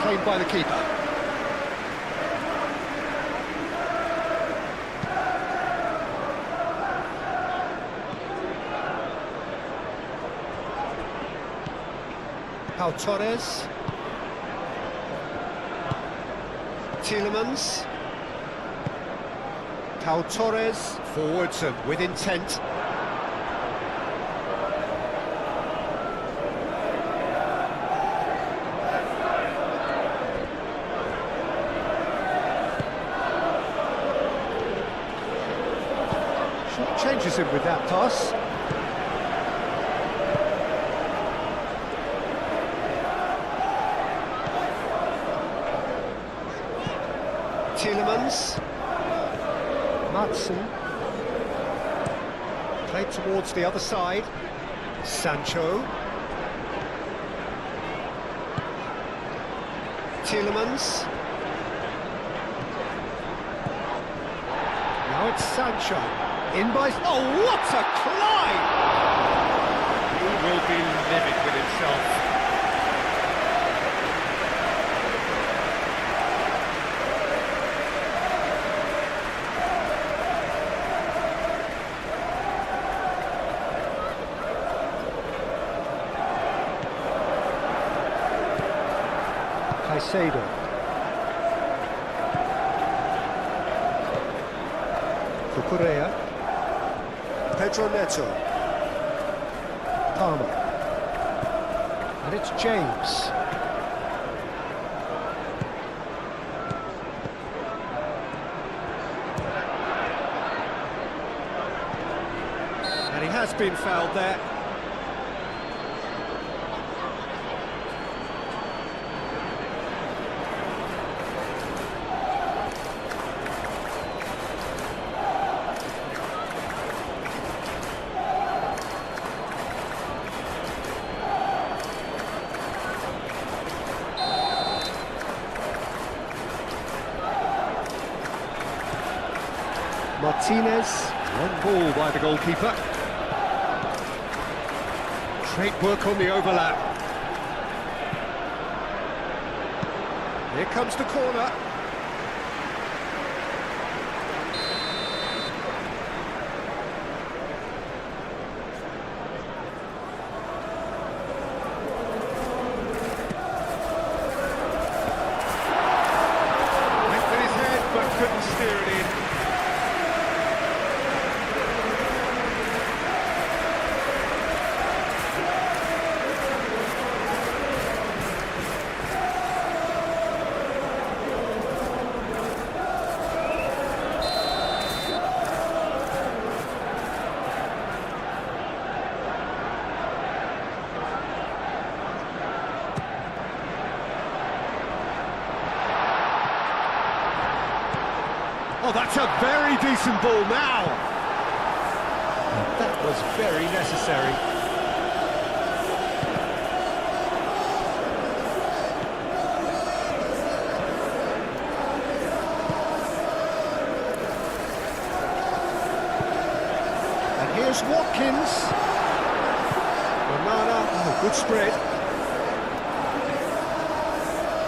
Claimed by the keeper. Torres. Tielemans. Pau Torres, forwards and with intent. Changes him with that pass. Tielemans. Madsen. Played towards the other side. Sancho. Tielemans. Now it's Sancho. In by... Oh, what a climb! He will be livid with himself. Caicedo. Cucurella. Pedro Neto. Palmer. And it's James. And he has been fouled there. Martinez, one ball by the goalkeeper. Great work on the overlap. Here comes the corner. Went with his head, but couldn't steer it in. Oh, that's a very decent ball now. That was very necessary. And here's Watkins. Banana, oh, good spread.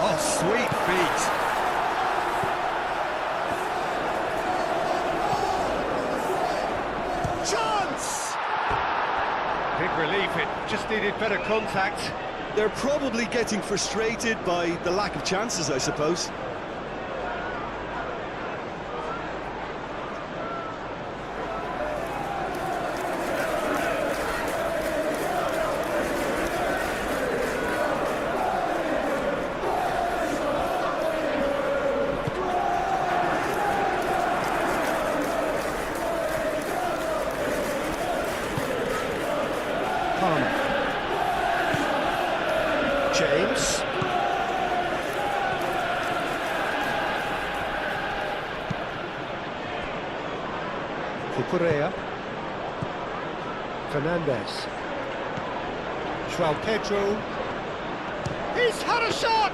Oh, sweet feet. Chance! Big relief, it just needed better contact. They're probably getting frustrated by the lack of chances, I suppose. Palmer. James. Cucurella. Fernandez. João Pedro. He's had a shot!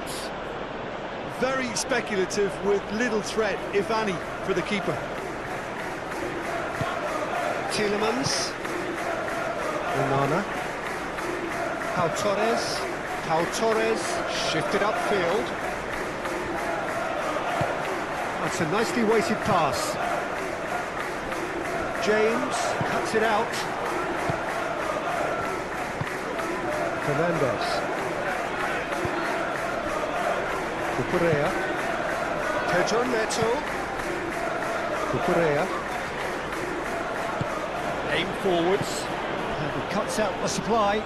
Very speculative with little threat, if any, for the keeper. Tielemans. Onana. Pau Torres. Pau Torres shifted upfield. That's a nicely weighted pass. James cuts it out. Fernandez. Cucurella. Pedro Neto. Cucurella. Aim forwards. And he cuts out the supply.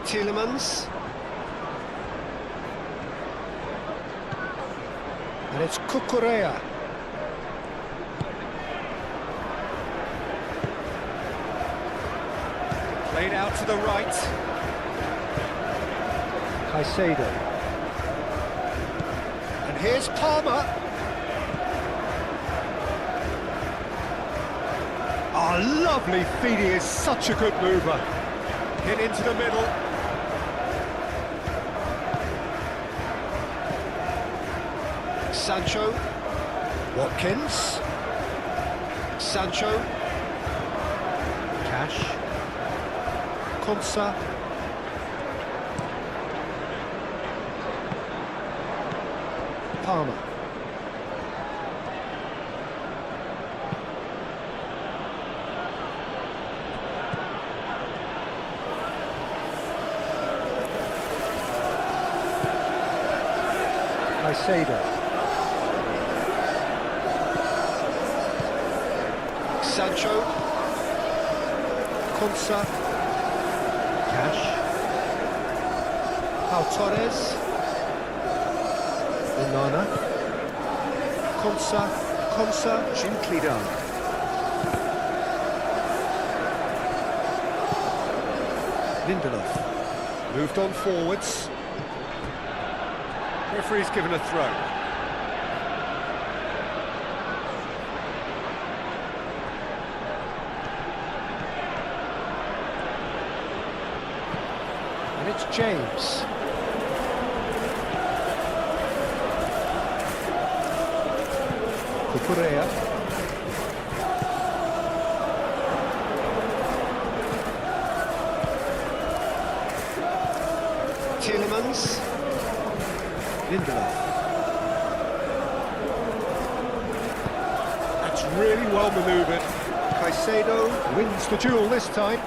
Tielemans. And it's Cucurella. Played out to the right. Caicedo. And here's Palmer. Oh, lovely feed, he is such a good mover. Hit into the middle. Sancho. Watkins. Sancho. Cash. Konsa. Palmer. Caicedo. Sancho. Konsa. Cash. Pau Torres. Onana. Konsa, gently done. Lindelof. Moved on forwards. Referee's given a throw. And it's James. Cucurella. Tielemans. Lindelof. That's really well manoeuvred. Caicedo wins the duel this time.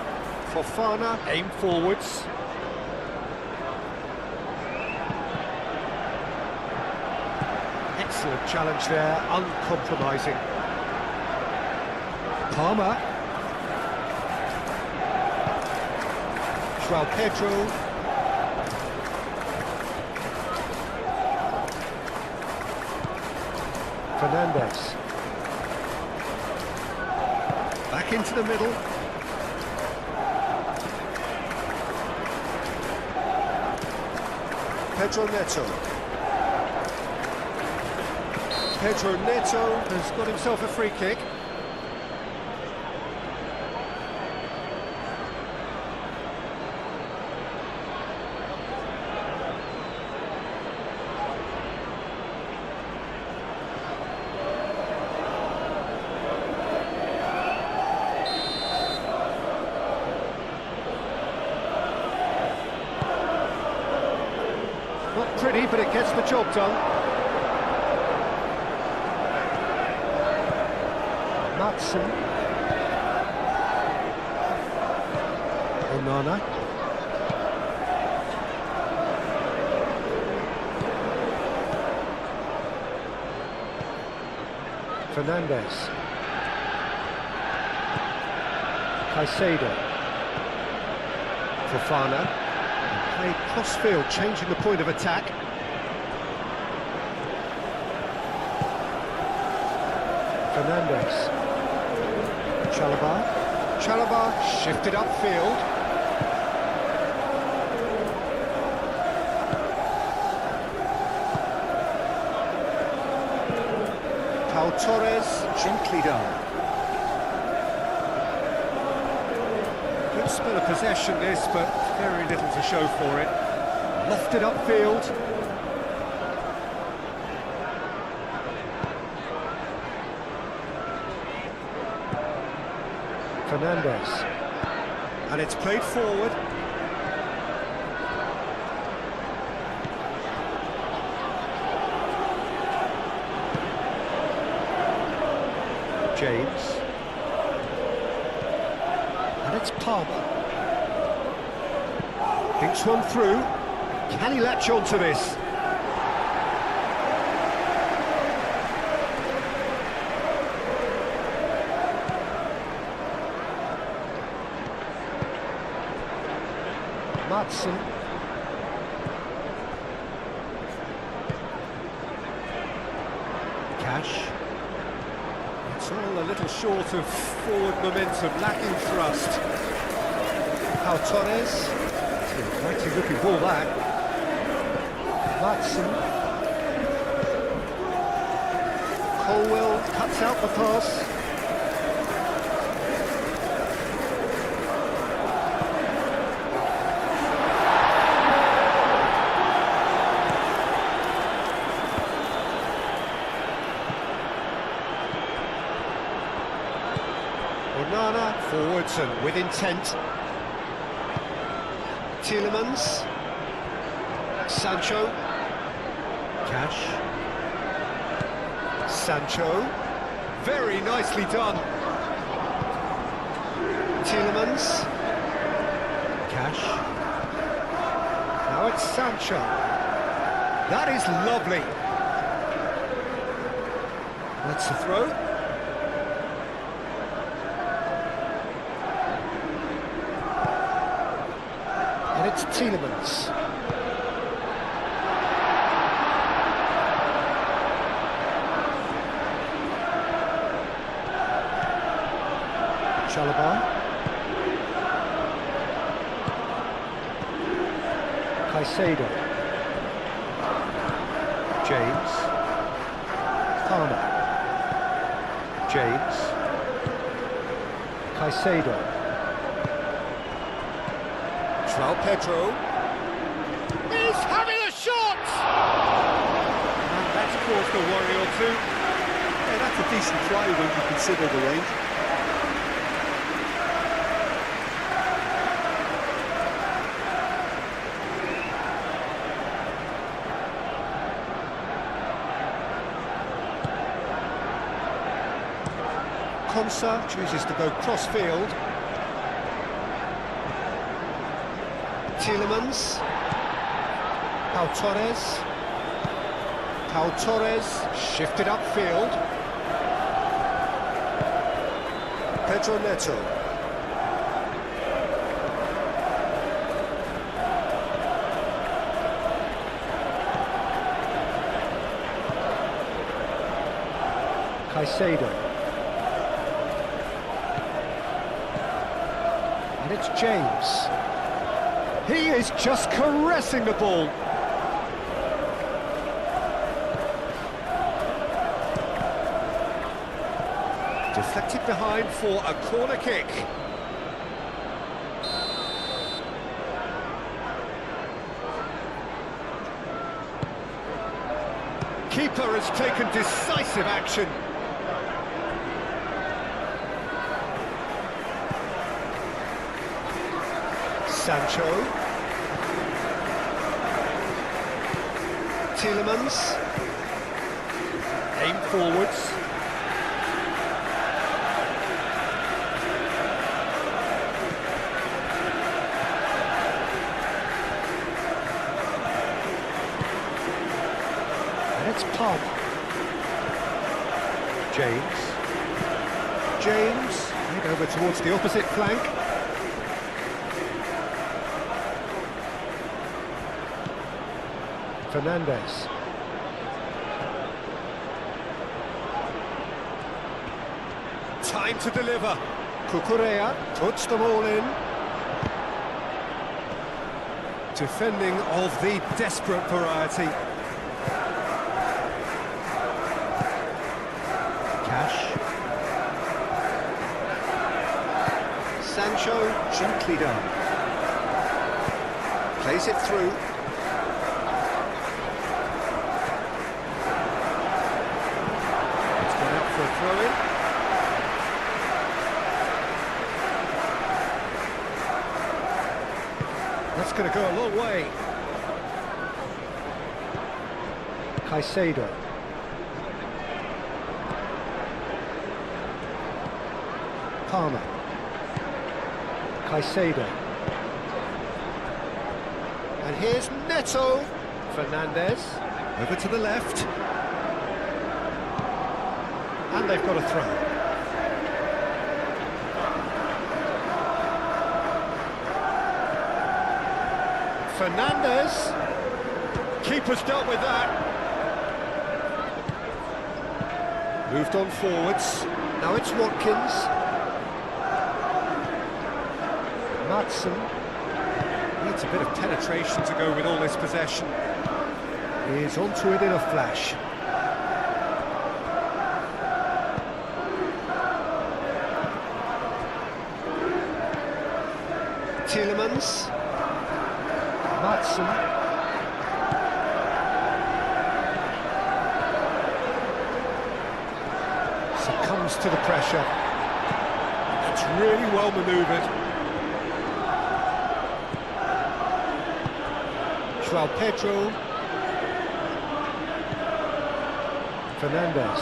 Fofana, aim forwards. Excellent challenge there, uncompromising. Palmer. João Pedro. Fernandes. Back into the middle. Pedro Neto. Pedro Neto has got himself a free kick. Not pretty, but it gets the job done. Matson. Onana. Fernandes. Caicedo. Fofana. Played cross-field, changing the point of attack. Fernandes. Chalobah shifted upfield. Pau Torres, gently done. Good spell of possession this, but very little to show for it. Lofted upfield. Fernandes. And it's played forward. James. And it's Palmer. Thinks one through. Can he latch on to this? Madsen. Cash. It's all a little short of forward momentum, lacking thrust. Pau Torres. Mighty looking ball back. Madsen. Colwell cuts out the pass. Onana forwards and with intent. Tielemans. Sancho. Cash. Sancho. Very nicely done. Tielemans. Cash. Now it's Sancho. That is lovely. That's the throw. And it's Tielemans. Chalobah. Caicedo. James. Palmer. James. Caicedo. João Pedro. He's having a shot! And that's caused a worry or two. Yeah, that's a decent try when you consider the range. Konsa chooses to go cross-field. Tielemans. Pau Torres. Pau Torres shifted upfield. Pedro Neto. Caicedo. And it's James. He is just caressing the ball. Deflected behind for a corner kick. Keeper has taken decisive action. Sancho. Tielemans. Aim forwards. And it's Palmer. James. James. Right over towards the opposite flank. Fernandes. Time to deliver. Cucurella puts them all in. Defending of the desperate variety. Cash. Sancho, gently done. Plays it through. For a throw-in. That's going to go a long way. Caicedo. Palmer. Caicedo. And And here's Neto. Fernandez, over to the left. And they've got a throw. Fernandez. Keeper's dealt with that. Moved on forwards. Now it's Watkins. Madsen. Needs a bit of penetration to go with all this possession. He's onto it in a flash. Tielemans. Madsen. Succumbs to the pressure. That's really well manoeuvred. João Pedro. Fernandez.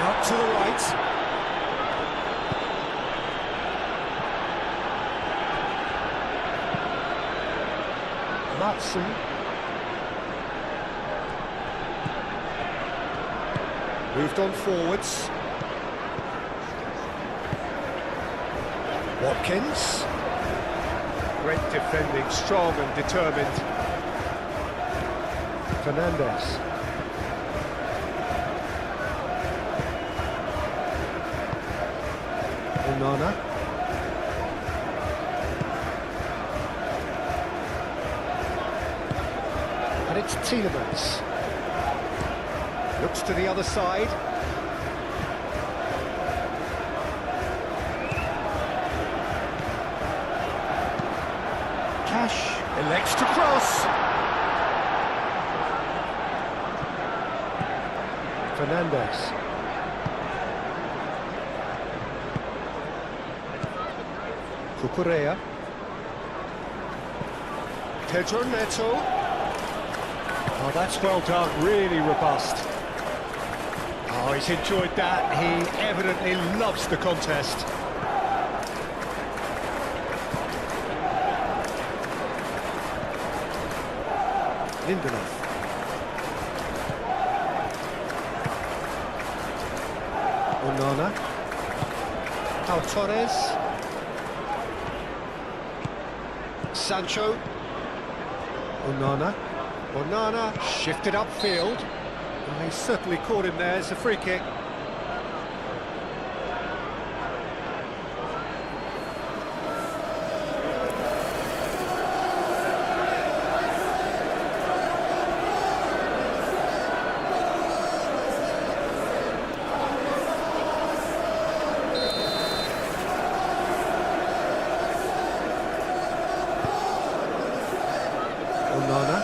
Out to the right. Madsen. Moved on forwards. Watkins. Great defending, strong and determined. Fernandez. Onana. And it's Tielemans. Looks to the other side. Cash elects to cross. Fernandez. Cucurella. Pedro Neto. Oh, that's well done, really robust. Oh, he's enjoyed that. He evidently loves the contest. Lindelof. Onana. Pau Torres. Sancho. Onana. Onana shifted upfield. Well, he certainly caught him there. It's a free kick. Onana.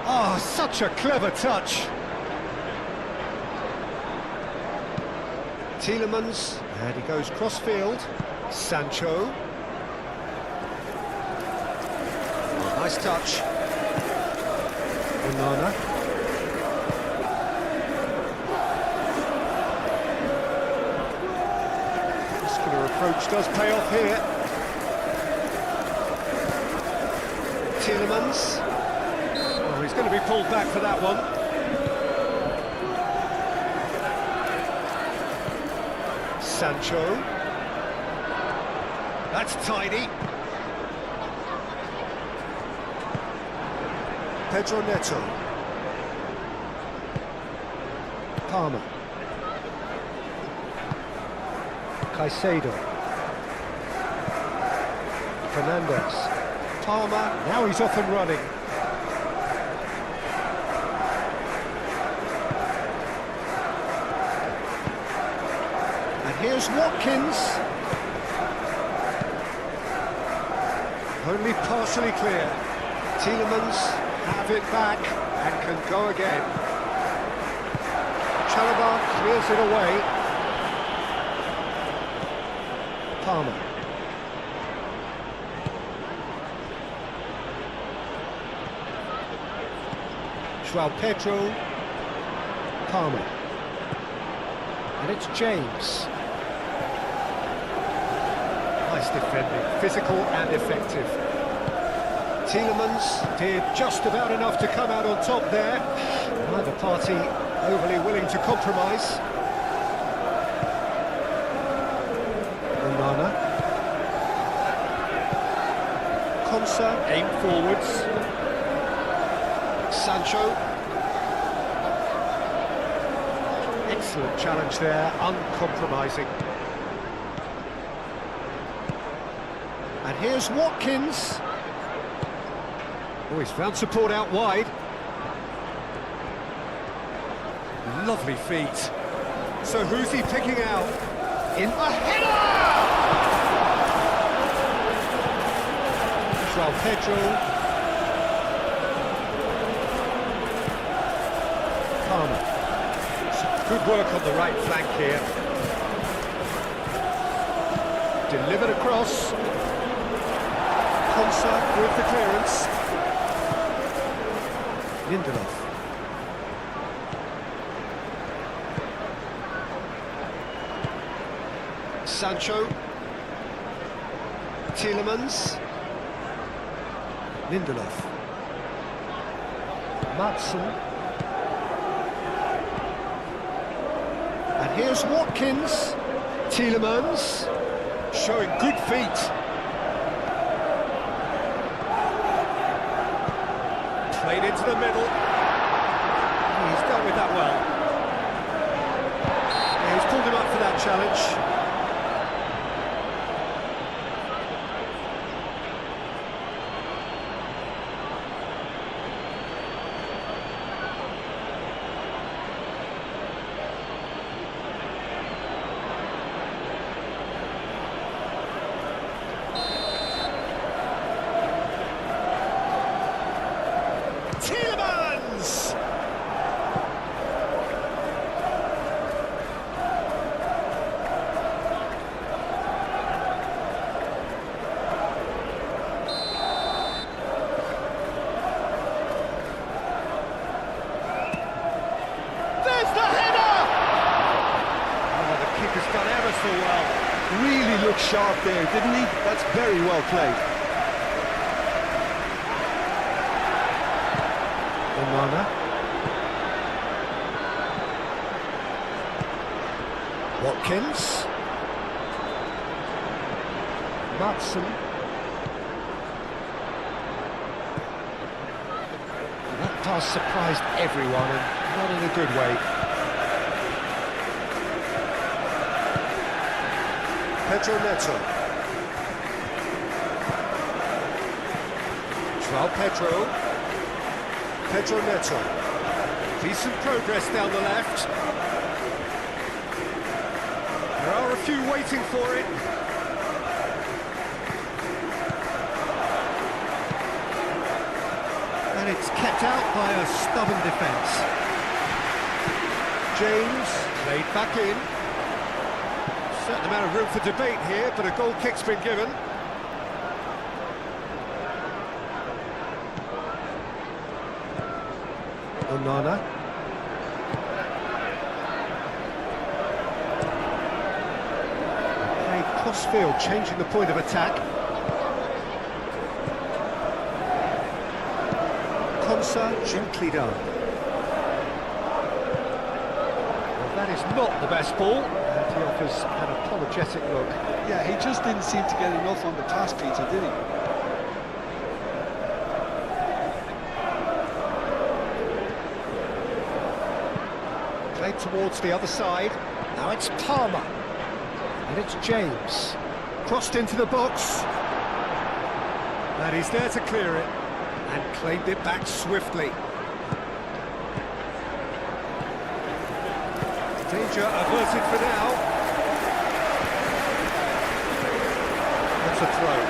Oh, such a clever touch. Tielemans, and he goes cross-field. Sancho. Oh, nice touch. Onana. Muscular approach does pay off here. Tielemans. Oh, he's going to be pulled back for that one. Sancho. That's tidy. Pedro Neto. Palmer. Caicedo. Fernandez. Palmer. Now he's off and running. And here's Watkins. Only partially clear. Tielemans have it back and can go again. Chalobah clears it away. Palmer. João Pedro. Palmer. And it's James. Nice defending, physical and effective. Tielemans did just about enough to come out on top there. Neither party overly willing to compromise. Onana. Konsa, aim forwards. Sancho. Excellent challenge there, uncompromising. And here's Watkins. Oh, he's found support out wide. Lovely feet. So who's he picking out? In a header! João Pedro. Palmer. Some good work on the right flank here. Delivered across. Konsa with the clearance. Lindelof. Sancho. Tielemans. Lindelof. Matson. And here's Watkins. Tielemans. Showing good feet. Played into the middle. He's dealt with that well. Yeah, he's pulled him up for that challenge. Tielemans! There's the header! Oh, the keeper's done ever so well. Really looked sharp there, didn't he? That's very well played. Onana. Watkins. Matson. That pass surprised everyone, and not in a good way. Pedro Neto. João Pedro. Pedro Neto. Decent progress down the left. There are a few waiting for it. And it's kept out by a stubborn defence. James played back in. Certain amount of room for debate here, but a goal kick's been given. Onana. Played cross-field, changing the point of attack. Konsa, gently done. Well, that is not the best ball, and he offers an apologetic look. Yeah, he just didn't seem to get enough on the pass, Peter, did he? Played towards the other side. Now it's Palmer. And it's James. Crossed into the box. And he's there to clear it. And claimed it back swiftly. Danger averted for now. That's a throw.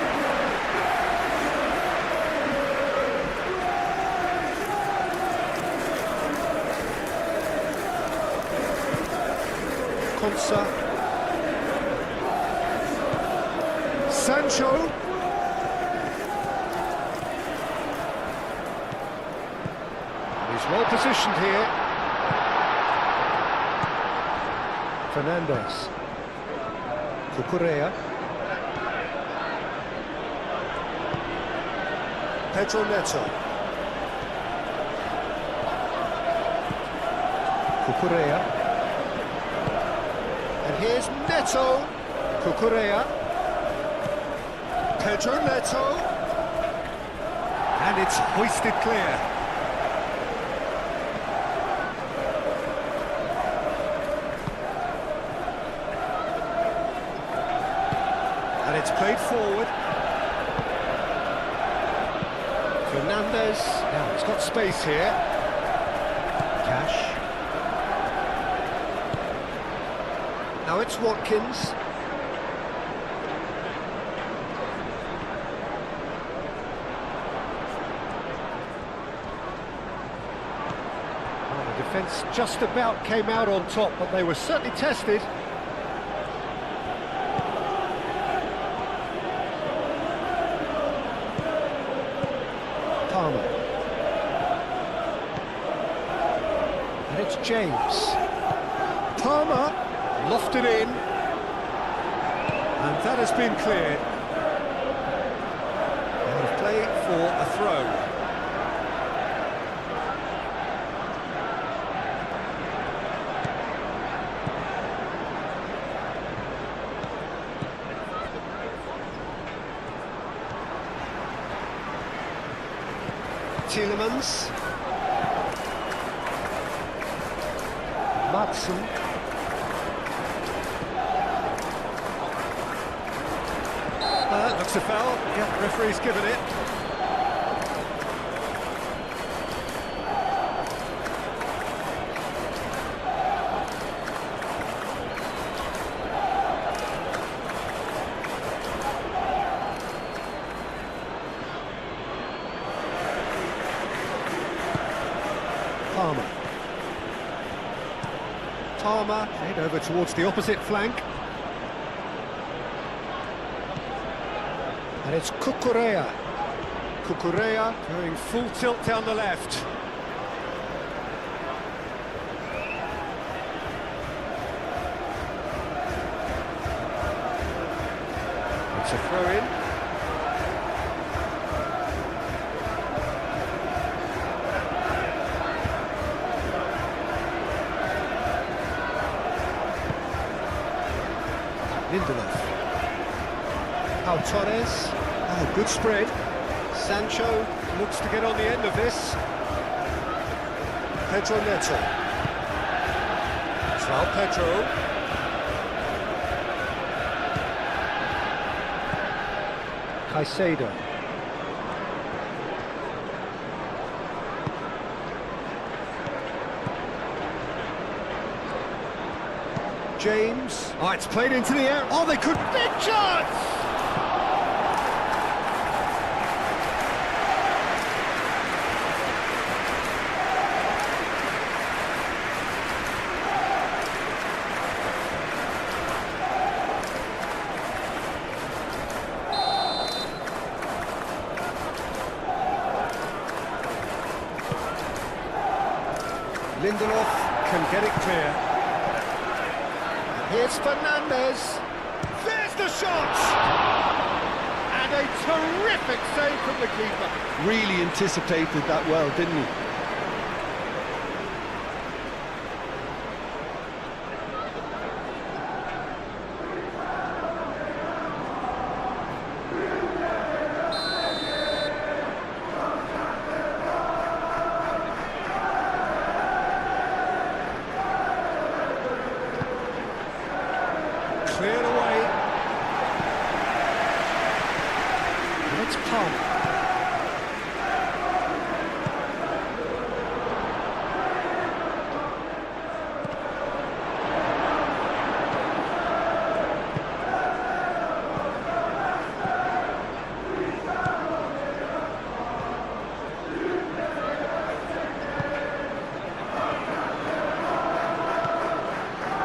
Konsa. Sancho. He's well positioned. positioned here. Fernandes. Cucurella. Pedro Neto. Cucurella. And here's Neto. Cucurella. Pedro Neto. And it's hoisted clear. And it's played forward. Fernandes. Now he's got space here. Cash. Now it's Watkins. The defence just about came out on top, but they were certainly tested. Palmer. And it's James. Palmer lofted in, and that has been cleared. Out of play for a throw. Tielemans. Madsen. Looks a foul. Yeah, referee's given it. Palmer. Palmer played over towards the opposite flank. And it's Cucurella. Cucurella going full tilt down the left. It's a throw-in. Lindelof. Pau Torres. Oh, good spread. Sancho looks to get on the end of this. Pedro Neto. João Pedro. Caicedo. James. Oh, it's played into the air. Oh, they could... Big chance! Lindelof can get it clear. Here's Fernandes. There's the shot! And a terrific save from the keeper. Really anticipated that well, didn't he? Cleared away. And it's Palmer.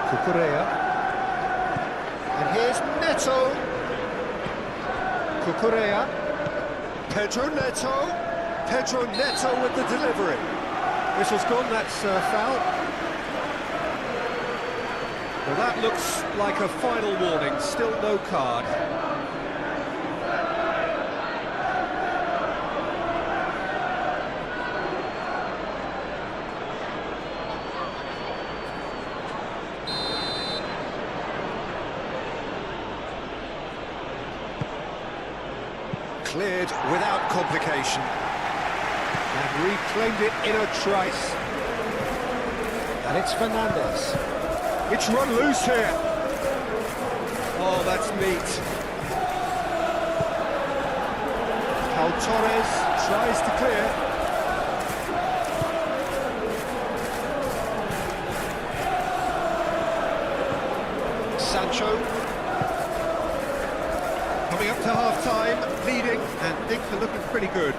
Cucurella. And here's Neto. Cucurella. Pedro Neto. Pedro Neto with the delivery. Whistle's gone, that's foul. Well, that looks like a final warning, still no card. Cleared without complication. And reclaimed it in a trice. And it's Fernandez. It's run loose here. Oh, that's neat. Paul Torres tries to clear. Sancho. Coming up to half-time, leading, and things are looking pretty good.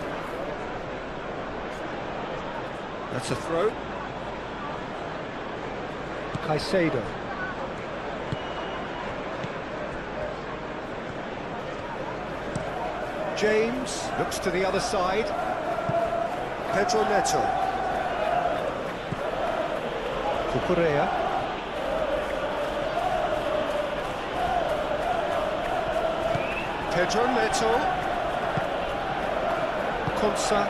That's a throw. Caicedo. James looks to the other side. Pedro Neto. Cucurella. Pedro Neto. Konsa.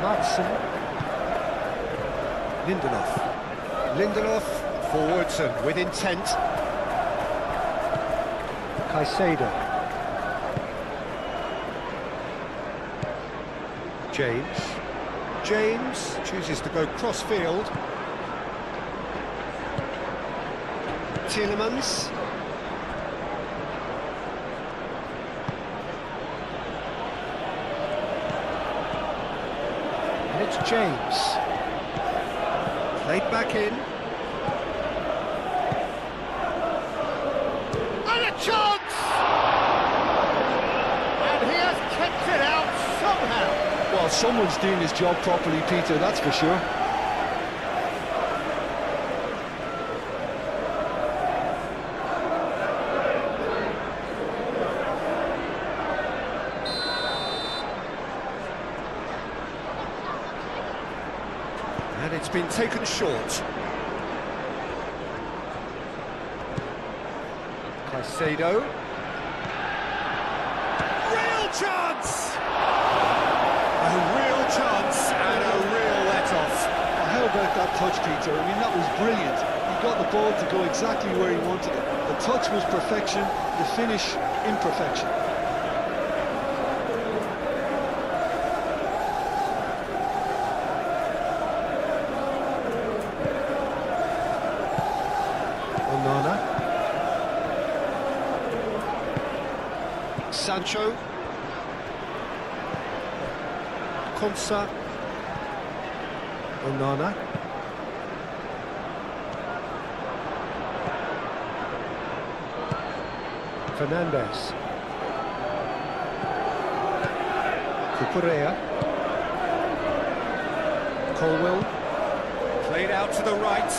Madsen. Lindelof forwards and with intent. Caicedo. James chooses to go cross-field. Tielemans. And it's James. Played back in. And a chance! And he has kept it out somehow. Well, someone's doing his job properly, Peter, that's for sure. And it's been taken short. Caicedo. Real chance! A real chance and a real let-off. How about that touch, Peter? I mean, that was brilliant. He got the ball to go exactly where he wanted it. The touch was perfection, the finish imperfection. Sancho. Konsa. Onana. Fernandez. Cucurella. Colwell. Played out to the right.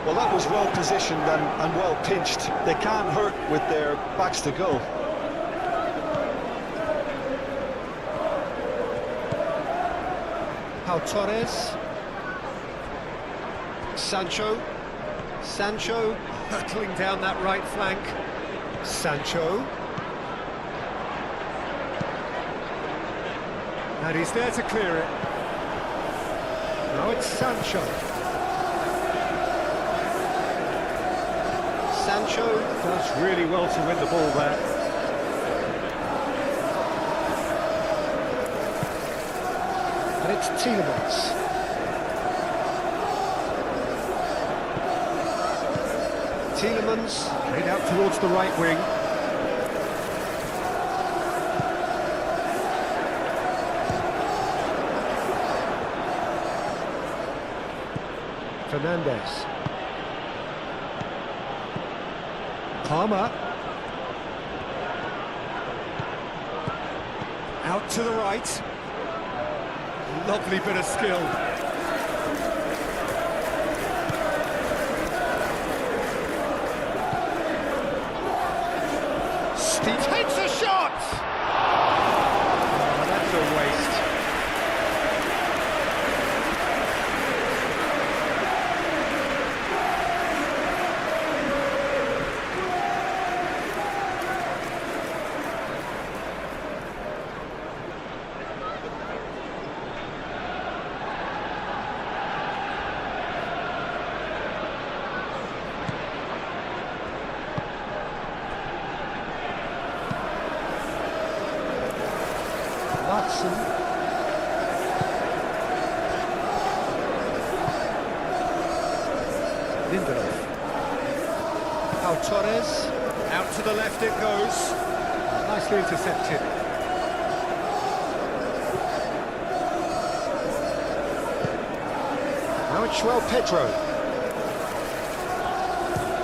Well, that was well positioned and well pinched. They can't hurt with their backs to goal. Pau Torres. Sancho. Hurtling down that right flank. Sancho. And he's there to clear it. Now it's Sancho. Sancho Does really well to win the ball there. And it's Tielemans. Tielemans played out towards the right wing. Fernandez. Palmer. Out to the right. Lovely bit of skill. He takes a shot! Oh, that's a waste. Watson. Lindelof. Pau Torres. Out to the left it goes. Nicely intercepted. Now it's João Pedro.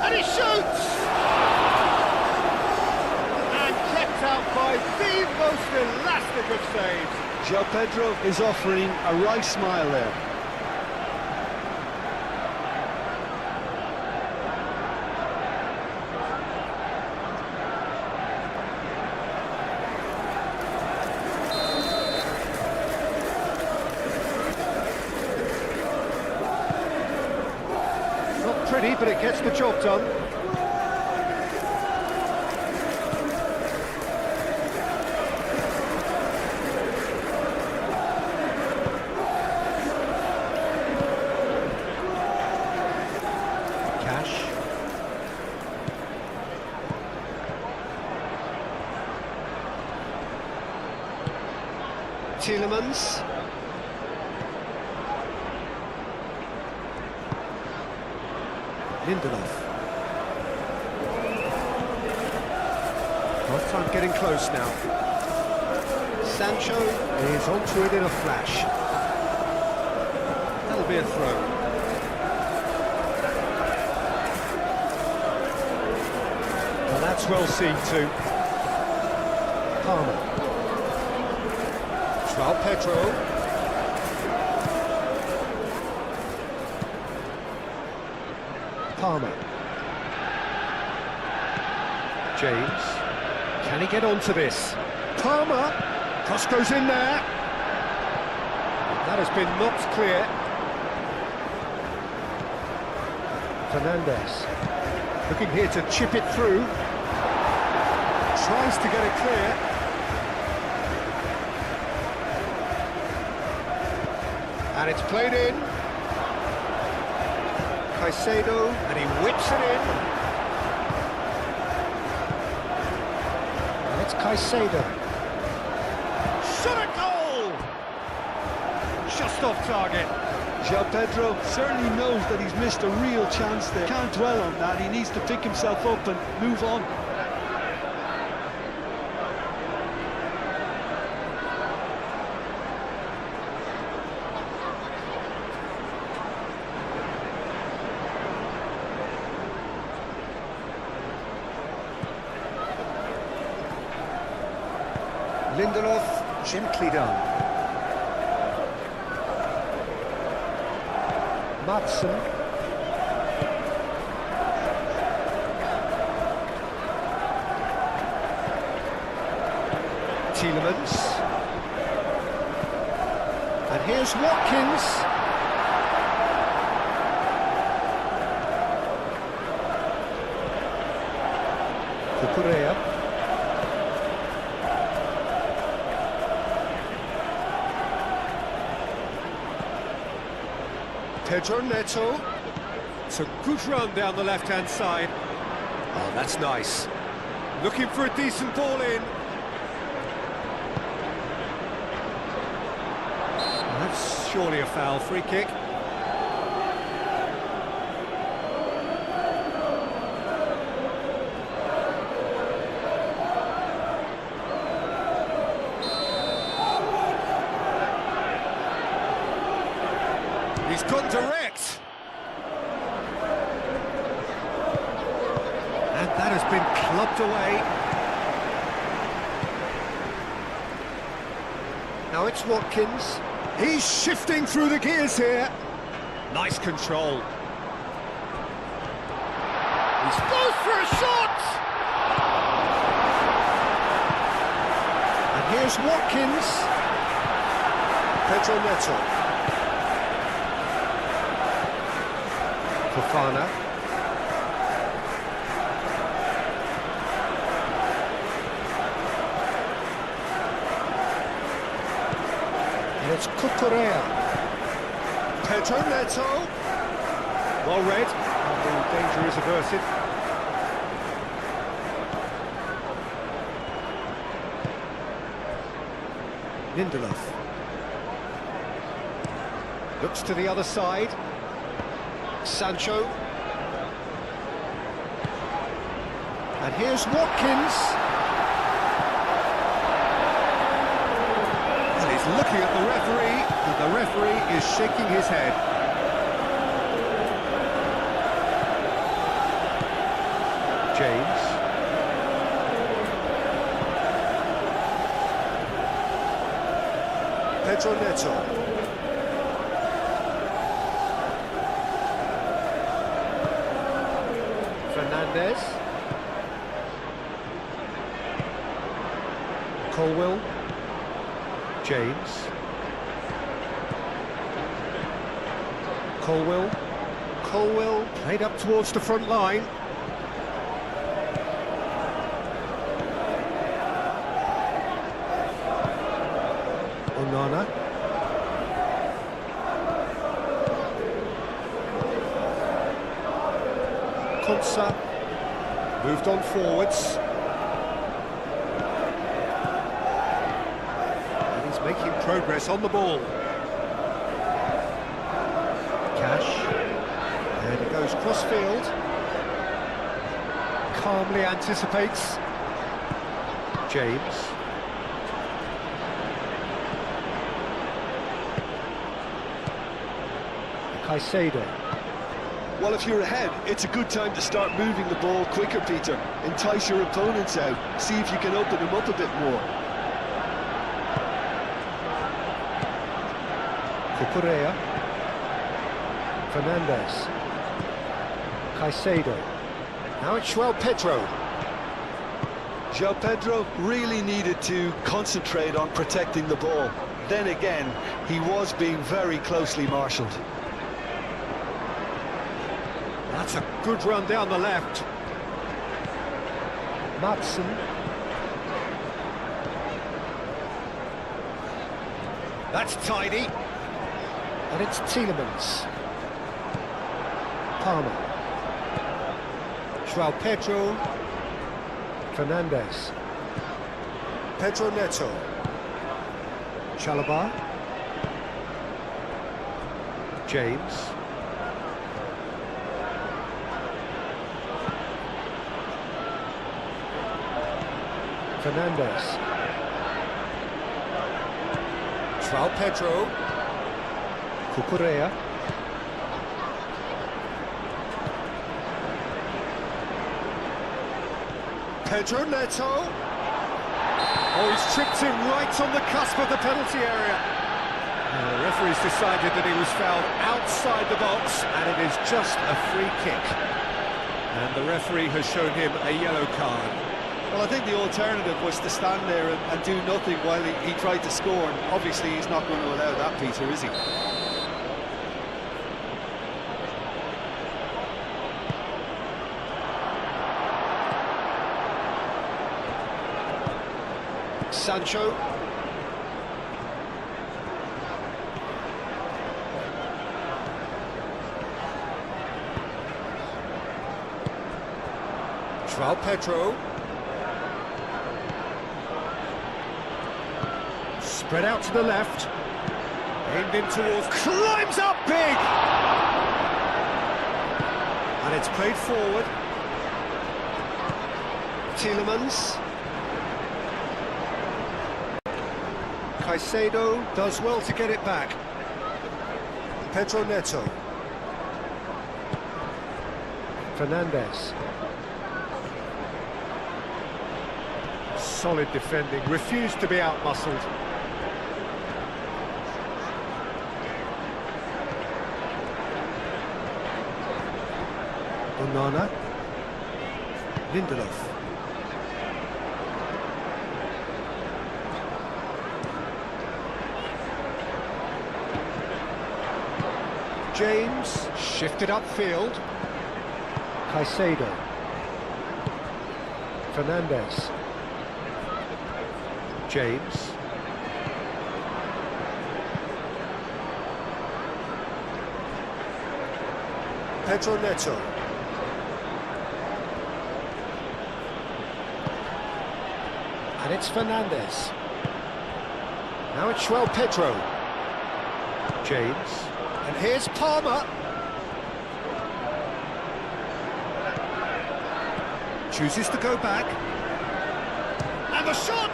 And he shoots! Out by the most elastic of saves. João Pedro is offering a right smile there. Not pretty, but it gets the job done. Tielemans. Lindelof. Half time getting close now. Sancho is onto it in a flash. That'll be a throw. Well, that's well seen too. Palmer. João Pedro. Palmer. James. Can he get onto this? Palmer. Cross goes in there. That has been knocked clear. Fernandes. Looking here to chip it through. Tries to get it clear. And it's played in. Caicedo, and he whips it in. And it's Caicedo. Shot a goal! Just off target. João Pedro certainly knows that he's missed a real chance there. Can't dwell on that, he needs to pick himself up and move on. Lindelof, gently done. Madsen. Tielemans. And here's Watkins. Cucurella. Pedro Neto. It's a good run down the left-hand side. Oh, that's nice. Looking for a decent ball in. That's surely a foul, free kick. He's gone direct. And that has been clubbed away. Now it's Watkins. He's shifting through the gears here. Nice control. He's goes for a shot! Here's Watkins. Pedro Neto. Fofana. And it's Cucurella. Pedro Neto. Well read. And the danger is averted. Lindelof. Looks to the other side. Sancho. And here's Watkins. And he's looking at the referee, and the referee is shaking his head. James. Pedro Neto. Fernandez. Colwill. James. Colwill. Colwill played up towards the front line. Onana. Konsa moved on forwards. And he's making progress on the ball. Cash. And it goes cross-field. Calmly anticipates. James. Caicedo. Well, if you're ahead, it's a good time to start moving the ball quicker, Peter. Entice your opponents out. See if you can open them up a bit more. Cucurella. Fernandez. Caicedo. Now it's João Pedro. João Pedro really needed to concentrate on protecting the ball. Then again, he was being very closely marshalled. That's a good run down the left. Madsen. That's tidy. And it's Tielemans. Palmer. João Pedro. Fernandez. Pedro Neto. Chalobah. James. Fernandez. João Pedro. Cucurella. Pedro Neto. Oh, he's tripped him right on the cusp of the penalty area. The referee's decided that he was fouled outside the box, and it is just a free kick. And the referee has shown him a yellow card. Well, I think the alternative was to stand there and do nothing while he tried to score. And obviously, he's not going to allow that, Peter, is he? Sancho. João Pedro. Spread out to the left. Aimed in towards... Climbs up big! And it's played forward. Tielemans. Caicedo does well to get it back. Pedro Neto. Fernandez. Solid defending, refused to be out-muscled. Onana. Lindelof. James, shifted upfield. Caicedo. Fernandes. James. Pedro Neto. And it's Fernandes. Now it's Pedro. James. And here's Palmer. Chooses to go back. And the shot!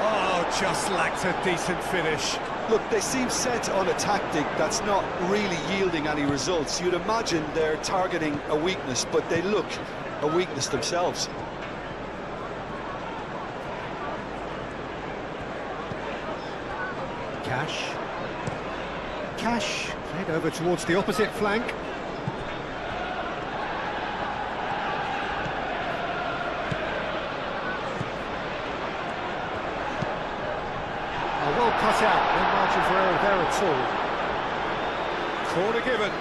Oh, just lacked a decent finish. Look, they seem set on a tactic that's not really yielding any results. You'd imagine they're targeting a weakness, but they look a weakness themselves. Cash, played over towards the opposite flank. Well cut out, no margin for error there at all. Corner given.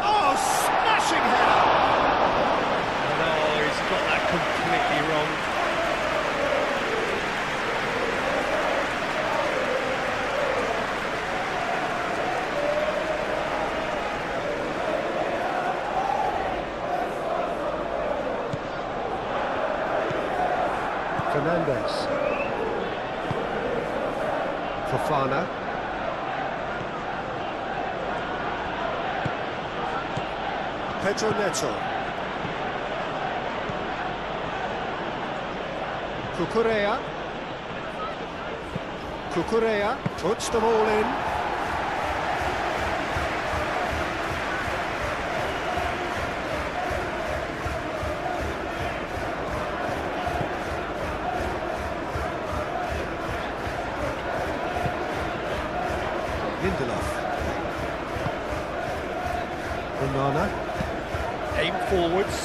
Oh, smashing header! No, he's got that completely wrong. Fernandes. Fofana. Pedro Neto. Cucurella puts them all in. Onana, aim forwards.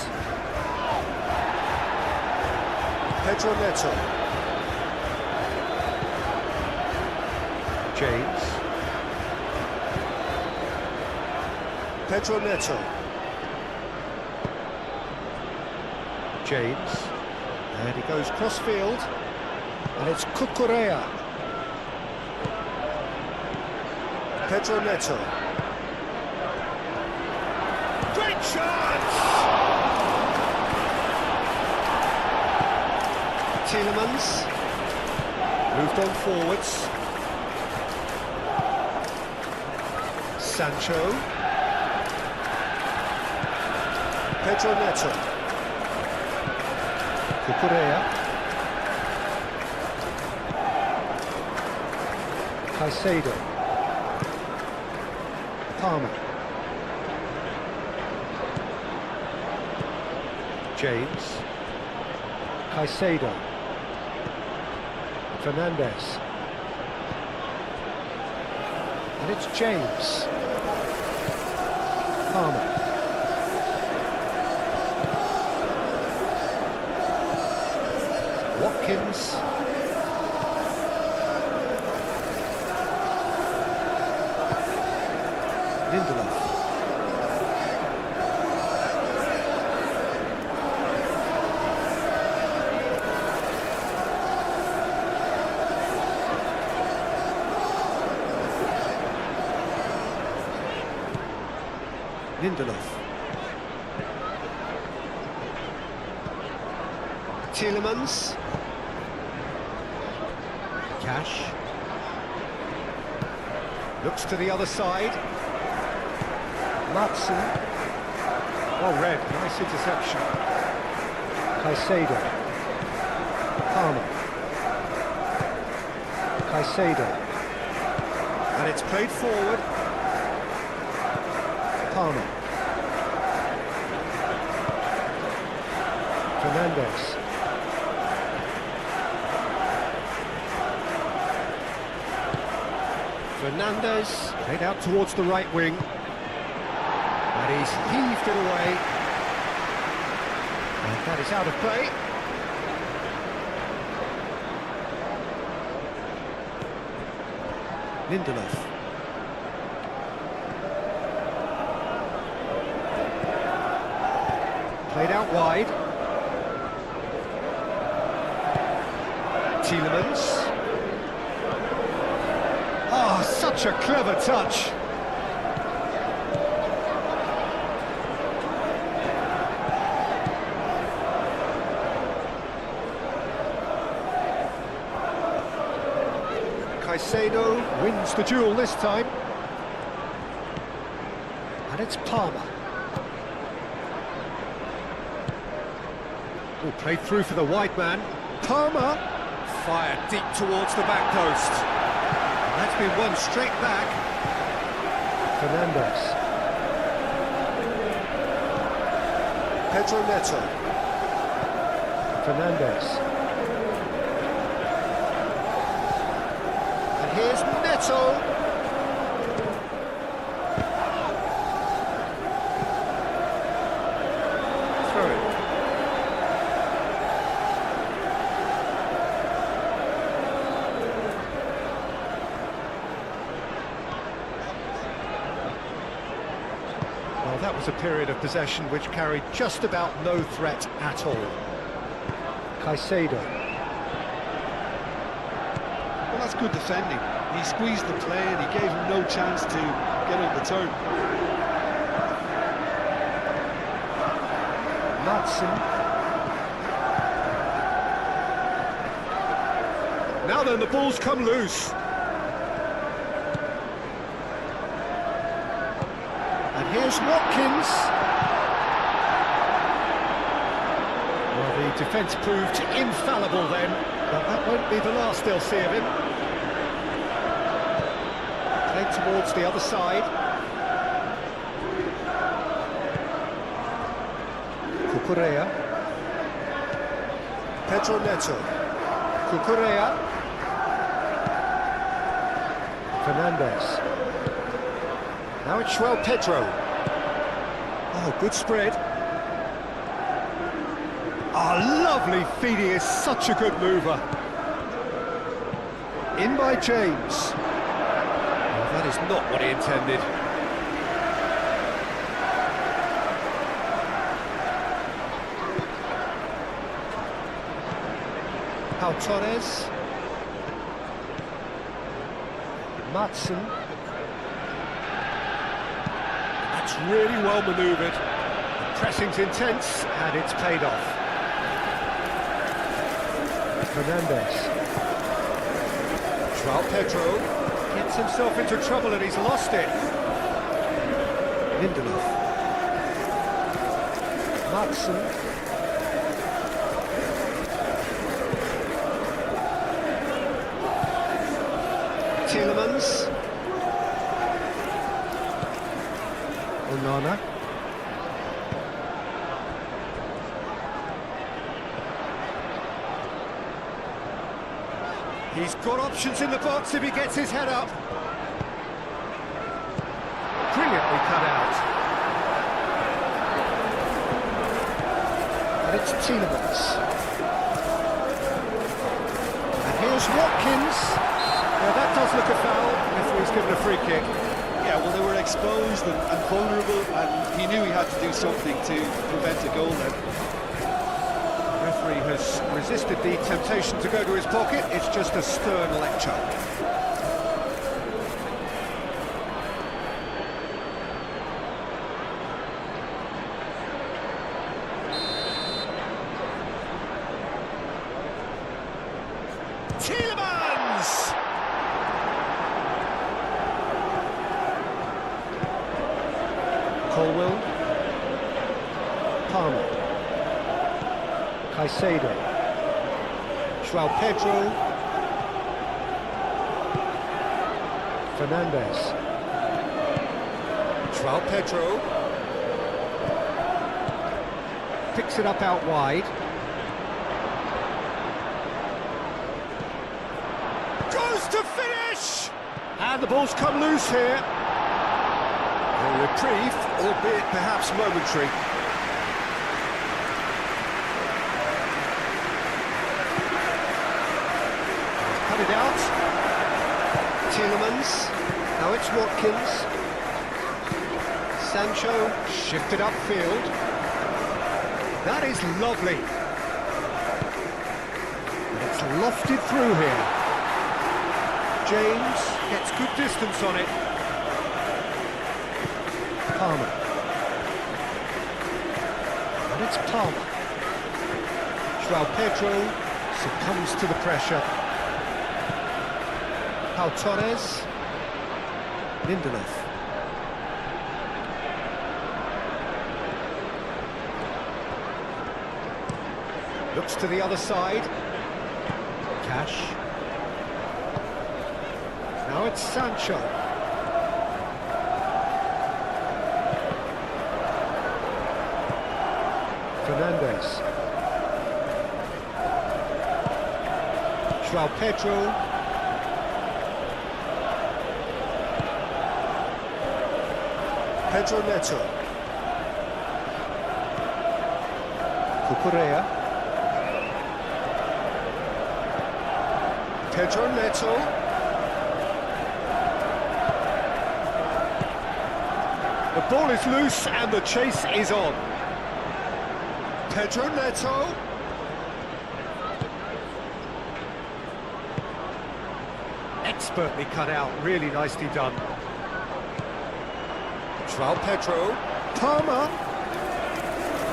Pedro Neto. James. Pedro Neto. James. And he goes cross-field. And it's Cucurella. Pedro Neto. Great chance! Tielemans. Moved on forwards. Sancho. Pedro Neto. Cucurella. Caicedo. Palmer. James. Caicedo. Fernandes. And it's James. Palmer. Watkins. Lindelof. Lindelof. Tielemans. Cash. Looks to the other side. Matson. Well read, nice interception. Caicedo. Palmer. Caicedo. And it's played forward. Palmer. Fernandes. Fernandes played out towards the right wing. And he's heaved it away. And that is out of play. Lindelof. Played out wide. Tielemans. Oh, such a clever touch. Caicedo wins the duel this time. And it's Palmer. Oh, played through for the wide man. Palmer fired deep towards the back post. And that's been won straight back. Fernandes. Pedro Neto. Fernandes. And here's Neto. Throw it. Well, that was a period of possession which carried just about no threat at all. Caicedo. Well, that's good defending. He squeezed the play and he gave him no chance to get on the turn. Matson. Now then, the ball's come loose. And here's Watkins. Well, the defence proved infallible then, but that won't be the last they'll see of him. Played towards the other side. Cucurella. Pedro Neto. Cucurella. Fernandes. Now it's João Pedro. Oh, good spread. Oh, lovely feed. He is such a good mover. In by James. Oh, that is not what he intended. Pau Torres. Matson. That's really well manoeuvred. The pressing's intense and it's paid off. Fernandes. João Pedro gets himself into trouble and he's lost it. Lindelof. Matson. Tielemans. Onana. He's got options in the box if he gets his head up. Brilliantly cut out. And it's Tielemans. And here's Watkins. Now that does look a foul. Referee's given a free kick. Yeah, well, they were exposed and vulnerable, and he knew he had to do something to prevent a goal then. The referee has resisted the temptation to go to his pocket. It's just a stern lecture. Tielemans! Colwell. Palmer. Caicedo. João Pedro. Fernandes. João Pedro. Picks it up out wide. Goes to finish! And the ball's come loose here. A reprieve, albeit perhaps momentary. Cut it out. Tielemans. Now it's Watkins. Sancho shifted upfield. That is lovely. It's lofted through here. James gets good distance on it. Palmer. And it's Palmer. João Pedro succumbs to the pressure. Pau Torres. Lindelof. Looks to the other side. Cash. Now it's Sancho. Fernandes. João Pedro. Pedro Neto. Cucurella. Pedro Neto. The ball is loose and the chase is on. Pedro Neto. Expertly cut out, really nicely done. João Pedro. Palmer.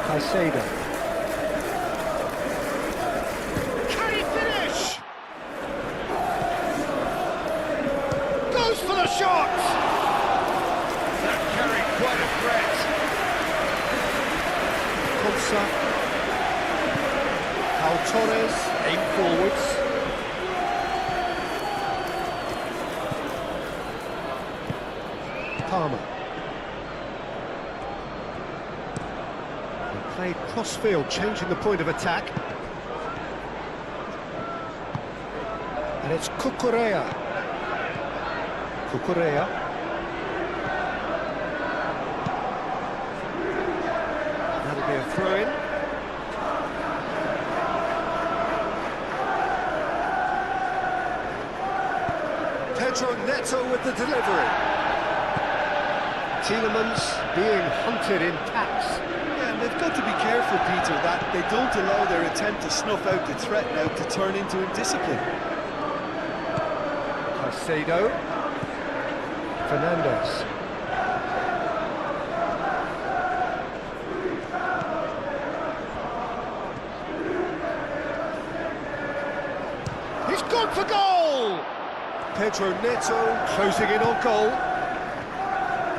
Caicedo. Can he finish? Goes for the shot! That carried quite a threat. Konsa. Pau Torres, aim forwards. Palmer. Played cross-field, changing the point of attack. And it's Cucurella. Cucurella. That'll be a throw-in. Pedro Neto with the delivery. Tielemans being hunted in packs. They've got to be careful, Peter, that they don't allow their attempt to snuff out the threat now to turn into indiscipline. Caicedo. Fernandes. He's gone for goal! Pedro Neto closing in on goal.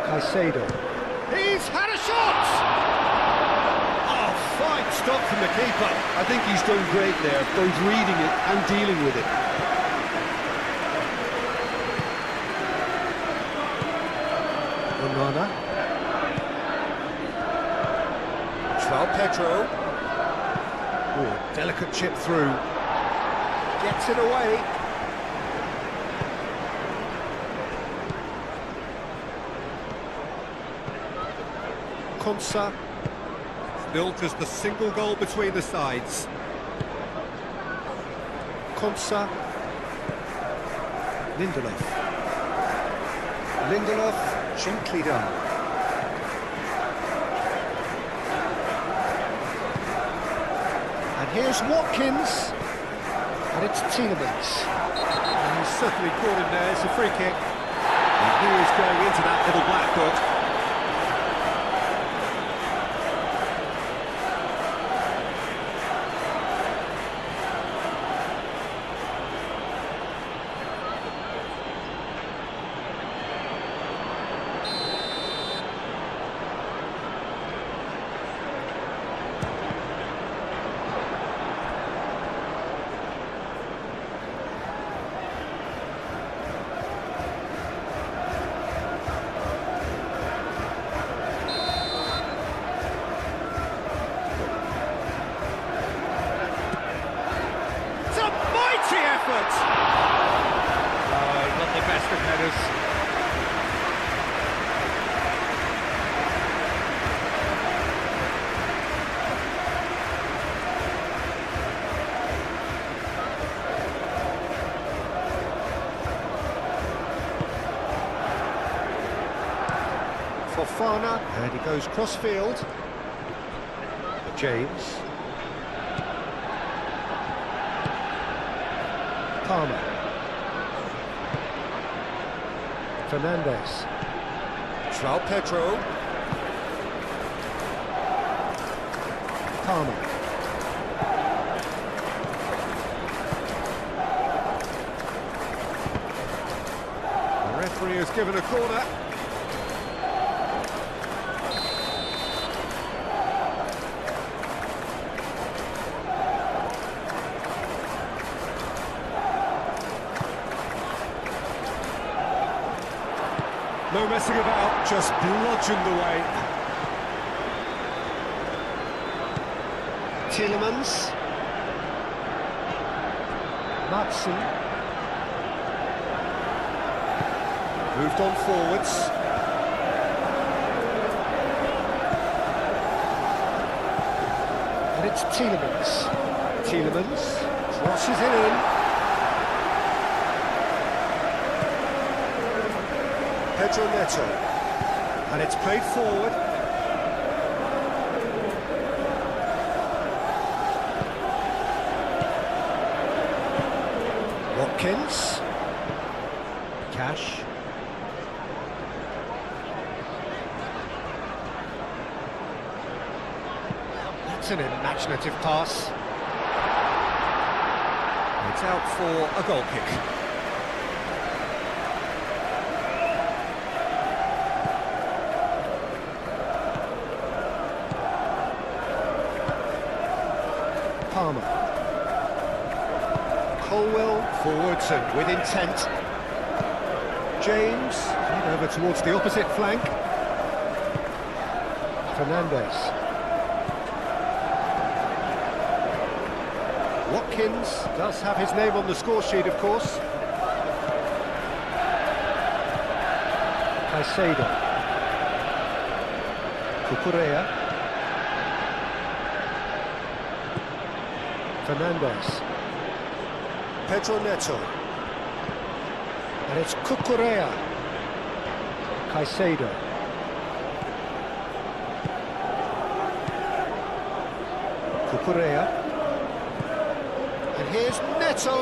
Caicedo. He's had a shot! Fine stop from the keeper. I think he's done great there, both reading it and dealing with it. Onana. João Pedro. Ooh, delicate chip through. Gets it away. Konsa. Built as the single goal between the sides. Konsa. Lindelof. Lindelof, gently done. And here's Watkins. And it's Tielemans. And he's certainly caught him there, it's a free kick. And he is going into that little black book. Fofana, and he goes cross-field. James. Palmer. Fernandes. João Pedro. Palmer. The referee has given a corner. No messing about, just bludgeoned away. Tielemans. Madsen. Moved on forwards. And it's Tielemans. Tielemans crosses it in. Pedro Neto, and it's played forward. Watkins, Cash, that's an imaginative pass. It's out for a goal kick. Palmer. Colwell forwards and with intent. James played over towards the opposite flank. Fernandes. Watkins does have his name on the score sheet, of course. Caicedo. Cucurella. Fernandes. Pedro Neto. And it's Cucurella. Caicedo. Cucurella. And here's Neto.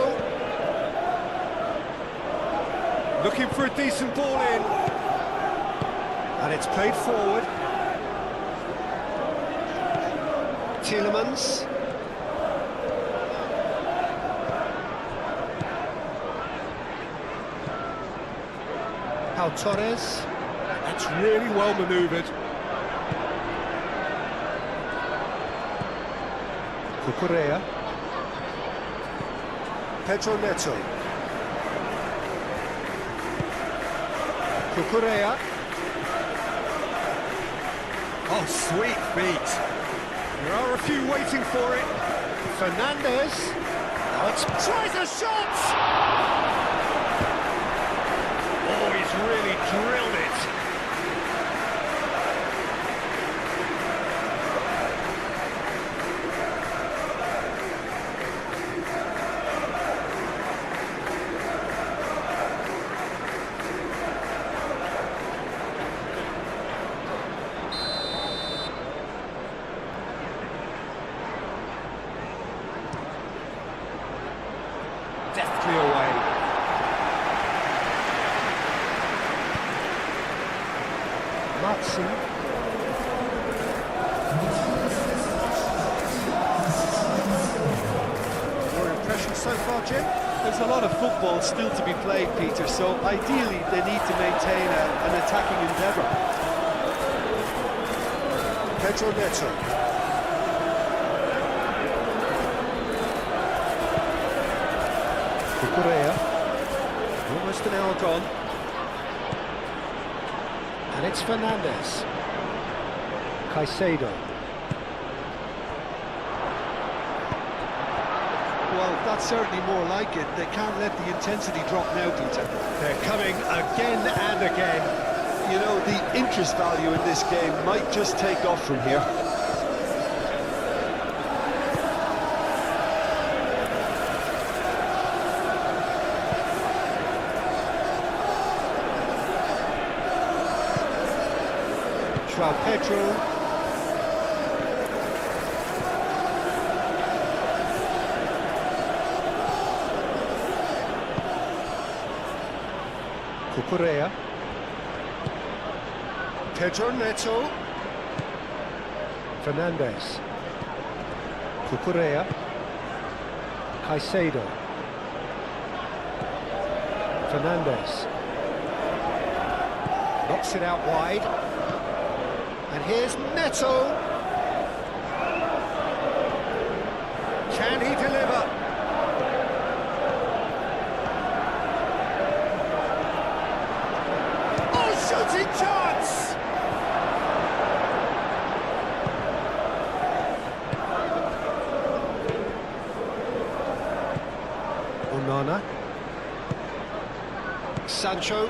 Looking for a decent ball in. And it's played forward. Tielemans. Torres, that's really well manoeuvred. Cucurella. Pedro Neto. Cucurella. Oh, sweet feet. There are a few waiting for it. Fernandes. Oh, tries a shot! Really drilled it. Deftly away. Madsen. Your impression so far, Jim? There's a lot of football still to be played, Peter, so ideally they need to maintain an attacking endeavour. Pedro Neto. Cucurella. Almost an hour gone. And it's Fernandes. Caicedo. Well, that's certainly more like it. They can't let the intensity drop now, Peter. They're coming again and again. You know, the interest value in this game might just take off from here. João Pedro. Cucurella. Pedro Neto. Fernandes. Cucurella. Caicedo. Fernandes. Knocks it out wide. And here's Neto. Can he deliver? Oh, shooting chance! Onana. Sancho.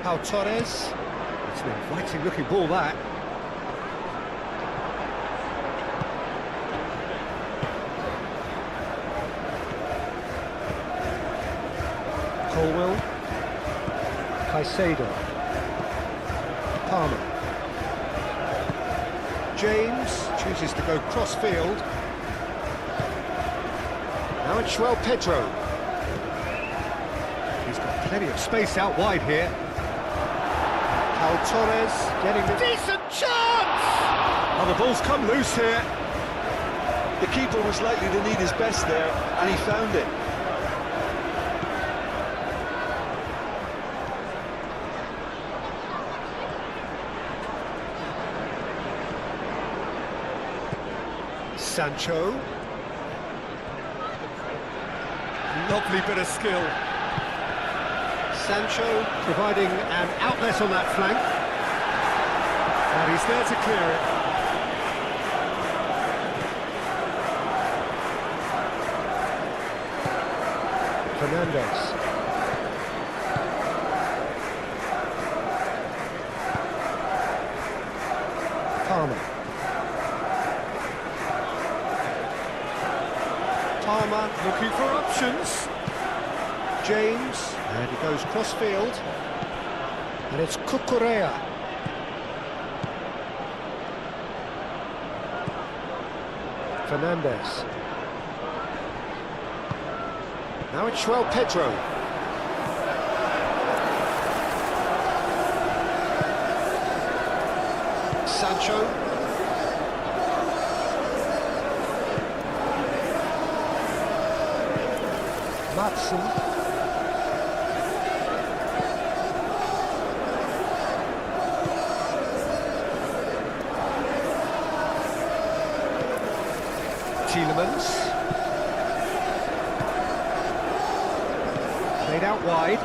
Pau Torres. It's an inviting looking ball, that. Colwell. Caicedo. Palmer. James chooses to go cross-field. Now it's João Pedro. He's got plenty of space out wide here. Pau Torres getting the decent chance! Oh, the ball's come loose here. The keeper was likely to need his best there, and he found it. Sancho. Lovely bit of skill. Sancho providing an outlet on that flank. And he's there to clear it. Fernandes. Palmer. Palmer looking for options. James, and he goes cross-field. And it's Cucurella. Fernandes. Now it's João Pedro. Sancho. Matson. Tielemans. Played out wide.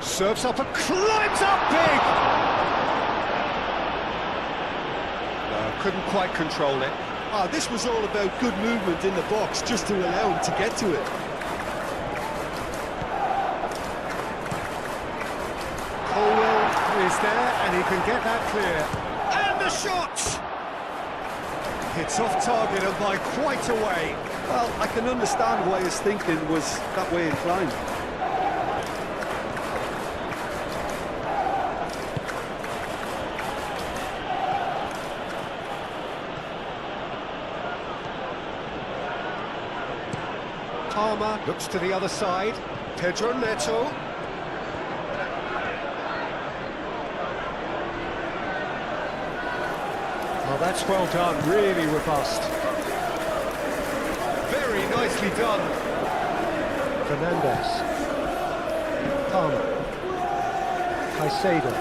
Serves up and climbs up big! No, couldn't quite control it. This was all about good movement in the box, just to allow him to get to it. Colwell is there, and he can get that clear. And the shot! It's off target and by quite a way. Well, I can understand why his thinking was that way inclined. Palmer looks to the other side. Pedro Neto. Oh, that's well done, really robust. Very nicely done. Fernandes. Palmer. Caicedo.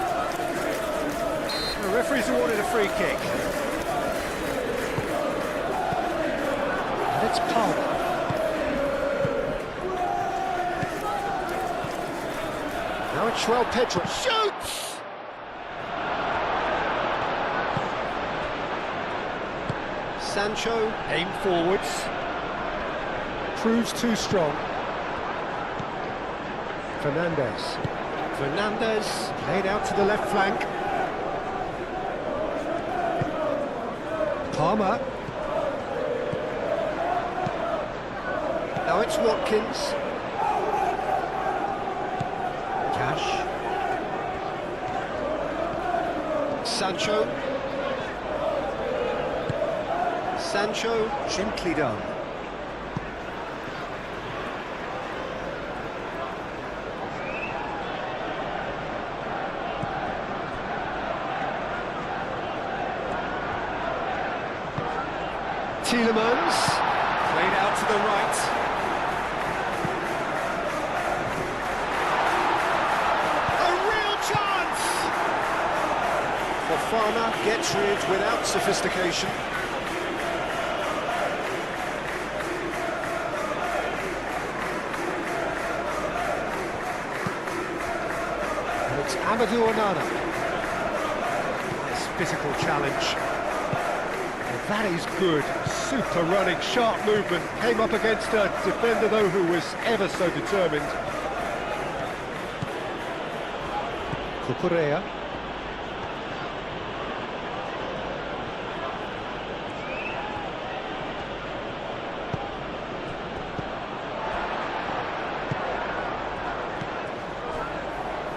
The referee's awarded a free kick. And it's Palmer. Now it's João Pedro. Shoots! Sancho, aim forwards. Proves too strong. Fernandes. Fernandes, laid out to the left flank. Palmer. Now it's Watkins. Sancho. Sancho, gently done. Tielemans, played out to the right. A real chance! Fofana gets rid without sophistication. And it's Amadou Onana. Nice physical challenge. That is good, super running, sharp movement, came up against a defender though who was ever so determined. Cucurella.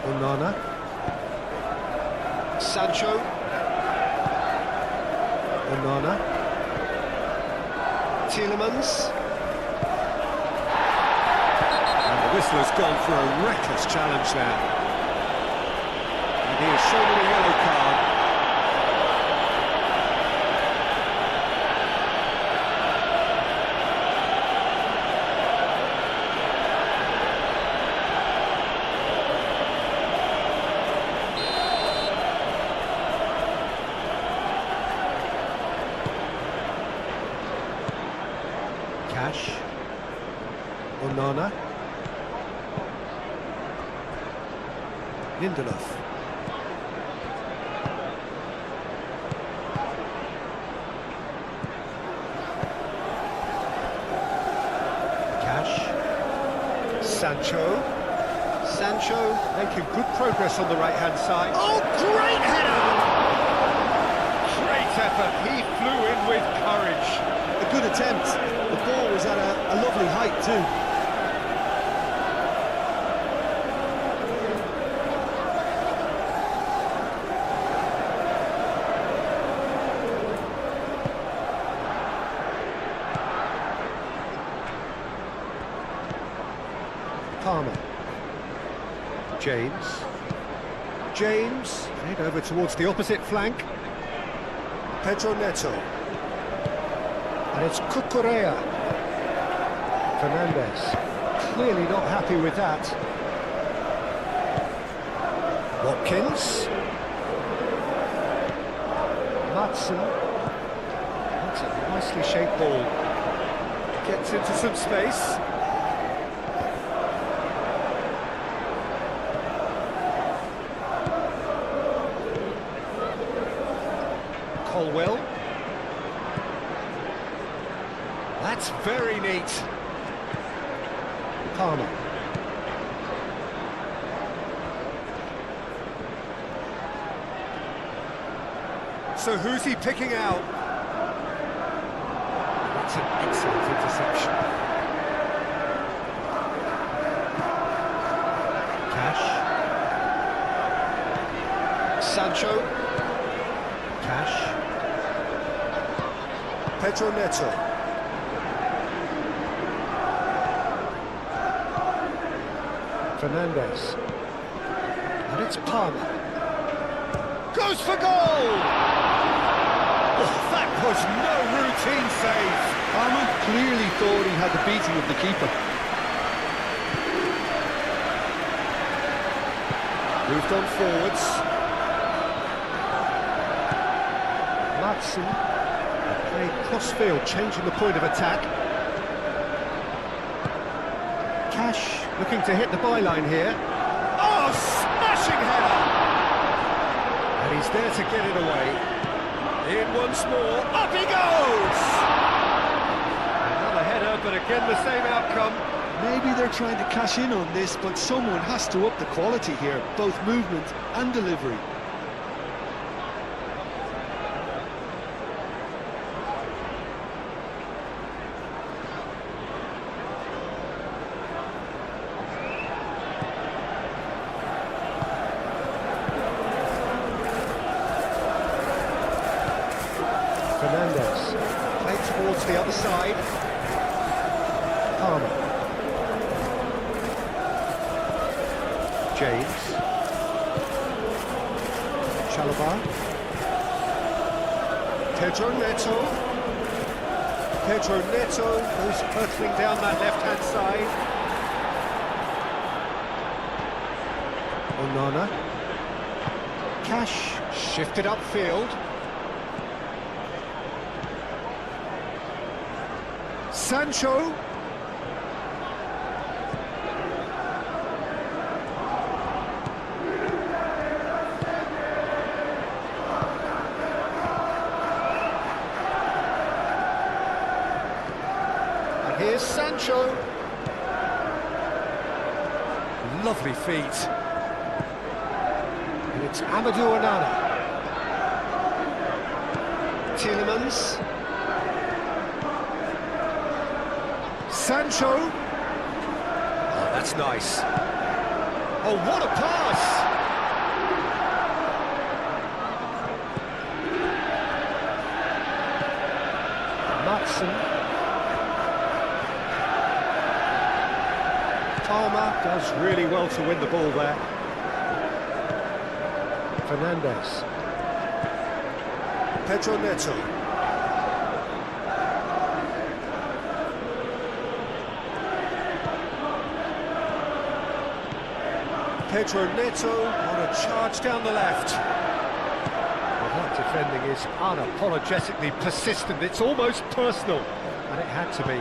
Onana. Sancho. Onana. Tielemans. And the whistler's gone for a reckless challenge there. And he is shown a yellow card. Cash. Onana. Lindelof. Cash. Sancho. Sancho making good progress on the right-hand side. Oh, great header! Great effort. He flew in with courage. A good attempt. The ball was at a lovely height too. Palmer. James. James, head over towards the opposite flank. Pedro Neto. And it's Cucurella. Fernandes, clearly not happy with that. Watkins. Madsen. That's a nicely shaped ball. Gets into some space. Colwell. That's very neat. Palmer. So who's he picking out? That's an excellent interception. Cash. Sancho. Cash. Pedro Neto. Fernandes. And it's Palmer. Goes for goal! Oh, that was no routine save. Palmer clearly thought he had the beating of the keeper. Moved on forwards. Madsen played cross-field, changing the point of attack. Cash looking to hit the byline here. Oh, smashing header! And he's there to get it away. In once more, up he goes! Another header, but again the same outcome. Maybe they're trying to cash in on this, but someone has to up the quality here, both movement and delivery. Fernandez. Played towards the other side. Palmer. James. Chalobah. Pedro Neto. Pedro Neto goes hurtling down that left-hand side. Onana. Cash shifted upfield. Sancho. And here's Sancho. Lovely feet. And it's Amadou Onana. Tielemans. Sancho. Oh, that's nice. Oh, what a pass! Matson. Palmer does really well to win the ball there. Fernandez. Pedro Neto. Pedro Neto on a charge down the left. Well, that defending is unapologetically persistent. It's almost personal, and it had to be.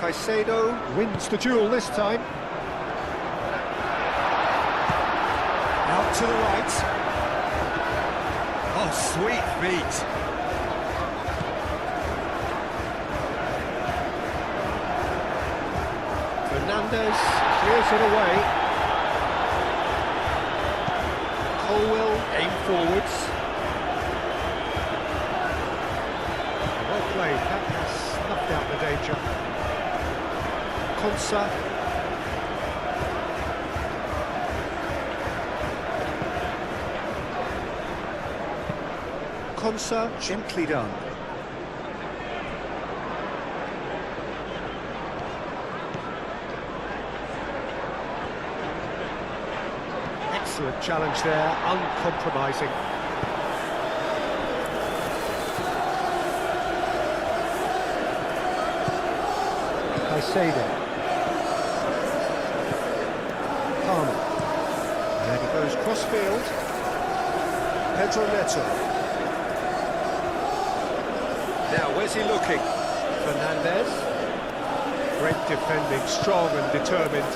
Caicedo wins the duel this time. Out to the right. Oh, sweet feet. Fernandez clears it away. Colwell aim forwards. Well played, that has snuffed out the danger. Konsa. Konsa, gently done. Excellent challenge there, uncompromising. Caicedo. Palmer. And he goes cross-field. Pedro Neto. Now, where's he looking? Fernandez. Great defending, strong and determined.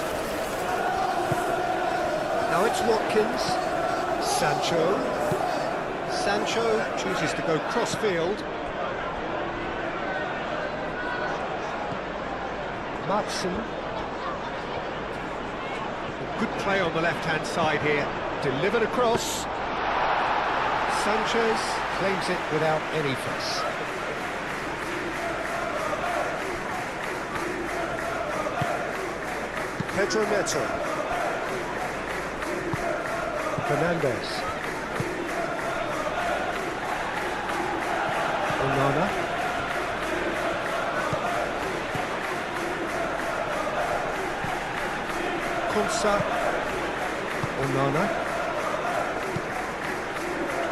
Now it's Watkins. Sancho. Sancho chooses to go cross-field. Matson. Good play on the left-hand side here. Delivered across. Sanchez claims it without any fuss. Pedro Neto. Fernandez. Onana. Konsa. Onana.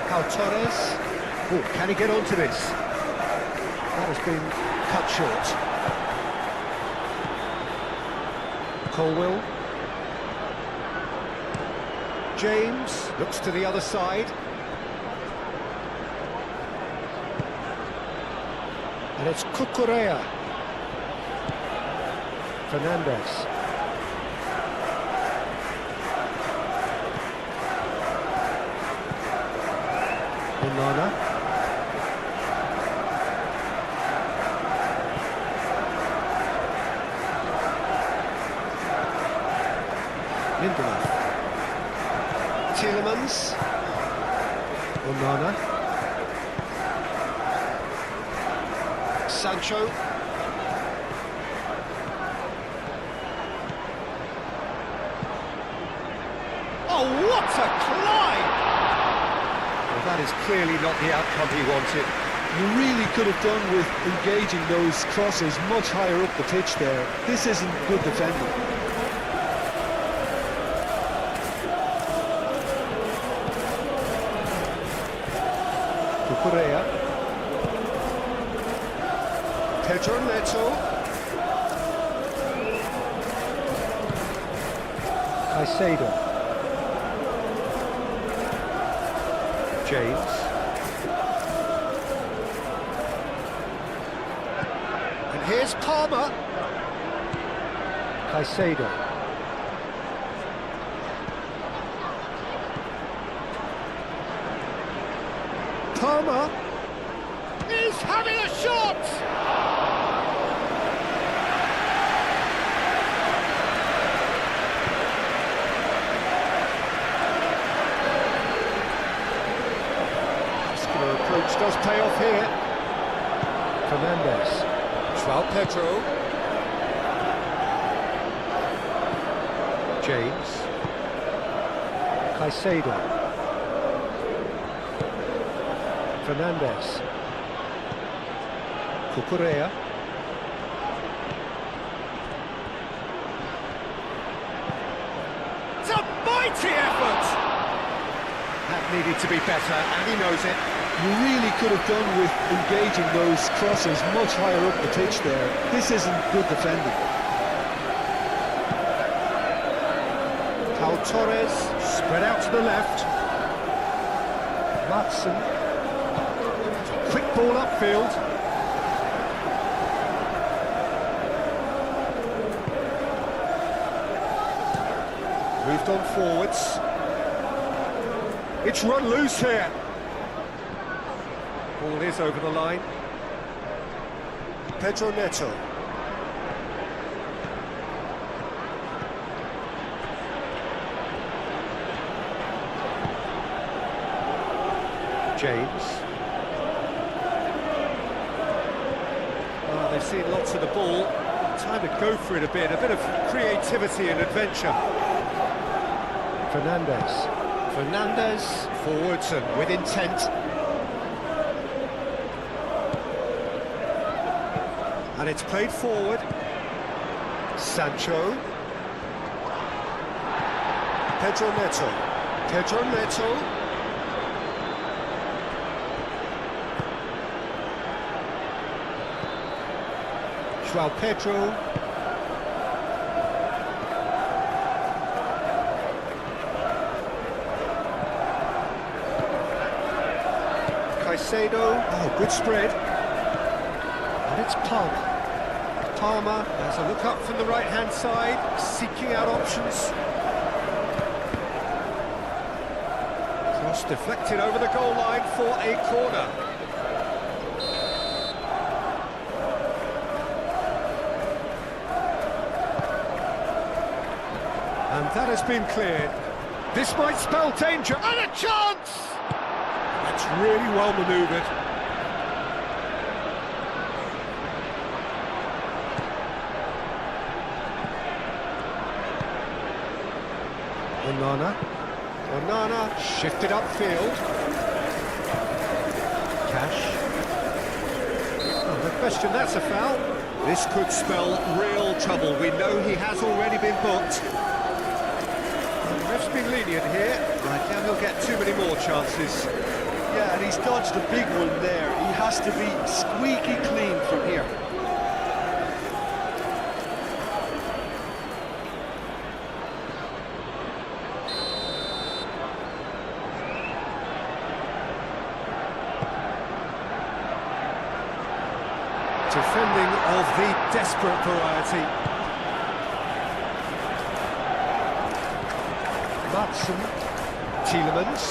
Pau Torres. Oh, can he get onto this? That has been cut short. Colwell. James looks to the other side. And it's Cucurella. Fernandez. Onana. Lindelof. Tielemans. Onana. Sancho. Oh, what a climb! Well, that is clearly not the outcome he wanted. You really could have done with engaging those crosses much higher up the pitch there. This isn't good defending. Cucurella. Pedro Neto. Caicedo. James. And here's Palmer. Caicedo. Palmer is having a shot! Muscular approach does pay off here. Fernandes. João Pedro. James. Caicedo. Fernandes. Cucurella. It's a mighty effort! That needed to be better, and he knows it. You really could have done with engaging those crosses much higher up the pitch there. This isn't good defending. Pau Torres, spread out to the left. Matson. Quick ball upfield. Moved on forwards. It's run loose here. Ball is over the line. Pedro Neto. James. They've seen lots of the ball. Time to go for it a bit of creativity and adventure. Fernandes. Fernandes, forwards and with intent. And it's played forward. Sancho. Pedro Neto. Pedro Neto. João Pedro. Caicedo. Oh, good spread. And it's Palmer. Palmer has a look up from the right-hand side, seeking out options. Cross deflected over the goal line for a corner. And that has been cleared. This might spell danger, and a chance! That's really well manoeuvred. Onana shifted upfield. Cash. Oh, no question, that's a foul. This could spell real trouble. We know he has already been booked. The ref's been lenient here. I doubt he'll get too many more chances. Yeah, and he's dodged a big one there. He has to be squeaky clean from here. Defending of the desperate variety. Matson, Tielemans.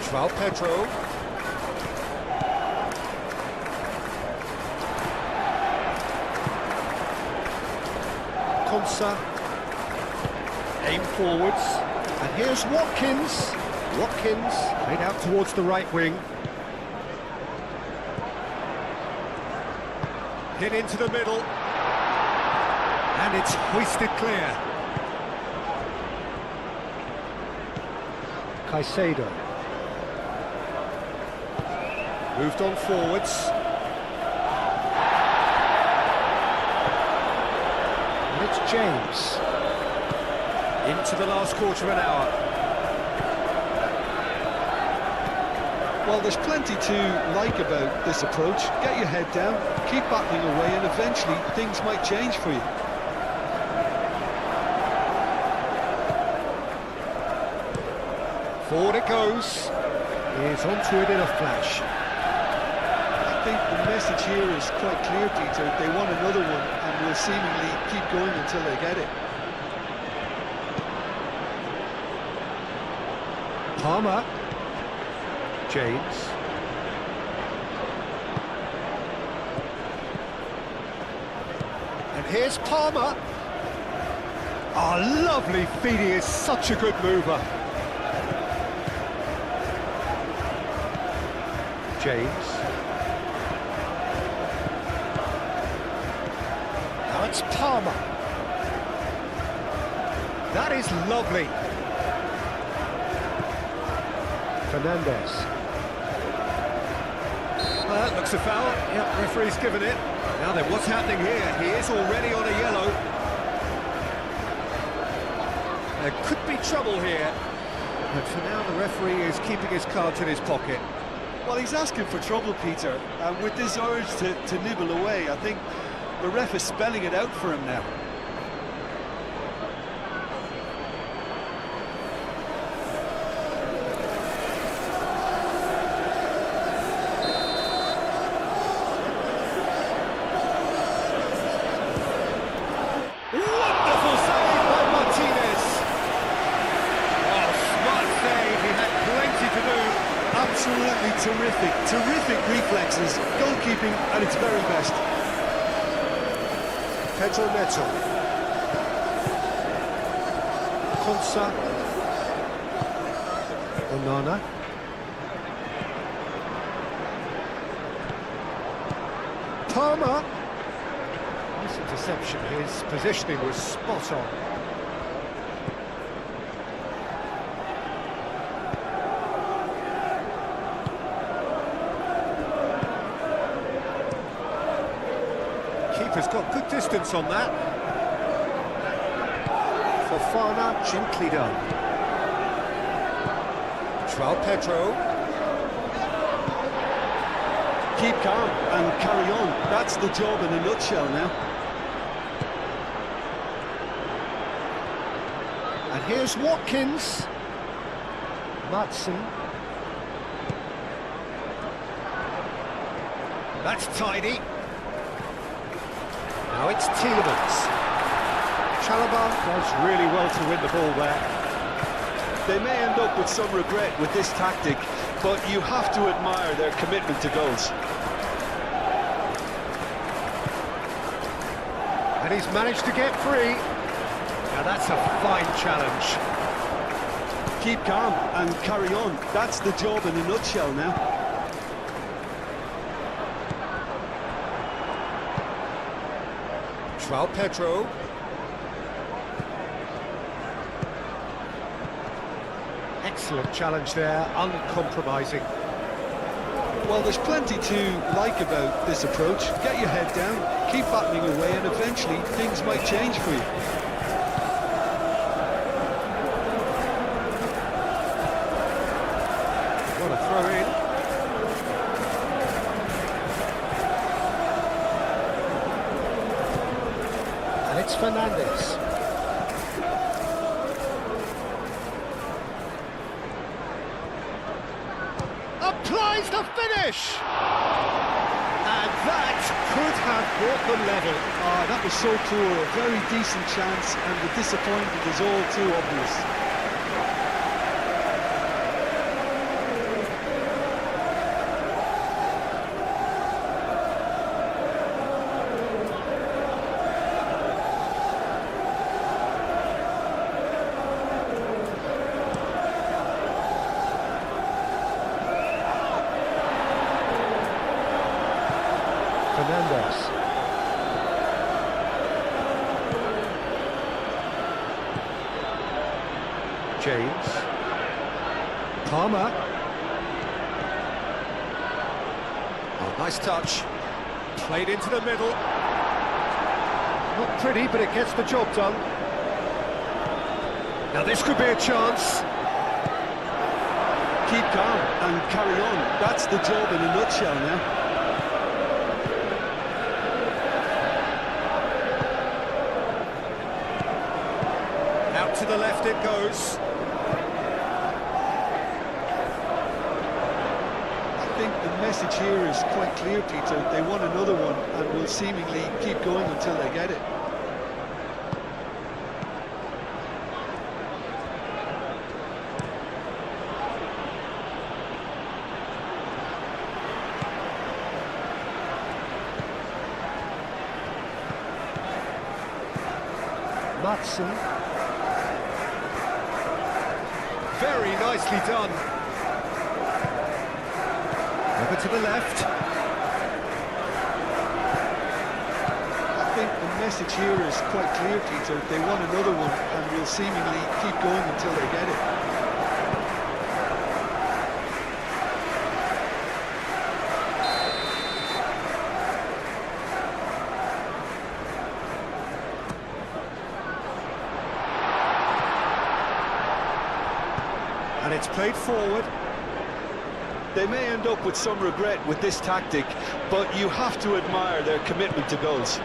João Pedro. Konsa. Aim forwards. And here's Watkins. Watkins, played out towards the right wing. Hit into the middle. And it's hoisted clear. Caicedo. Moved on forwards. And it's James. Into the last quarter of an hour. Well, there's plenty to like about this approach. Get your head down, keep battling away, and eventually things might change for you. Forward it goes. He's onto it in a flash. I think the message here is quite clear, Peter. They want another one and will seemingly keep going until they get it. Palmer. James. And here's Palmer. Oh, lovely feed. He is such a good mover. James. Now it's Palmer. That is lovely. Fernandez. Well, that looks a foul. Yep, referee's given it. Now then, what's happening here? He is already on a yellow. There could be trouble here. But for now, the referee is keeping his cards in his pocket. Well, he's asking for trouble, Peter, and with this urge to nibble away, I think the ref is spelling it out for him now. Wonderful save by Martinez. Oh, smart save. He had plenty to do. Absolutely terrific reflexes, goalkeeping at its very best. Pedro Neto. Konsa. Onana. Palmer. This interception, his positioning was spot on. Keeper's got good distance on that. Fofana, gently done. João Pedro. Keep calm and carry on. That's the job in a nutshell now. And here's Watkins. Matson. That's tidy. Now it's Tielemans. Chalobah does really well to win the ball there. They may end up with some regret with this tactic, but you have to admire their commitment to goals. And he's managed to get free. Now that's a fine challenge. Keep calm and carry on. That's the job in a nutshell now. João Pedro. Excellent challenge there, uncompromising. Well, there's plenty to like about this approach. Get your head down, keep battling away, and eventually things might change for you. What a throw in. And it's Fernandez. Applies the finish! And that could have brought them level. That was so poor, a very decent chance, and the disappointment is all too obvious. Fernandez. James. Palmer. Oh, nice touch. Played into the middle. Not pretty, but it gets the job done. Now this could be a chance. Keep calm and carry on. That's the job in a nutshell now. Out to the left it goes. I think the message here is quite clear, Peter. They want another one and will seemingly keep going until they get it. Matson. Very nicely done. Over to the left. I think the message here is quite clear, Peter. They want another one and will seemingly keep going until they get it. And it's played forward. They may end up with some regret with this tactic, but you have to admire their commitment to goals.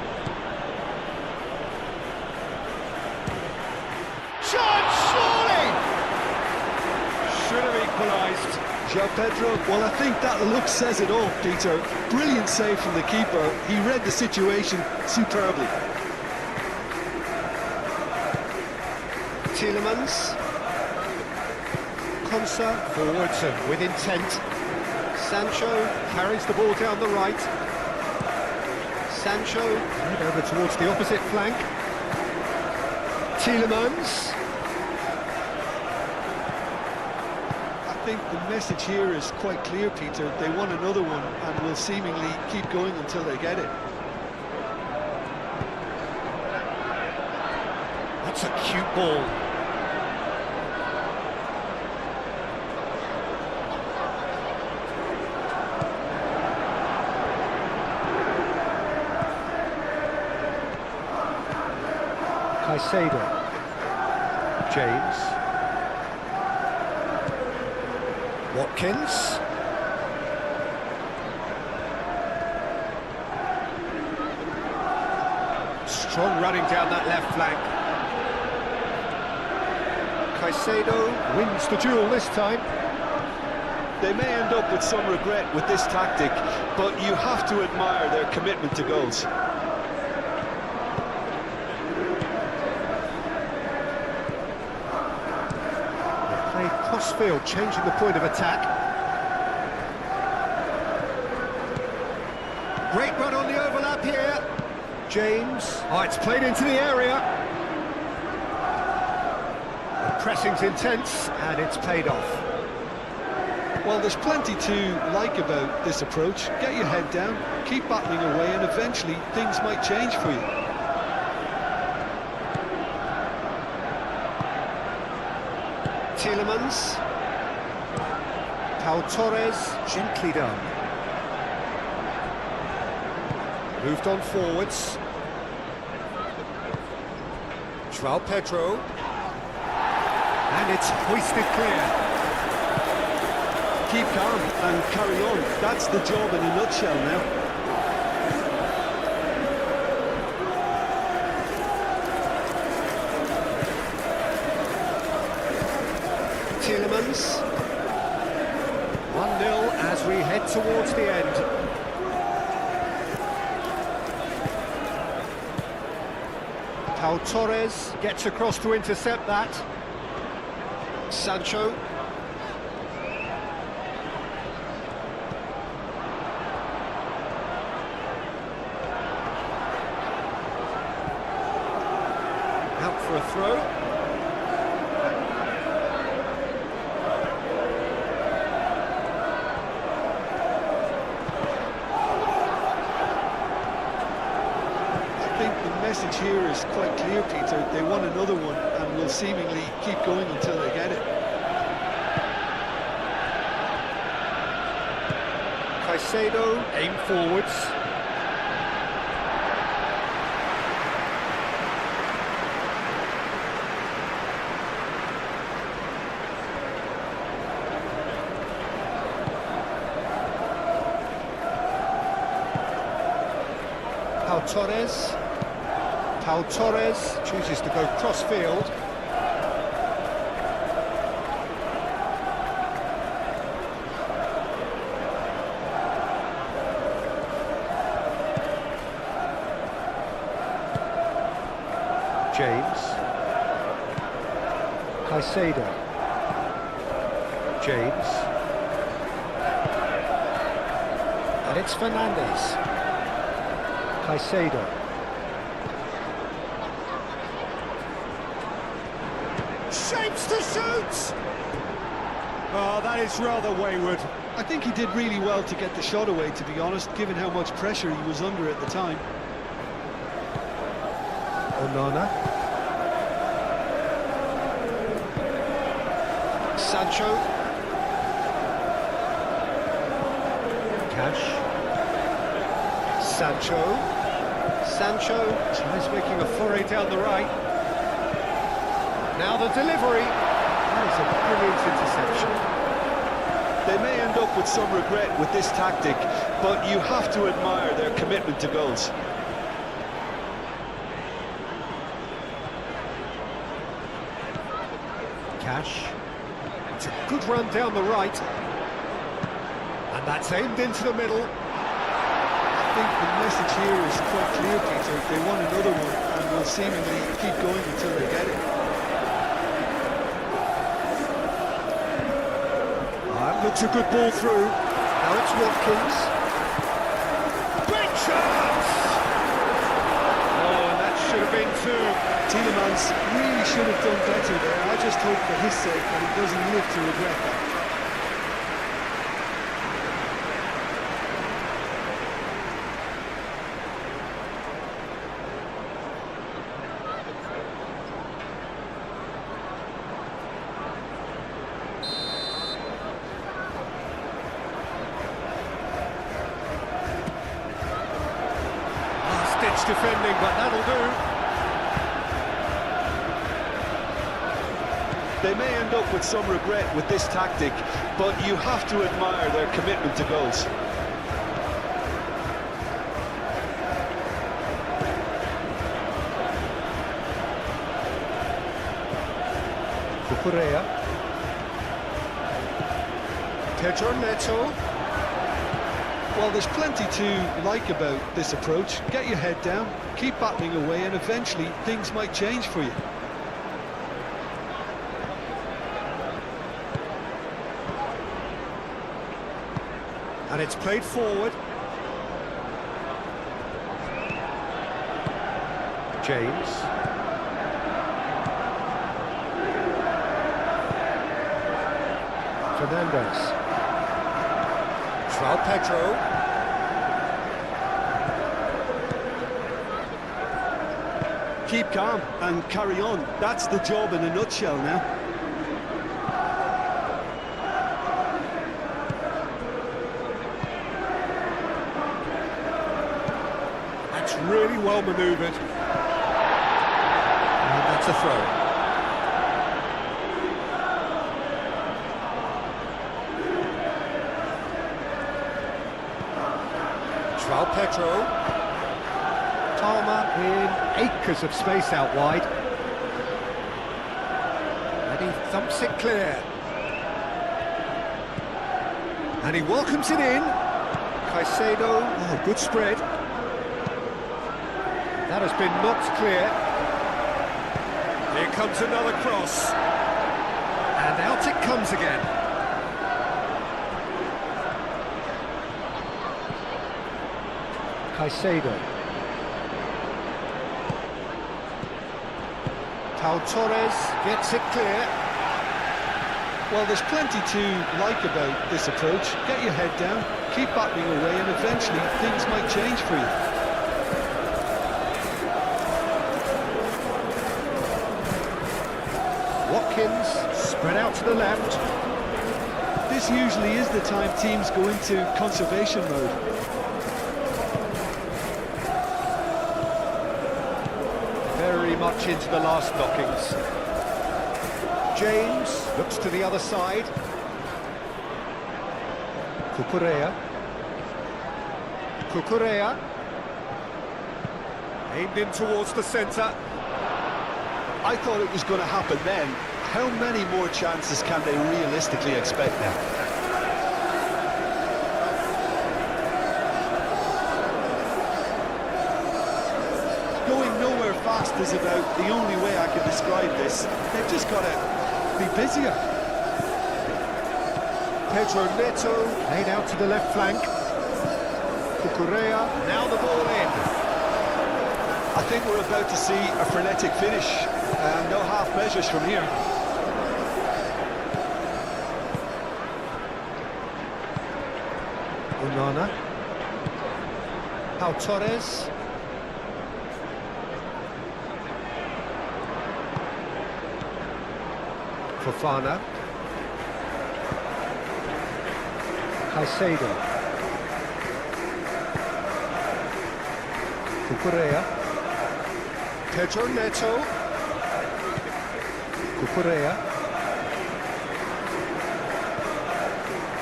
Shot, surely! Should have equalised. João Pedro, well, I think that look says it all, Peter. Brilliant save from the keeper. He read the situation superbly. Tielemans. Konsa forwards and with intent. Sancho carries the ball down the right. Sancho head over towards the opposite flank. Tielemans. I think the message here is quite clear, Peter. They want another one and will seemingly keep going until they get it. That's a cute ball. Caicedo. James. Watkins. Strong running down that left flank. Caicedo wins the duel this time. They may end up with some regret with this tactic, but you have to admire their commitment to goals. Crossfield changing the point of attack. Great run on the overlap here. James. Oh, it's played into the area. The pressing's intense and it's paid off. Well, there's plenty to like about this approach. Get your head down, keep battling away, and eventually things might change for you. Tielemans. Pau Torres, gently done. Moved on forwards. João Pedro. And it's hoisted clear. Keep calm and carry on. That's the job in a nutshell now. Tielemans. 1-0 as we head towards the end. Pau Torres gets across to intercept that. Sancho. Out for a throw. think the message here is quite clear, Peter. They want another one and will seemingly keep going until they get it. Caicedo, aim forwards. Pau Torres chooses to go cross-field. James. Caicedo. James. And it's Fernandes. Caicedo. Shapes to shoot! Oh, that is rather wayward. I think he did really well to get the shot away, to be honest, given how much pressure he was under at the time. Onana. Sancho. Cash. Sancho tries making a foray down the right. Now the delivery. That is a brilliant interception. They may end up with some regret with this tactic, but you have to admire their commitment to goals. Cash. It's a good run down the right. And that's aimed into the middle. I think the message here is quite clear, Peter. They want another one and will seemingly keep going until they get it. That looks a good ball through. Now it's Watkins. Big chance! Oh, and that should have been two. Tielemans really should have done better there. I just hope for his sake that he doesn't live to regret that. Ditch defending, but that'll do. They may end up with some regret with this tactic, but you have to admire their commitment to goals. Cucurella. Pedro Neto. Well, there's plenty to like about this approach. Get your head down, keep battling away, and eventually things might change for you. And it's played forward. James. Fernandes. João Pedro. Keep calm and carry on. That's the job in a nutshell now. That's really well manoeuvred. And that's a throw. João Pedro. Palmer in acres of space out wide. And he thumps it clear. And he welcomes it in. Caicedo, oh, good spread. That has been knocked clear. Here comes another cross. And out it comes again. Caicedo. Pau Torres gets it clear. Well, there's plenty to like about this approach. Get your head down, keep battling away, and eventually things might change for you. Watkins, spread out to the left. This usually is the time teams go into conservation mode. Very much into the last knockings. James looks to the other side. Cucurella. Cucurella. Aimed in towards the centre. I thought it was going to happen then. How many more chances can they realistically expect now? Going nowhere fast is about the only way I can describe this. They've just got to be busier. Pedro Neto laid out to the left flank. Cucurella, now the ball in. I think we're about to see a frenetic finish, and no half measures from here. Onana. Pau Torres. Fofana. Caicedo. Cucurella. Pedro Neto. Cucurella.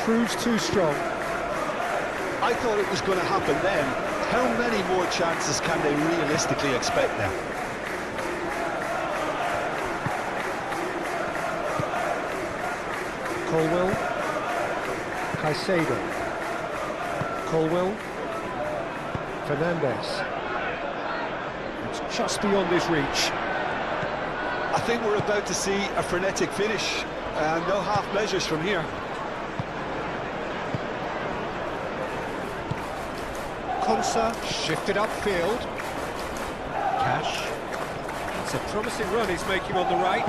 Proves too strong. I thought it was going to happen then. How many more chances can they realistically expect now? Colwell. Caicedo. Colwell. Fernandes. It's just beyond his reach. I think we're about to see a frenetic finish, and no half measures from here. Konsa shifted upfield. Cash. It's a promising run he's making on the right.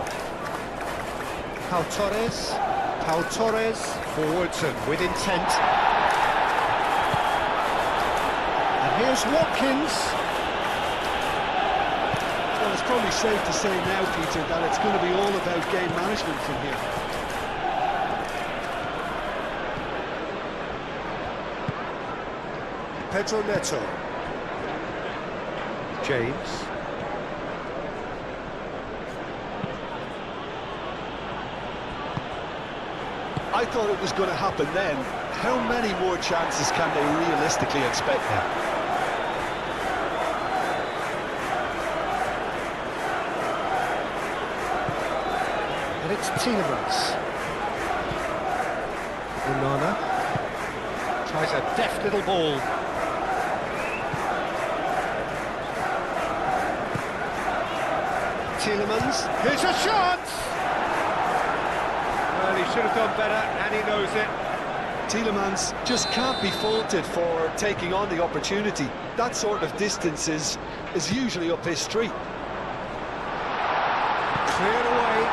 Pau Torres. Pau Torres forwards and with intent. And here's Watkins. Well, it's probably safe to say now, Peter, that it's going to be all about game management from here. Pedro Neto. James. I thought it was going to happen then. How many more chances can they realistically expect now? And it's Tielemans. Onana. Tries a deft little ball. Tielemans. Here's a shot! Well, he should have done better, and he knows it. Tielemans just can't be faulted for taking on the opportunity. That sort of distance is usually up his street. Cleared away.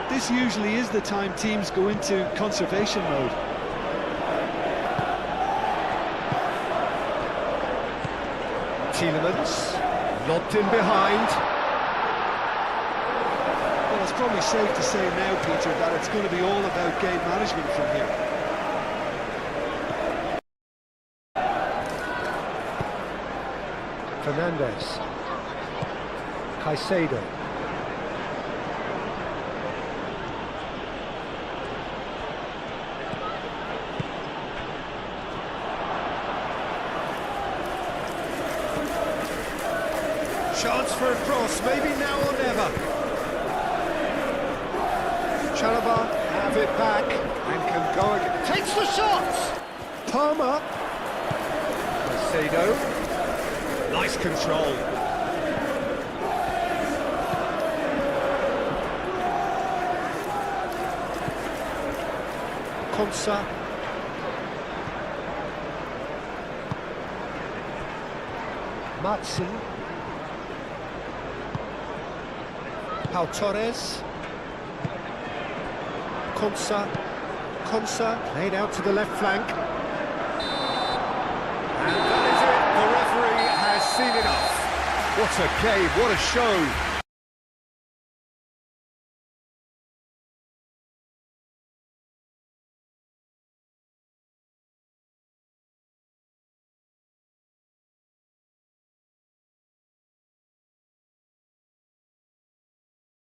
This usually is the time teams go into conservation mode. Tielemans. Lobbed in behind. Well, it's probably safe to say now, Peter, that it's going to be all about game management from here. Fernandes. Caicedo. Chance for a cross, maybe now or never. Chalobah have it back and can go again. Takes the shot! Palmer. Caicedo. Nice control. Konsa. Matson. Pau Torres. Konsa laid out to the left flank. And that is it. The referee has seen enough. What a game, what a show.